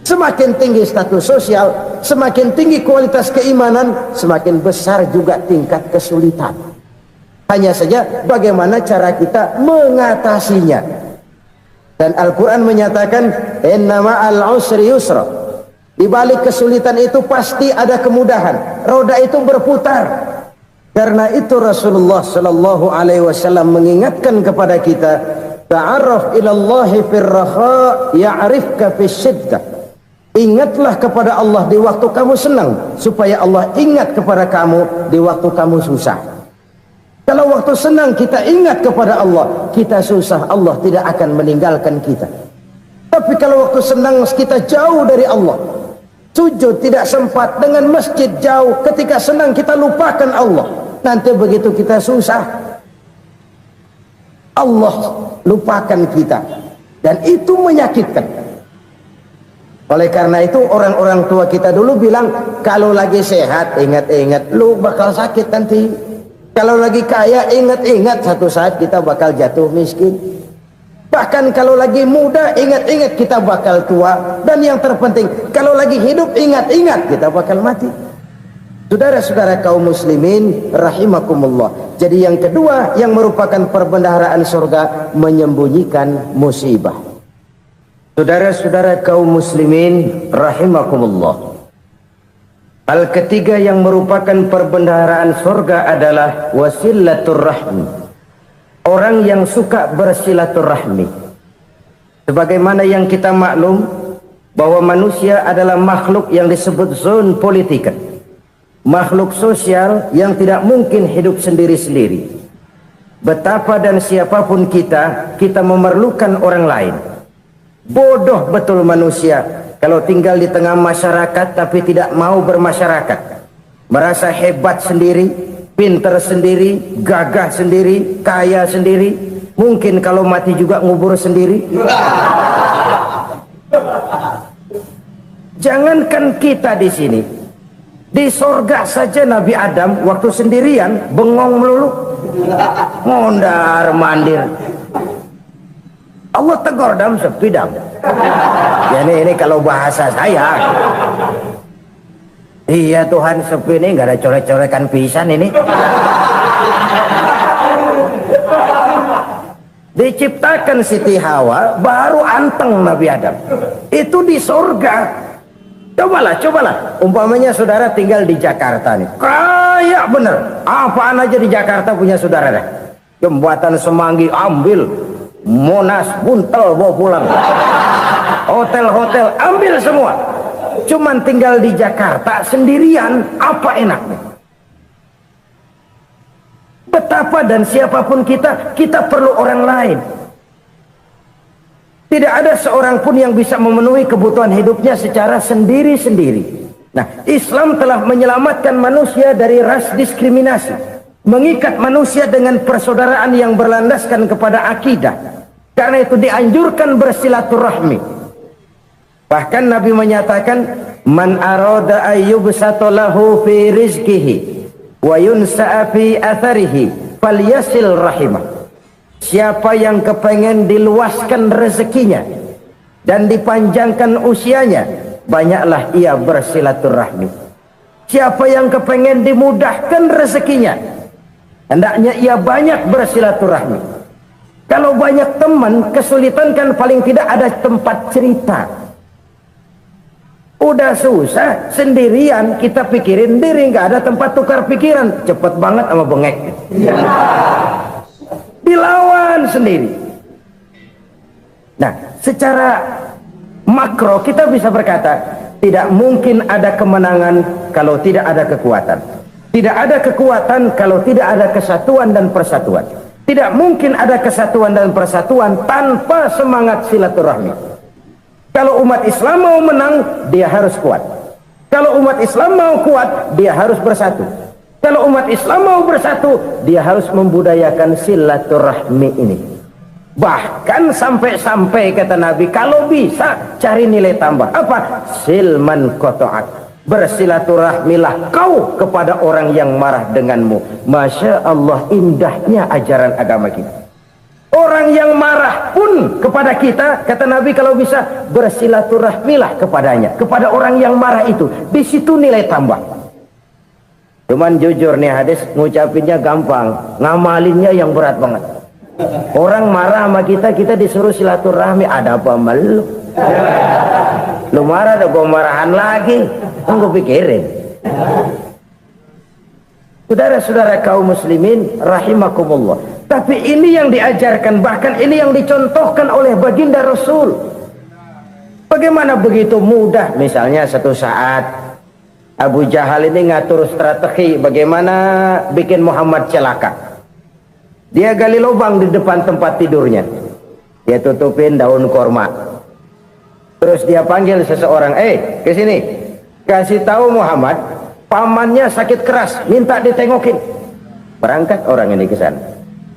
Semakin tinggi status sosial, semakin tinggi kualitas keimanan, semakin besar juga tingkat kesulitan. Hanya saja bagaimana cara kita mengatasinya. Dan Al-Quran menyatakan, inna ma'al usri yusra. Di balik kesulitan itu pasti ada kemudahan. Roda itu berputar. Karena itu Rasulullah sallallahu alaihi wasallam mengingatkan kepada kita, ta'arraf ila Allahi fir raha ya'rifka fis syiddah. Ingatlah kepada Allah di waktu kamu senang, supaya Allah ingat kepada kamu di waktu kamu susah. Kalau waktu senang kita ingat kepada Allah, kita susah, Allah tidak akan meninggalkan kita. Tapi kalau waktu senang kita jauh dari Allah, sujud tidak sempat, dengan masjid jauh, ketika senang kita lupakan Allah. Nanti begitu kita susah, Allah lupakan kita, dan itu menyakitkan. Oleh karena itu orang-orang tua kita dulu bilang, kalau lagi sehat ingat-ingat lu bakal sakit nanti. Kalau lagi kaya ingat-ingat satu saat kita bakal jatuh miskin. Bahkan kalau lagi muda ingat-ingat kita bakal tua. Dan yang terpenting, kalau lagi hidup ingat-ingat kita bakal mati. Saudara-saudara kaum muslimin rahimakumullah. Jadi yang kedua yang merupakan perbendaharaan surga, menyembunyikan musibah. Saudara-saudara kaum muslimin rahimakumullah. Hal ketiga yang merupakan perbendaharaan surga adalah wasilatur rahmi. Orang yang suka bersilaturahmi. Sebagaimana yang kita maklum bahwa manusia adalah makhluk yang disebut zon politika. Makhluk sosial yang tidak mungkin hidup sendiri-sendiri. Betapa dan siapapun kita memerlukan orang lain. Bodoh betul manusia kalau tinggal di tengah masyarakat tapi tidak mau bermasyarakat. Merasa hebat sendiri, pintar sendiri, gagah sendiri, kaya sendiri. Mungkin kalau mati juga ngubur sendiri. Jangankan kita di sini, di sorga saja Nabi Adam waktu sendirian bengong melulu, mondar mandir. Allah tegur dam sepi dam. Ya ini kalau bahasa saya. Iya Tuhan, sepi ini nggak ada coret-corekan pisan ini. Diciptakan Siti Hawa baru anteng Nabi Adam. Itu di surga. Cobalah. Umpamanya saudara tinggal di Jakarta nih. Kayak bener. Apaan aja di Jakarta punya saudara dah. Jembatan Semanggi ambil. Monas, Buntel bawa pulang. Hotel-hotel ambil semua. Cuman tinggal di Jakarta sendirian, apa enaknya? Betapa dan siapapun kita perlu orang lain. Tidak ada seorang pun yang bisa memenuhi kebutuhan hidupnya secara sendiri-sendiri. Nah, Islam telah menyelamatkan manusia dari ras diskriminasi, mengikat manusia dengan persaudaraan yang berlandaskan kepada akidah. Karena itu dianjurkan bersilaturahmi. Bahkan Nabi menyatakan, man arada ayyubsata lahu fi rizqihi wa yunsa'a fi atharihi falyasil rahimah. Siapa yang kepengen diluaskan rezekinya dan dipanjangkan usianya, banyaklah ia bersilaturahmi. Siapa yang kepengen dimudahkan rezekinya, hendaknya ia banyak bersilaturahmi. Kalau banyak teman, kesulitan kan paling tidak ada tempat cerita. Udah susah sendirian, kita pikirin diri, nggak ada tempat tukar pikiran. Cepet banget sama bengek. Dilawan sendiri. Nah, secara makro kita bisa berkata, tidak mungkin ada kemenangan kalau tidak ada kekuatan. Tidak ada kekuatan kalau tidak ada kesatuan dan persatuan. Tidak mungkin ada kesatuan dan persatuan tanpa semangat silaturahmi. Kalau umat Islam mau menang, dia harus kuat. Kalau umat Islam mau kuat, dia harus bersatu. Kalau umat Islam mau bersatu, dia harus membudayakan silaturahmi ini. Bahkan sampai-sampai kata Nabi, kalau bisa cari nilai tambah. Apa? Silman koto'at. Bersilaturahmilah kau kepada orang yang marah denganmu. Masya Allah, indahnya ajaran agama kita. Orang yang marah pun kepada kita, kata Nabi, kalau bisa bersilaturahmilah kepadanya, kepada orang yang marah itu. Di situ nilai tambah. Cuman jujur nih hadis, ngucapinnya gampang, ngamalinnya yang berat banget. Orang marah sama kita, kita disuruh silaturahmi. Ada apa malu? Lu marah, ada gua marahan lagi. Tunggu pikirin. Saudara-saudara kaum muslimin rahimakumullah. Tapi ini yang diajarkan, bahkan ini yang dicontohkan oleh baginda Rasul. Bagaimana begitu mudah, misalnya satu saat Abu Jahal ini ngatur strategi bagaimana bikin Muhammad celaka. Dia gali lubang di depan tempat tidurnya. Dia tutupin daun korma. Terus dia panggil seseorang, ke sini. Kasih tahu Muhammad, pamannya sakit keras, minta ditengokin. Berangkat orang ini ke sana.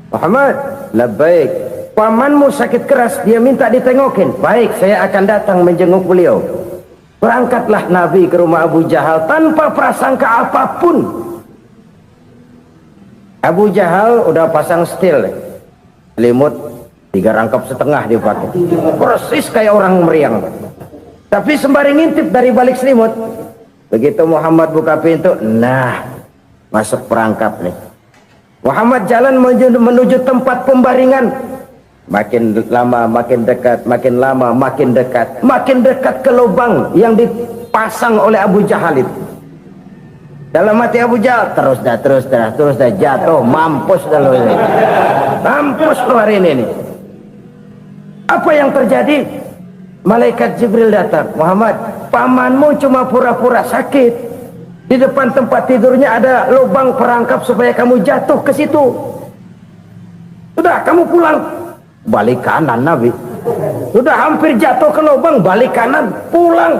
Muhammad, labbaik. Pamanmu sakit keras, dia minta ditengokin. Baik, saya akan datang menjenguk beliau. Berangkatlah Nabi ke rumah Abu Jahal tanpa prasangka apapun. Abu Jahal udah pasang setil, selimut 3 rangkap setengah dipakai, persis kayak orang meriang. Tapi sembari ngintip dari balik selimut, begitu Muhammad buka pintu, nah masuk perangkap nih. Muhammad jalan menuju tempat pembaringan. Makin lama makin dekat, makin lama makin dekat, makin dekat ke lubang yang dipasang oleh Abu Jahal itu. Dalam hati Abu Jahal, terus dah jatuh, mampus dah lo ini. Mampus lo hari ini. Apa yang terjadi? Malaikat Jibril datang. Muhammad, pamanmu cuma pura-pura sakit. Di depan tempat tidurnya ada lubang perangkap supaya kamu jatuh ke situ. Sudah, kamu pulang. Balik kanan Nabi. Sudah hampir jatuh ke lubang, balik kanan, pulang.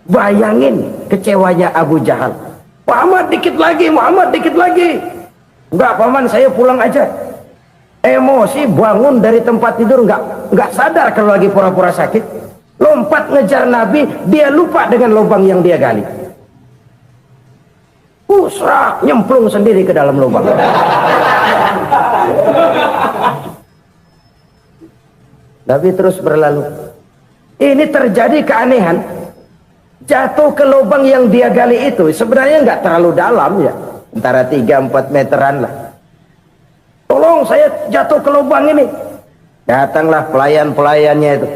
Bayangin kecewanya Abu Jahal. Muhammad dikit lagi, Muhammad dikit lagi. Enggak paman, saya pulang aja. Emosi bangun dari tempat tidur, enggak sadar kalau lagi pura-pura sakit. lompat ngejar Nabi, dia lupa dengan lubang yang dia gali. Serak, nyemplung sendiri ke dalam lubang. Nabi terus berlalu. Ini terjadi keanehan. Jatuh ke lubang yang dia gali itu sebenarnya nggak terlalu dalam ya, antara 3-4 meteran lah. Tolong, saya jatuh ke lubang ini. Datanglah pelayan-pelayannya itu.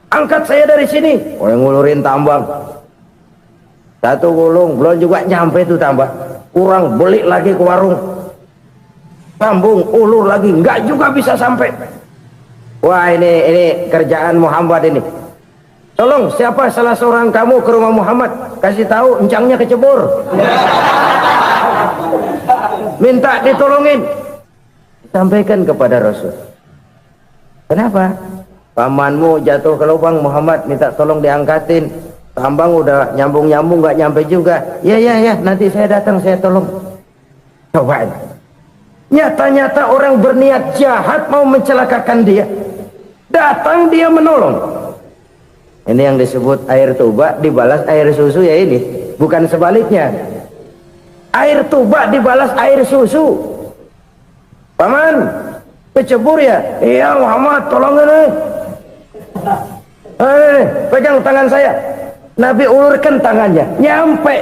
Angkat saya dari sini. Oh, yang ngulurin tambang. Satu gulung, belum juga nyampe itu tambah. Kurang, beli lagi ke warung. Sambung, ulur lagi, nggak juga bisa sampai. Wah, ini kerjaan Muhammad ini. Tolong, siapa salah seorang kamu ke rumah Muhammad, kasih tahu encangnya kecebur. Minta ditolongin. Sampaikan kepada Rasul. Kenapa? Pamanmu jatuh ke lubang, Muhammad minta tolong diangkatin. Tambang udah nyambung-nyambung nggak nyampe juga. Ya, nanti saya datang, saya tolong. Coba. Nyata-nyata orang berniat jahat mau mencelakakan dia. Datang dia menolong. Ini yang disebut air tuba dibalas air susu ya ini. Bukan sebaliknya. Air tuba dibalas air susu. Paman, kecebur ya? Iya Muhammad, tolong ini. Pegang tangan saya. Nabi ulurkan tangannya, nyampe,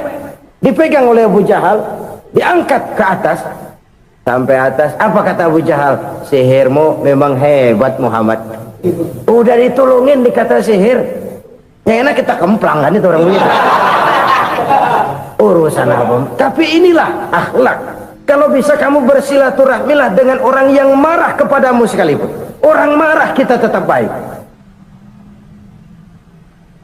dipegang oleh Abu Jahal, diangkat ke atas, sampai atas. Apa kata Abu Jahal? Sihirmu memang hebat Muhammad. Udah ditolongin dikata sihir, yang enak kita kemplang kan itu orang begitu. Urusan apa? Tapi inilah akhlak. Kalau bisa kamu bersilaturahmilah dengan orang yang marah kepadamu sekalipun. Orang marah kita tetap baik.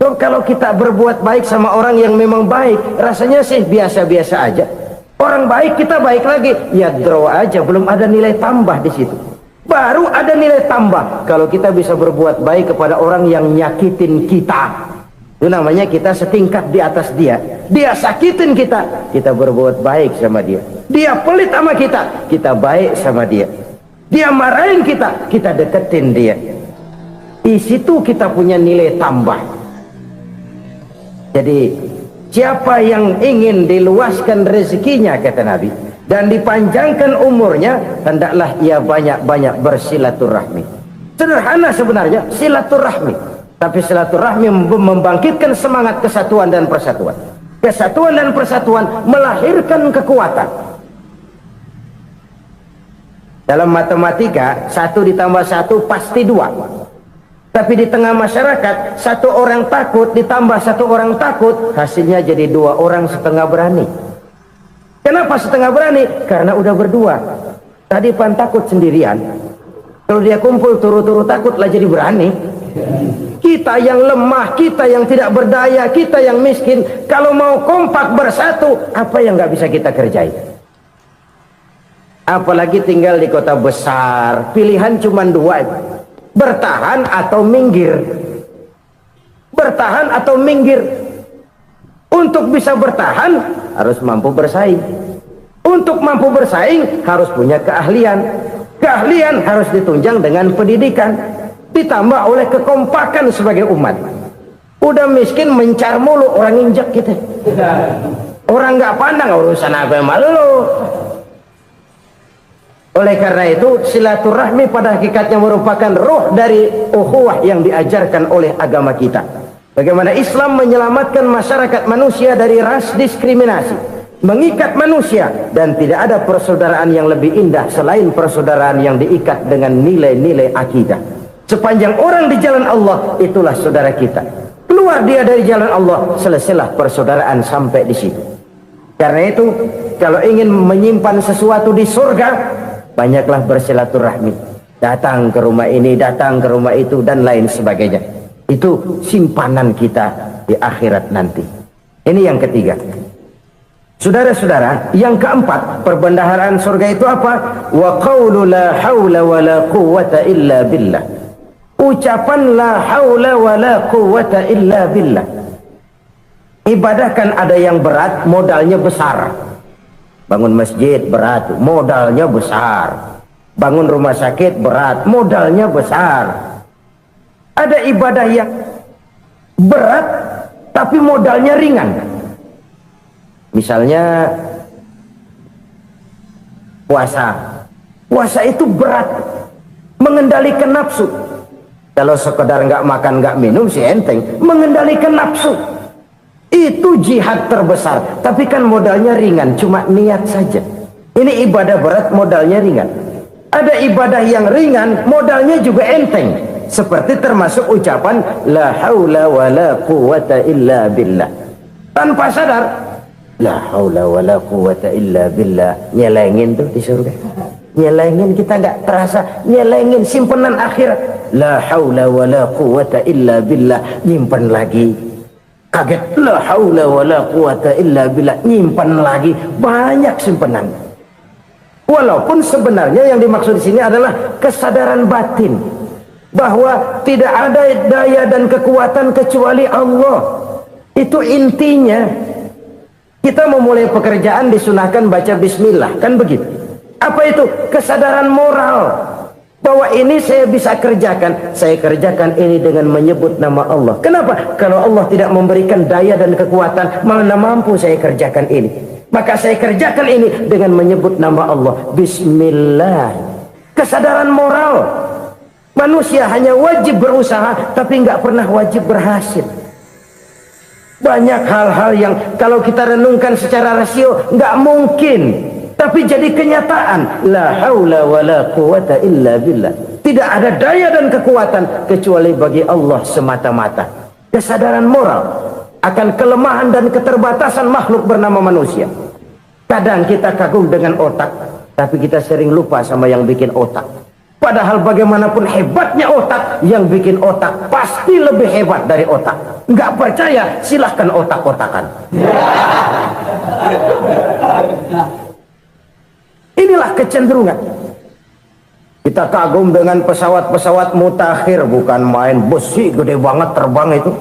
So, kalau kita berbuat baik sama orang yang memang baik, rasanya sih biasa-biasa aja. Orang baik kita baik lagi, ya draw aja, belum ada nilai tambah di situ. Baru ada nilai tambah kalau kita bisa berbuat baik kepada orang yang nyakitin kita. Itu namanya kita setingkat di atas dia. Dia sakitin kita, kita berbuat baik sama dia. Dia pelit sama kita, kita baik sama dia. Dia marahin kita, kita deketin dia. Di situ kita punya nilai tambah. Jadi siapa yang ingin diluaskan rezekinya, kata Nabi, dan dipanjangkan umurnya, hendaklah ia banyak-banyak bersilaturahmi. Sederhana sebenarnya silaturahmi, tapi silaturahmi membangkitkan semangat kesatuan dan persatuan. Kesatuan dan persatuan melahirkan kekuatan. Dalam matematika 1 ditambah 1 pasti 2. Tapi di tengah masyarakat, 1 orang takut ditambah 1 orang takut, hasilnya jadi 2 orang setengah berani. Kenapa setengah berani? Karena udah berdua. Tadi pan takut sendirian. Kalau dia kumpul turu-turu takut lah jadi berani. Kita yang lemah, kita yang tidak berdaya, kita yang miskin, kalau mau kompak bersatu, apa yang nggak bisa kita kerjain? Apalagi tinggal di kota besar, pilihan cuma 2. Bertahan atau minggir. Bertahan atau minggir. Untuk bisa bertahan harus mampu bersaing. Untuk mampu bersaing harus punya keahlian. Keahlian harus ditunjang dengan pendidikan, ditambah oleh kekompakan sebagai umat. Udah miskin mencar mulu, orang injak kita. Orang nggak pandang urusan apa yang malu. Oleh karena itu silaturahmi pada hakikatnya merupakan ruh dari ukhuwah yang diajarkan oleh agama kita. Bagaimana Islam menyelamatkan masyarakat manusia dari ras diskriminasi, mengikat manusia, dan tidak ada persaudaraan yang lebih indah selain persaudaraan yang diikat dengan nilai-nilai akidah. Sepanjang orang di jalan Allah, itulah saudara kita. Keluar dia dari jalan Allah, selesailah persaudaraan sampai di situ. Karena itu kalau ingin menyimpan sesuatu di surga, banyaklah bersilaturahmi, datang ke rumah ini, datang ke rumah itu, dan lain sebagainya. Itu simpanan kita di akhirat nanti. Ini yang ketiga. Saudara-saudara, yang keempat, perbendaharaan surga itu apa? Wa qawlu la hawla wa la quwwata illa billah. Ucapan la hawla wa la quwwata illa billah. Ibadah kan ada yang berat, modalnya besar. Bangun masjid berat, modalnya besar. Bangun rumah sakit berat, modalnya besar. Ada ibadah yang berat tapi modalnya ringan. Misalnya puasa itu berat, mengendalikan nafsu. Kalau sekedar nggak makan nggak minum sih enteng, mengendalikan nafsu itu jihad terbesar, tapi kan modalnya ringan, cuma niat saja. Ini ibadah berat, modalnya ringan. Ada ibadah yang ringan, modalnya juga enteng, seperti termasuk ucapan la haula wala quwata illa billah. Tanpa sadar, la haula wala quwata illa billah, nyelengin tuh di surga. Nyelengin, kita nggak terasa, nyelengin simpenan akhirat. La haula wala quwata illa billah, nyimpen lagi. Kaget, la haula wala quwata illa billah, nyimpen lagi, banyak simpenan. Walaupun sebenarnya yang dimaksud di sini adalah kesadaran batin bahwa tidak ada daya dan kekuatan kecuali Allah. Itu intinya. Kita memulai pekerjaan disunahkan baca bismillah, kan begitu? Apa itu? Kesadaran moral bahwa ini saya bisa kerjakan. Saya kerjakan ini dengan menyebut nama Allah. Kenapa? Kalau Allah tidak memberikan daya dan kekuatan, mana mampu saya kerjakan ini. Maka saya kerjakan ini dengan menyebut nama Allah. Bismillah. Kesadaran moral. Manusia hanya wajib berusaha, tapi nggak pernah wajib berhasil. Banyak hal-hal yang kalau kita renungkan secara rasio nggak mungkin, tapi jadi kenyataan. La haula wala quwata illa billah. Tidak ada daya dan kekuatan kecuali bagi Allah semata-mata. Kesadaran moral akan kelemahan dan keterbatasan makhluk bernama manusia. Kadang kita kagum dengan otak, tapi kita sering lupa sama yang bikin otak. Padahal bagaimanapun hebatnya otak, yang bikin otak pasti lebih hebat dari otak. Nggak percaya, silahkan otak-otakan. Inilah kecenderungan. Kita kagum dengan pesawat-pesawat mutakhir, bukan main, besi gede banget terbang itu.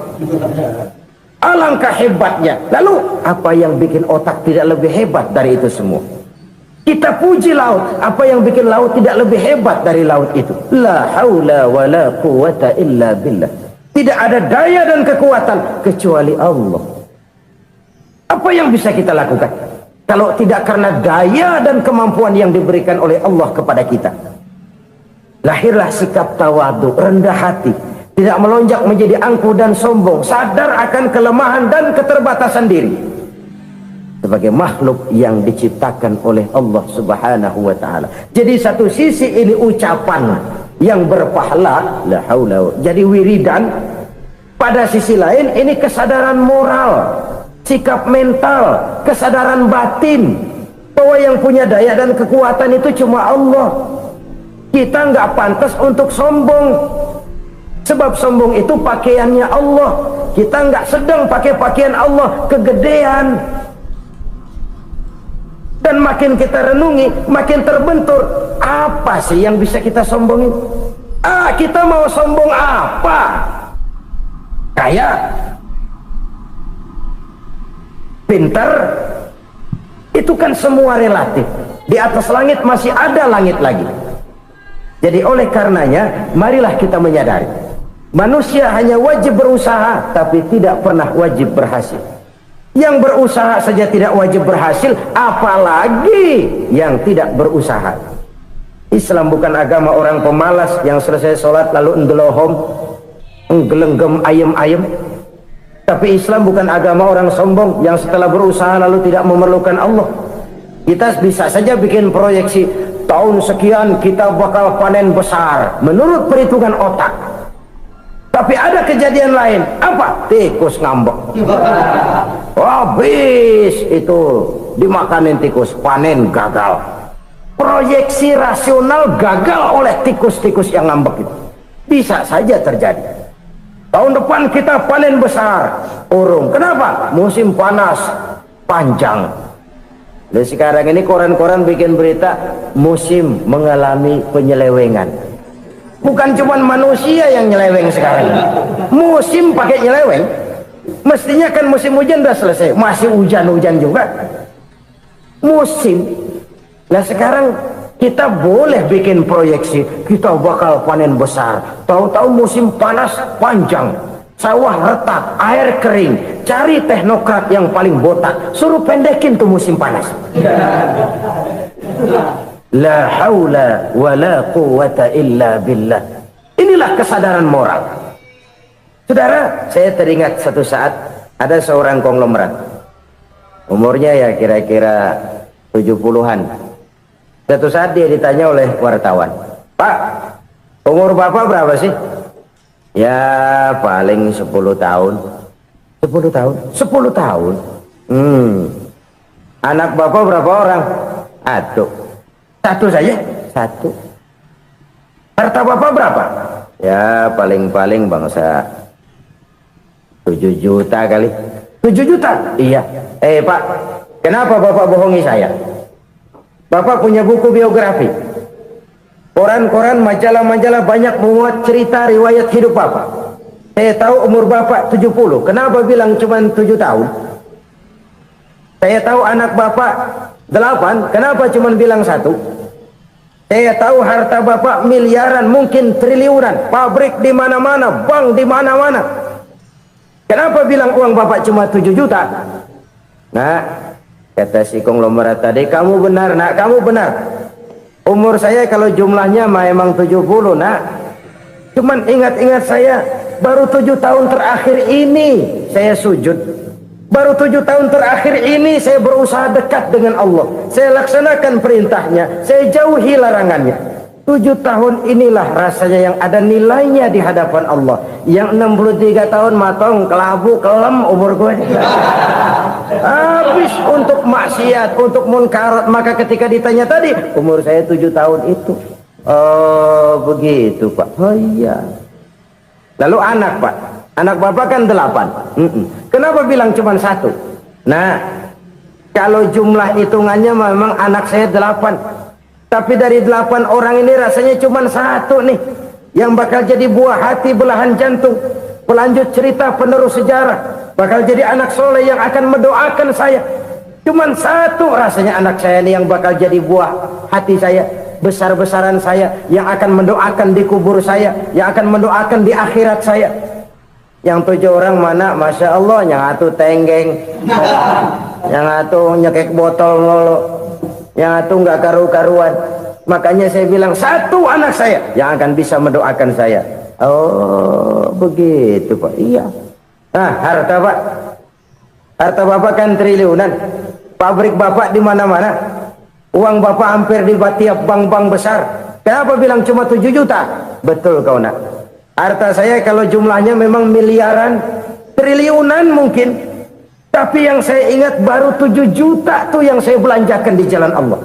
Alangkah hebatnya. Lalu apa yang bikin otak tidak lebih hebat dari itu semua? Kita puji laut. Apa yang bikin laut tidak lebih hebat dari laut itu? La haula wala quwata illa billah. Tidak ada daya dan kekuatan kecuali Allah. Apa yang bisa kita lakukan kalau tidak karena daya dan kemampuan yang diberikan oleh Allah kepada kita? Lahirlah sikap tawadu, rendah hati, tidak melonjak menjadi angkuh dan sombong, sadar akan kelemahan dan keterbatasan diri sebagai makhluk yang diciptakan oleh Allah Subhanahu wa taala. Jadi satu sisi ini ucapan yang berpahala, la haula, jadi wiridan. Pada sisi lain ini kesadaran moral, sikap mental, kesadaran batin bahwa yang punya daya dan kekuatan itu cuma Allah. Kita nggak pantas untuk sombong, sebab sombong itu pakaiannya Allah. Kita nggak sedang pakai pakaian Allah, kegedean. Dan makin kita renungi, makin terbentur. Apa sih yang bisa kita sombongin? Kita mau sombong apa? Kaya, pintar, itu kan semua relatif. Di atas langit masih ada langit lagi. Jadi oleh karenanya, marilah kita menyadari, manusia hanya wajib berusaha, tapi tidak pernah wajib berhasil. Yang berusaha saja tidak wajib berhasil, apalagi yang tidak berusaha. Islam bukan agama orang pemalas yang selesai sholat lalu ngelohom, nggelenggem ayem-ayem. Tapi Islam bukan agama orang sombong yang setelah berusaha lalu tidak memerlukan Allah. Kita bisa saja bikin proyeksi, tahun sekian kita bakal panen besar menurut perhitungan otak. Tapi ada kejadian lain. Apa? Tikus ngambek. Habis itu dimakanin tikus, panen gagal. Proyeksi rasional gagal oleh tikus-tikus yang ngambek itu. Bisa saja terjadi. Tahun depan kita panen besar, urung. Kenapa? Musim panas panjang. Dan sekarang ini koran-koran bikin berita musim mengalami penyelewengan. Bukan cuma manusia yang nyeleweng sekarang. Musim pakai nyeleweng. Mestinya kan musim hujan udah selesai, masih hujan-hujan juga. Musim. Nah sekarang kita boleh bikin proyeksi, kita bakal panen besar. Tahu-tahu musim panas panjang. sawah retak, air kering, cari teknokrat yang paling botak, suruh pendekin tuh musim panas. La haula wa la quwata illa billah. Inilah kesadaran moral. Saudara, saya teringat satu saat ada seorang konglomerat. Umurnya ya kira-kira 70-an. Satu saat dia ditanya oleh wartawan, "Pak, umur Bapak berapa sih?" "Ya paling 10 tahun." 10 tahun? 10 tahun? Anak Bapak berapa orang? Aduh. Satu saja? Satu. Harta Bapak berapa? Ya paling-paling bangsa 7 juta kali. 7 juta? Iya. Pak, kenapa Bapak bohongi saya? Bapak punya buku biografi, koran-koran, majalah-majalah banyak memuat cerita riwayat hidup Bapak. Saya tahu umur Bapak 70. Kenapa bilang cuma 7 tahun? Saya tahu anak Bapak 8. Kenapa cuma bilang 1? Saya tahu harta Bapak miliaran, mungkin triliunan, pabrik di mana-mana, bank di mana-mana. Kenapa bilang uang Bapak cuma 7 juta? Nah, kata si konglomerat tadi, "Kamu benar, Nak, kamu benar. Umur saya kalau jumlahnya memang 70, Nak. Cuman ingat-ingat saya, baru 7 tahun terakhir ini saya sujud. Baru 7 tahun terakhir ini saya berusaha dekat dengan Allah. Saya laksanakan perintahnya, saya jauhi larangannya. 7 tahun inilah rasanya yang ada nilainya di hadapan Allah. Yang 63 tahun matong, kelabu, kelem umur gue. Habis untuk maksiat, untuk munkarat. Maka ketika ditanya tadi, umur saya 7 tahun itu. Oh begitu Pak. Oh iya. Lalu anak Pak, anak Bapak kan 8. Kenapa bilang cuma 1? Nah, kalau jumlah hitungannya memang anak saya 8. Tapi dari 8 orang ini rasanya cuma 1 nih yang bakal jadi buah hati, belahan jantung, pelanjut cerita, penerus sejarah, bakal jadi anak soleh yang akan mendoakan saya. Cuma 1 rasanya anak saya ini yang bakal jadi buah hati saya, besar-besaran saya, yang akan mendoakan di kubur saya, yang akan mendoakan di akhirat saya. Yang 7 orang mana, Masya Allah, yang atu tenggeng, yang atu nyekek botol ngolo, yang atu nggak karu-karuan. Makanya saya bilang 1 anak saya yang akan bisa mendoakan saya. Oh begitu Pak. Iya. Nah, harta Pak, harta Bapak kan triliunan, pabrik Bapak di mana-mana, uang Bapak hampir di tiap bank-bank besar. Kenapa bilang cuma 7 juta? Betul kau Nak. Harta saya kalau jumlahnya memang miliaran, triliunan mungkin. Tapi yang saya ingat baru 7 juta tuh yang saya belanjakan di jalan Allah.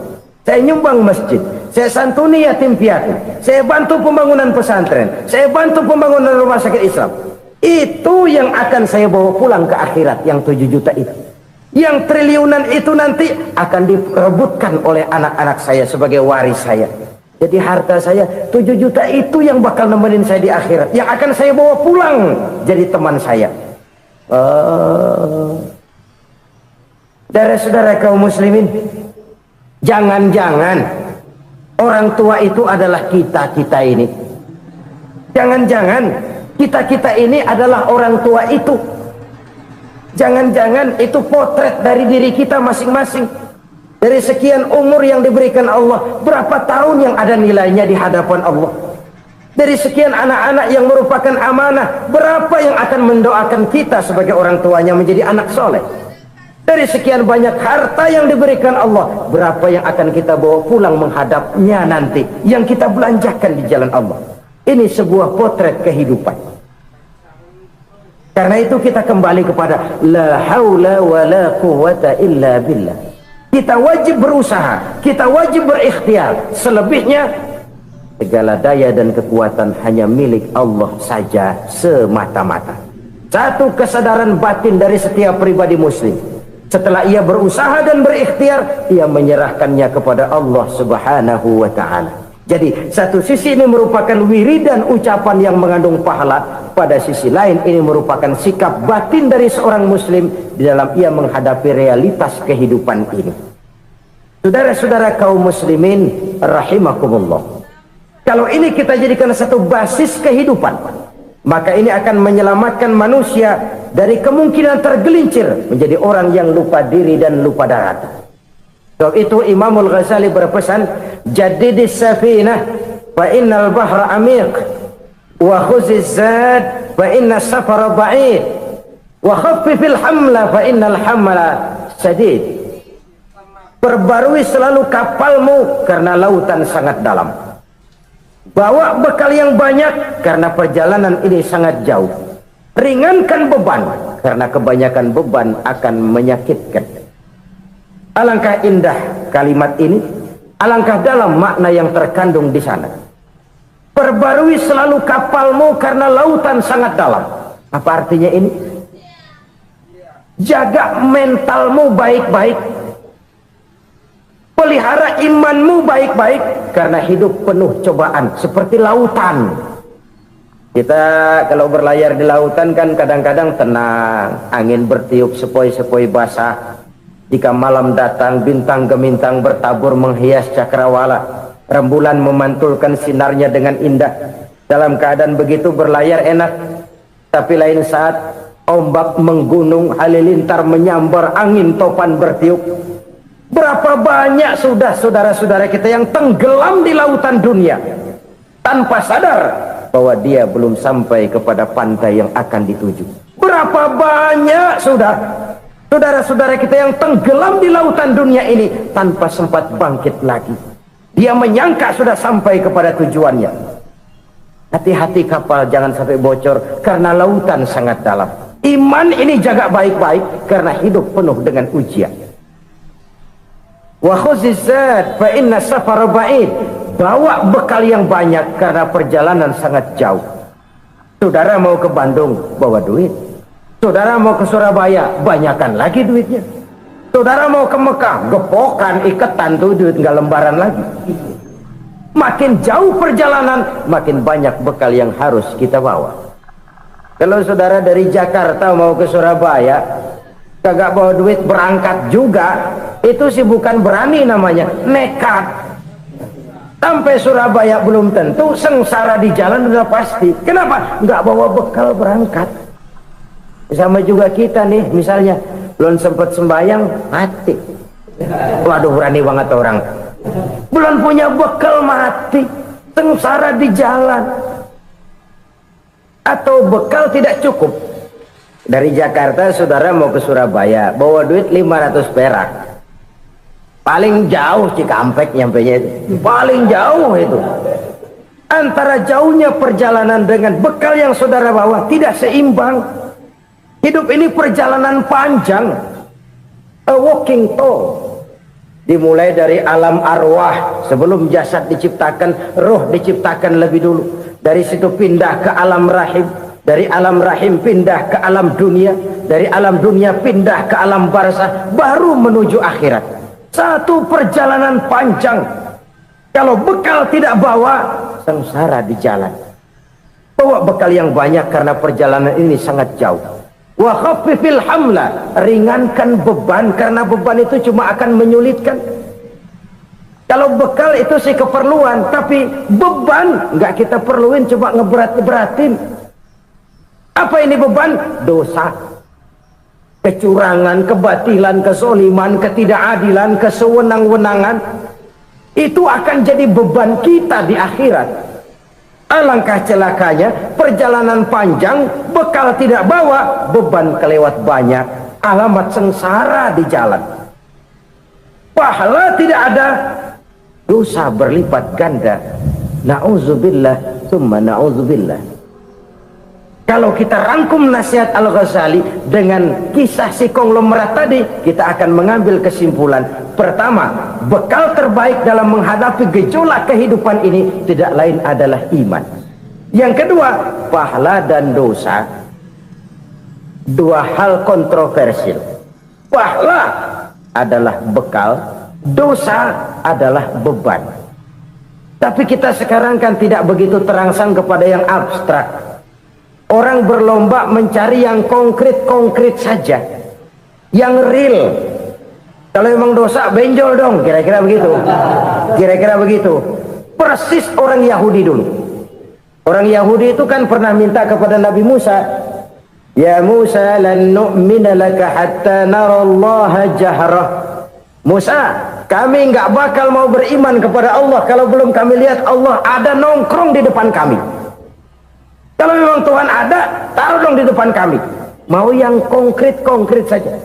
Saya nyumbang masjid, saya santuni yatim piatu, saya bantu pembangunan pesantren, saya bantu pembangunan rumah sakit Islam. Itu yang akan saya bawa pulang ke akhirat, yang 7 juta itu. Yang triliunan itu nanti akan diperebutkan oleh anak-anak saya sebagai waris saya. Jadi harta saya 7 juta itu yang bakal nemenin saya di akhirat, yang akan saya bawa pulang jadi teman saya. Saudara-saudara kaum muslimin, jangan-jangan orang tua itu adalah kita-kita ini. Jangan-jangan kita-kita ini adalah orang tua itu. Jangan-jangan itu potret dari diri kita masing-masing. Dari sekian umur yang diberikan Allah, berapa tahun yang ada nilainya di hadapan Allah? Dari sekian anak-anak yang merupakan amanah, berapa yang akan mendoakan kita sebagai orang tuanya menjadi anak soleh? Dari sekian banyak harta yang diberikan Allah, berapa yang akan kita bawa pulang menghadapnya nanti, yang kita belanjakan di jalan Allah? Ini sebuah potret kehidupan. Karena itu kita kembali kepada la haula wa la quwata illa billah. Kita wajib berusaha, kita wajib berikhtiar. Selebihnya segala daya dan kekuatan hanya milik Allah saja semata-mata. Satu kesadaran batin dari setiap pribadi muslim. Setelah ia berusaha dan berikhtiar, ia menyerahkannya kepada Allah Subhanahu wa ta'ala. Jadi satu sisi ini merupakan wiridan ucapan yang mengandung pahala, pada sisi lain ini merupakan sikap batin dari seorang muslim di dalam ia menghadapi realitas kehidupan ini. Saudara-saudara kaum muslimin rahimakumullah, kalau ini kita jadikan satu basis kehidupan, Maka ini akan menyelamatkan manusia dari kemungkinan tergelincir menjadi orang yang lupa diri dan lupa darat. Sebab itu Imamul Ghazali berpesan, jadidis safinah fa innal bahra amiq wa khuziz zad fa inna safara ba'id wa khaffifil hamla fa innal hamla sadid. Perbarui selalu kapalmu karena lautan sangat dalam. Bawa bekal yang banyak karena perjalanan ini sangat jauh. Ringankan beban karena kebanyakan beban akan menyakitkan. Alangkah indah kalimat ini, alangkah dalam makna yang terkandung di sana. Perbarui selalu kapalmu karena lautan sangat dalam. Apa artinya ini? Jaga mentalmu baik-baik. Pelihara imanmu baik-baik karena hidup penuh cobaan seperti lautan. Kita kalau berlayar di lautan kan kadang-kadang tenang, angin bertiup sepoi-sepoi basah. Jika malam datang, bintang gemintang bertabur menghias cakrawala. Rembulan memantulkan sinarnya dengan indah. Dalam keadaan begitu berlayar enak. Tapi lain saat ombak menggunung, halilintar menyambar, angin topan bertiup. Berapa banyak sudah saudara-saudara kita yang tenggelam di lautan dunia tanpa sadar bahwa dia belum sampai kepada pantai yang akan dituju. Berapa banyak sudah saudara-saudara kita yang tenggelam di lautan dunia ini tanpa sempat bangkit lagi. Dia menyangka sudah sampai kepada tujuannya. Hati-hati kapal jangan sampai bocor karena lautan sangat dalam. Iman ini jaga baik-baik karena hidup penuh dengan ujian. Wa khuzizat fa inna safara ba'id. Bawa bekal yang banyak karena perjalanan sangat jauh. Saudara mau ke Bandung, bawa duit. Saudara mau ke Surabaya, banyakan lagi duitnya. Saudara mau ke Mekah, gepokan, iketan tuh duit nggak lembaran lagi. Makin jauh perjalanan, makin banyak bekal yang harus kita bawa. Kalau saudara dari Jakarta mau ke Surabaya, kagak bawa duit berangkat juga, itu sih bukan berani namanya, nekat. Sampai Surabaya belum tentu, sengsara di jalan udah pasti. Kenapa? Nggak bawa bekal berangkat. Sama juga kita nih, misalnya belum sempat sembahyang, mati. Waduh, berani banget orang. Belum punya bekal, mati. Sengsara di jalan. Atau bekal tidak cukup. Dari Jakarta saudara mau ke Surabaya, bawa duit 500 perak. Paling jauh Cikampek nyampenya itu. Paling jauh itu. Antara jauhnya perjalanan dengan bekal yang saudara bawa tidak seimbang. Hidup ini perjalanan panjang. A walking tour. Dimulai dari alam arwah. Sebelum jasad diciptakan, roh diciptakan lebih dulu. Dari situ pindah ke alam rahim. Dari alam rahim pindah ke alam dunia. Dari alam dunia pindah ke alam barzah. Baru menuju akhirat. Satu perjalanan panjang. Kalau bekal tidak bawa, sengsara di jalan. Bawa bekal yang banyak karena perjalanan ini sangat jauh. Wa khaffifil hamla, ringankan beban karena beban itu cuma akan menyulitkan. Kalau bekal itu sih keperluan, tapi beban nggak kita perluin, coba ngeberat-beratin. Apa ini beban? Dosa, kecurangan, kebatilan, kesoliman, ketidakadilan, kesewenang-wenangan. Itu akan jadi beban kita di akhirat. Alangkah celakanya, perjalanan panjang, bekal tidak bawa, beban kelewat banyak, alamat sengsara di jalan. Pahala tidak ada, dosa berlipat ganda. Na'udzubillah, summa na'udzubillah. Kalau kita rangkum nasihat Al-Ghazali dengan kisah si konglomerat tadi, kita akan mengambil kesimpulan. Pertama, bekal terbaik dalam menghadapi gejolak kehidupan ini tidak lain adalah iman. Yang kedua, pahala dan dosa. Dua hal kontroversial. Pahala adalah bekal, dosa adalah beban. Tapi kita sekarang kan tidak begitu terangsang kepada yang abstrak. Orang berlomba mencari yang konkret-konkret saja, yang real. Kalau memang dosa, benjol dong, kira-kira begitu. Kira-kira begitu. Persis orang Yahudi dulu. Orang Yahudi itu kan pernah minta kepada Nabi Musa, ya Musa lan nu'mina laka hatta narallaha jahrah. Musa, kami nggak bakal mau beriman kepada Allah kalau belum kami lihat Allah ada nongkrong di depan kami. Kalau memang Tuhan ada, taruh dong di depan kami. Mau yang konkret-konkret saja.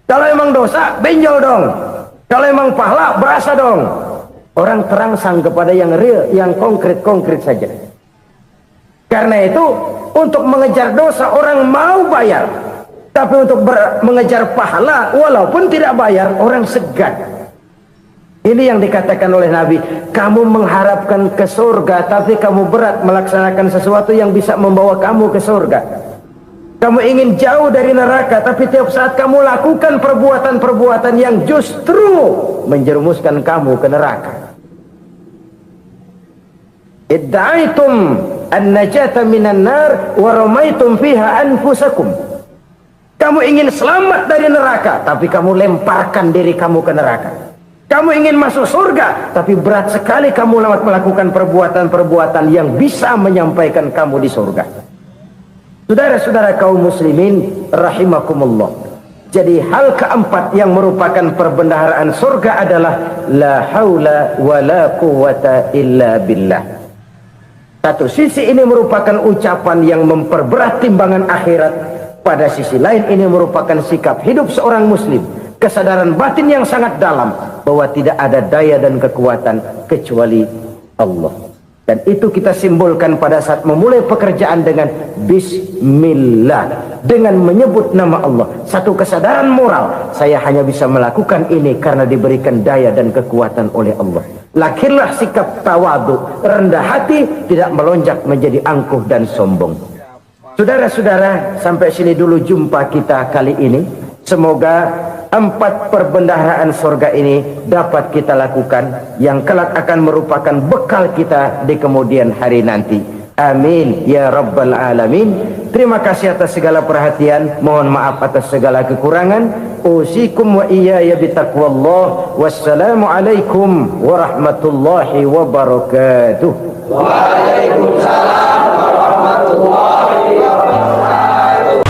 Kalau memang dosa, benjol dong. Kalau memang pahala, berasa dong. Orang terangsang kepada yang real, yang konkret-konkret saja. Karena itu, untuk mengejar dosa orang mau bayar. Tapi untuk mengejar pahala, walaupun tidak bayar, orang segan. Ini yang dikatakan oleh Nabi. Kamu mengharapkan ke surga, tapi kamu berat melaksanakan sesuatu yang bisa membawa kamu ke surga. Kamu ingin jauh dari neraka, tapi tiap saat kamu lakukan perbuatan-perbuatan yang justru menjerumuskan kamu ke neraka. Idda'aitum an-najata minan nar wa ramaitum fiha anfusakum. Kamu ingin selamat dari neraka, tapi kamu lemparkan diri kamu ke neraka. Kamu ingin masuk surga, tapi berat sekali kamu melakukan perbuatan-perbuatan yang bisa menyampaikan kamu di surga. Saudara-saudara kaum muslimin rahimakumullah. Jadi hal keempat yang merupakan perbendaharaan surga adalah la haula wa la quwwata illa billah. Satu sisi ini merupakan ucapan yang memperberat timbangan akhirat. Pada sisi lain ini merupakan sikap hidup seorang muslim. Kesadaran batin yang sangat dalam bahwa tidak ada daya dan kekuatan kecuali Allah. Dan itu kita simbolkan pada saat memulai pekerjaan dengan Bismillah, dengan menyebut nama Allah. Satu kesadaran moral, saya hanya bisa melakukan ini karena diberikan daya dan kekuatan oleh Allah. Lahirlah sikap tawadu, rendah hati, tidak melonjak menjadi angkuh dan sombong. Saudara-saudara, sampai sini dulu jumpa kita kali ini. Semoga 4 perbendaharaan surga ini dapat kita lakukan, yang kelak akan merupakan bekal kita di kemudian hari nanti. Amin ya rabbal alamin. Terima kasih atas segala perhatian, mohon maaf atas segala kekurangan. Usikum wa iyaya bitaqwallah. Wassalamu alaikum warahmatullahi wabarakatuh. Waalaikumsalam warahmatullahi wabarakatuh.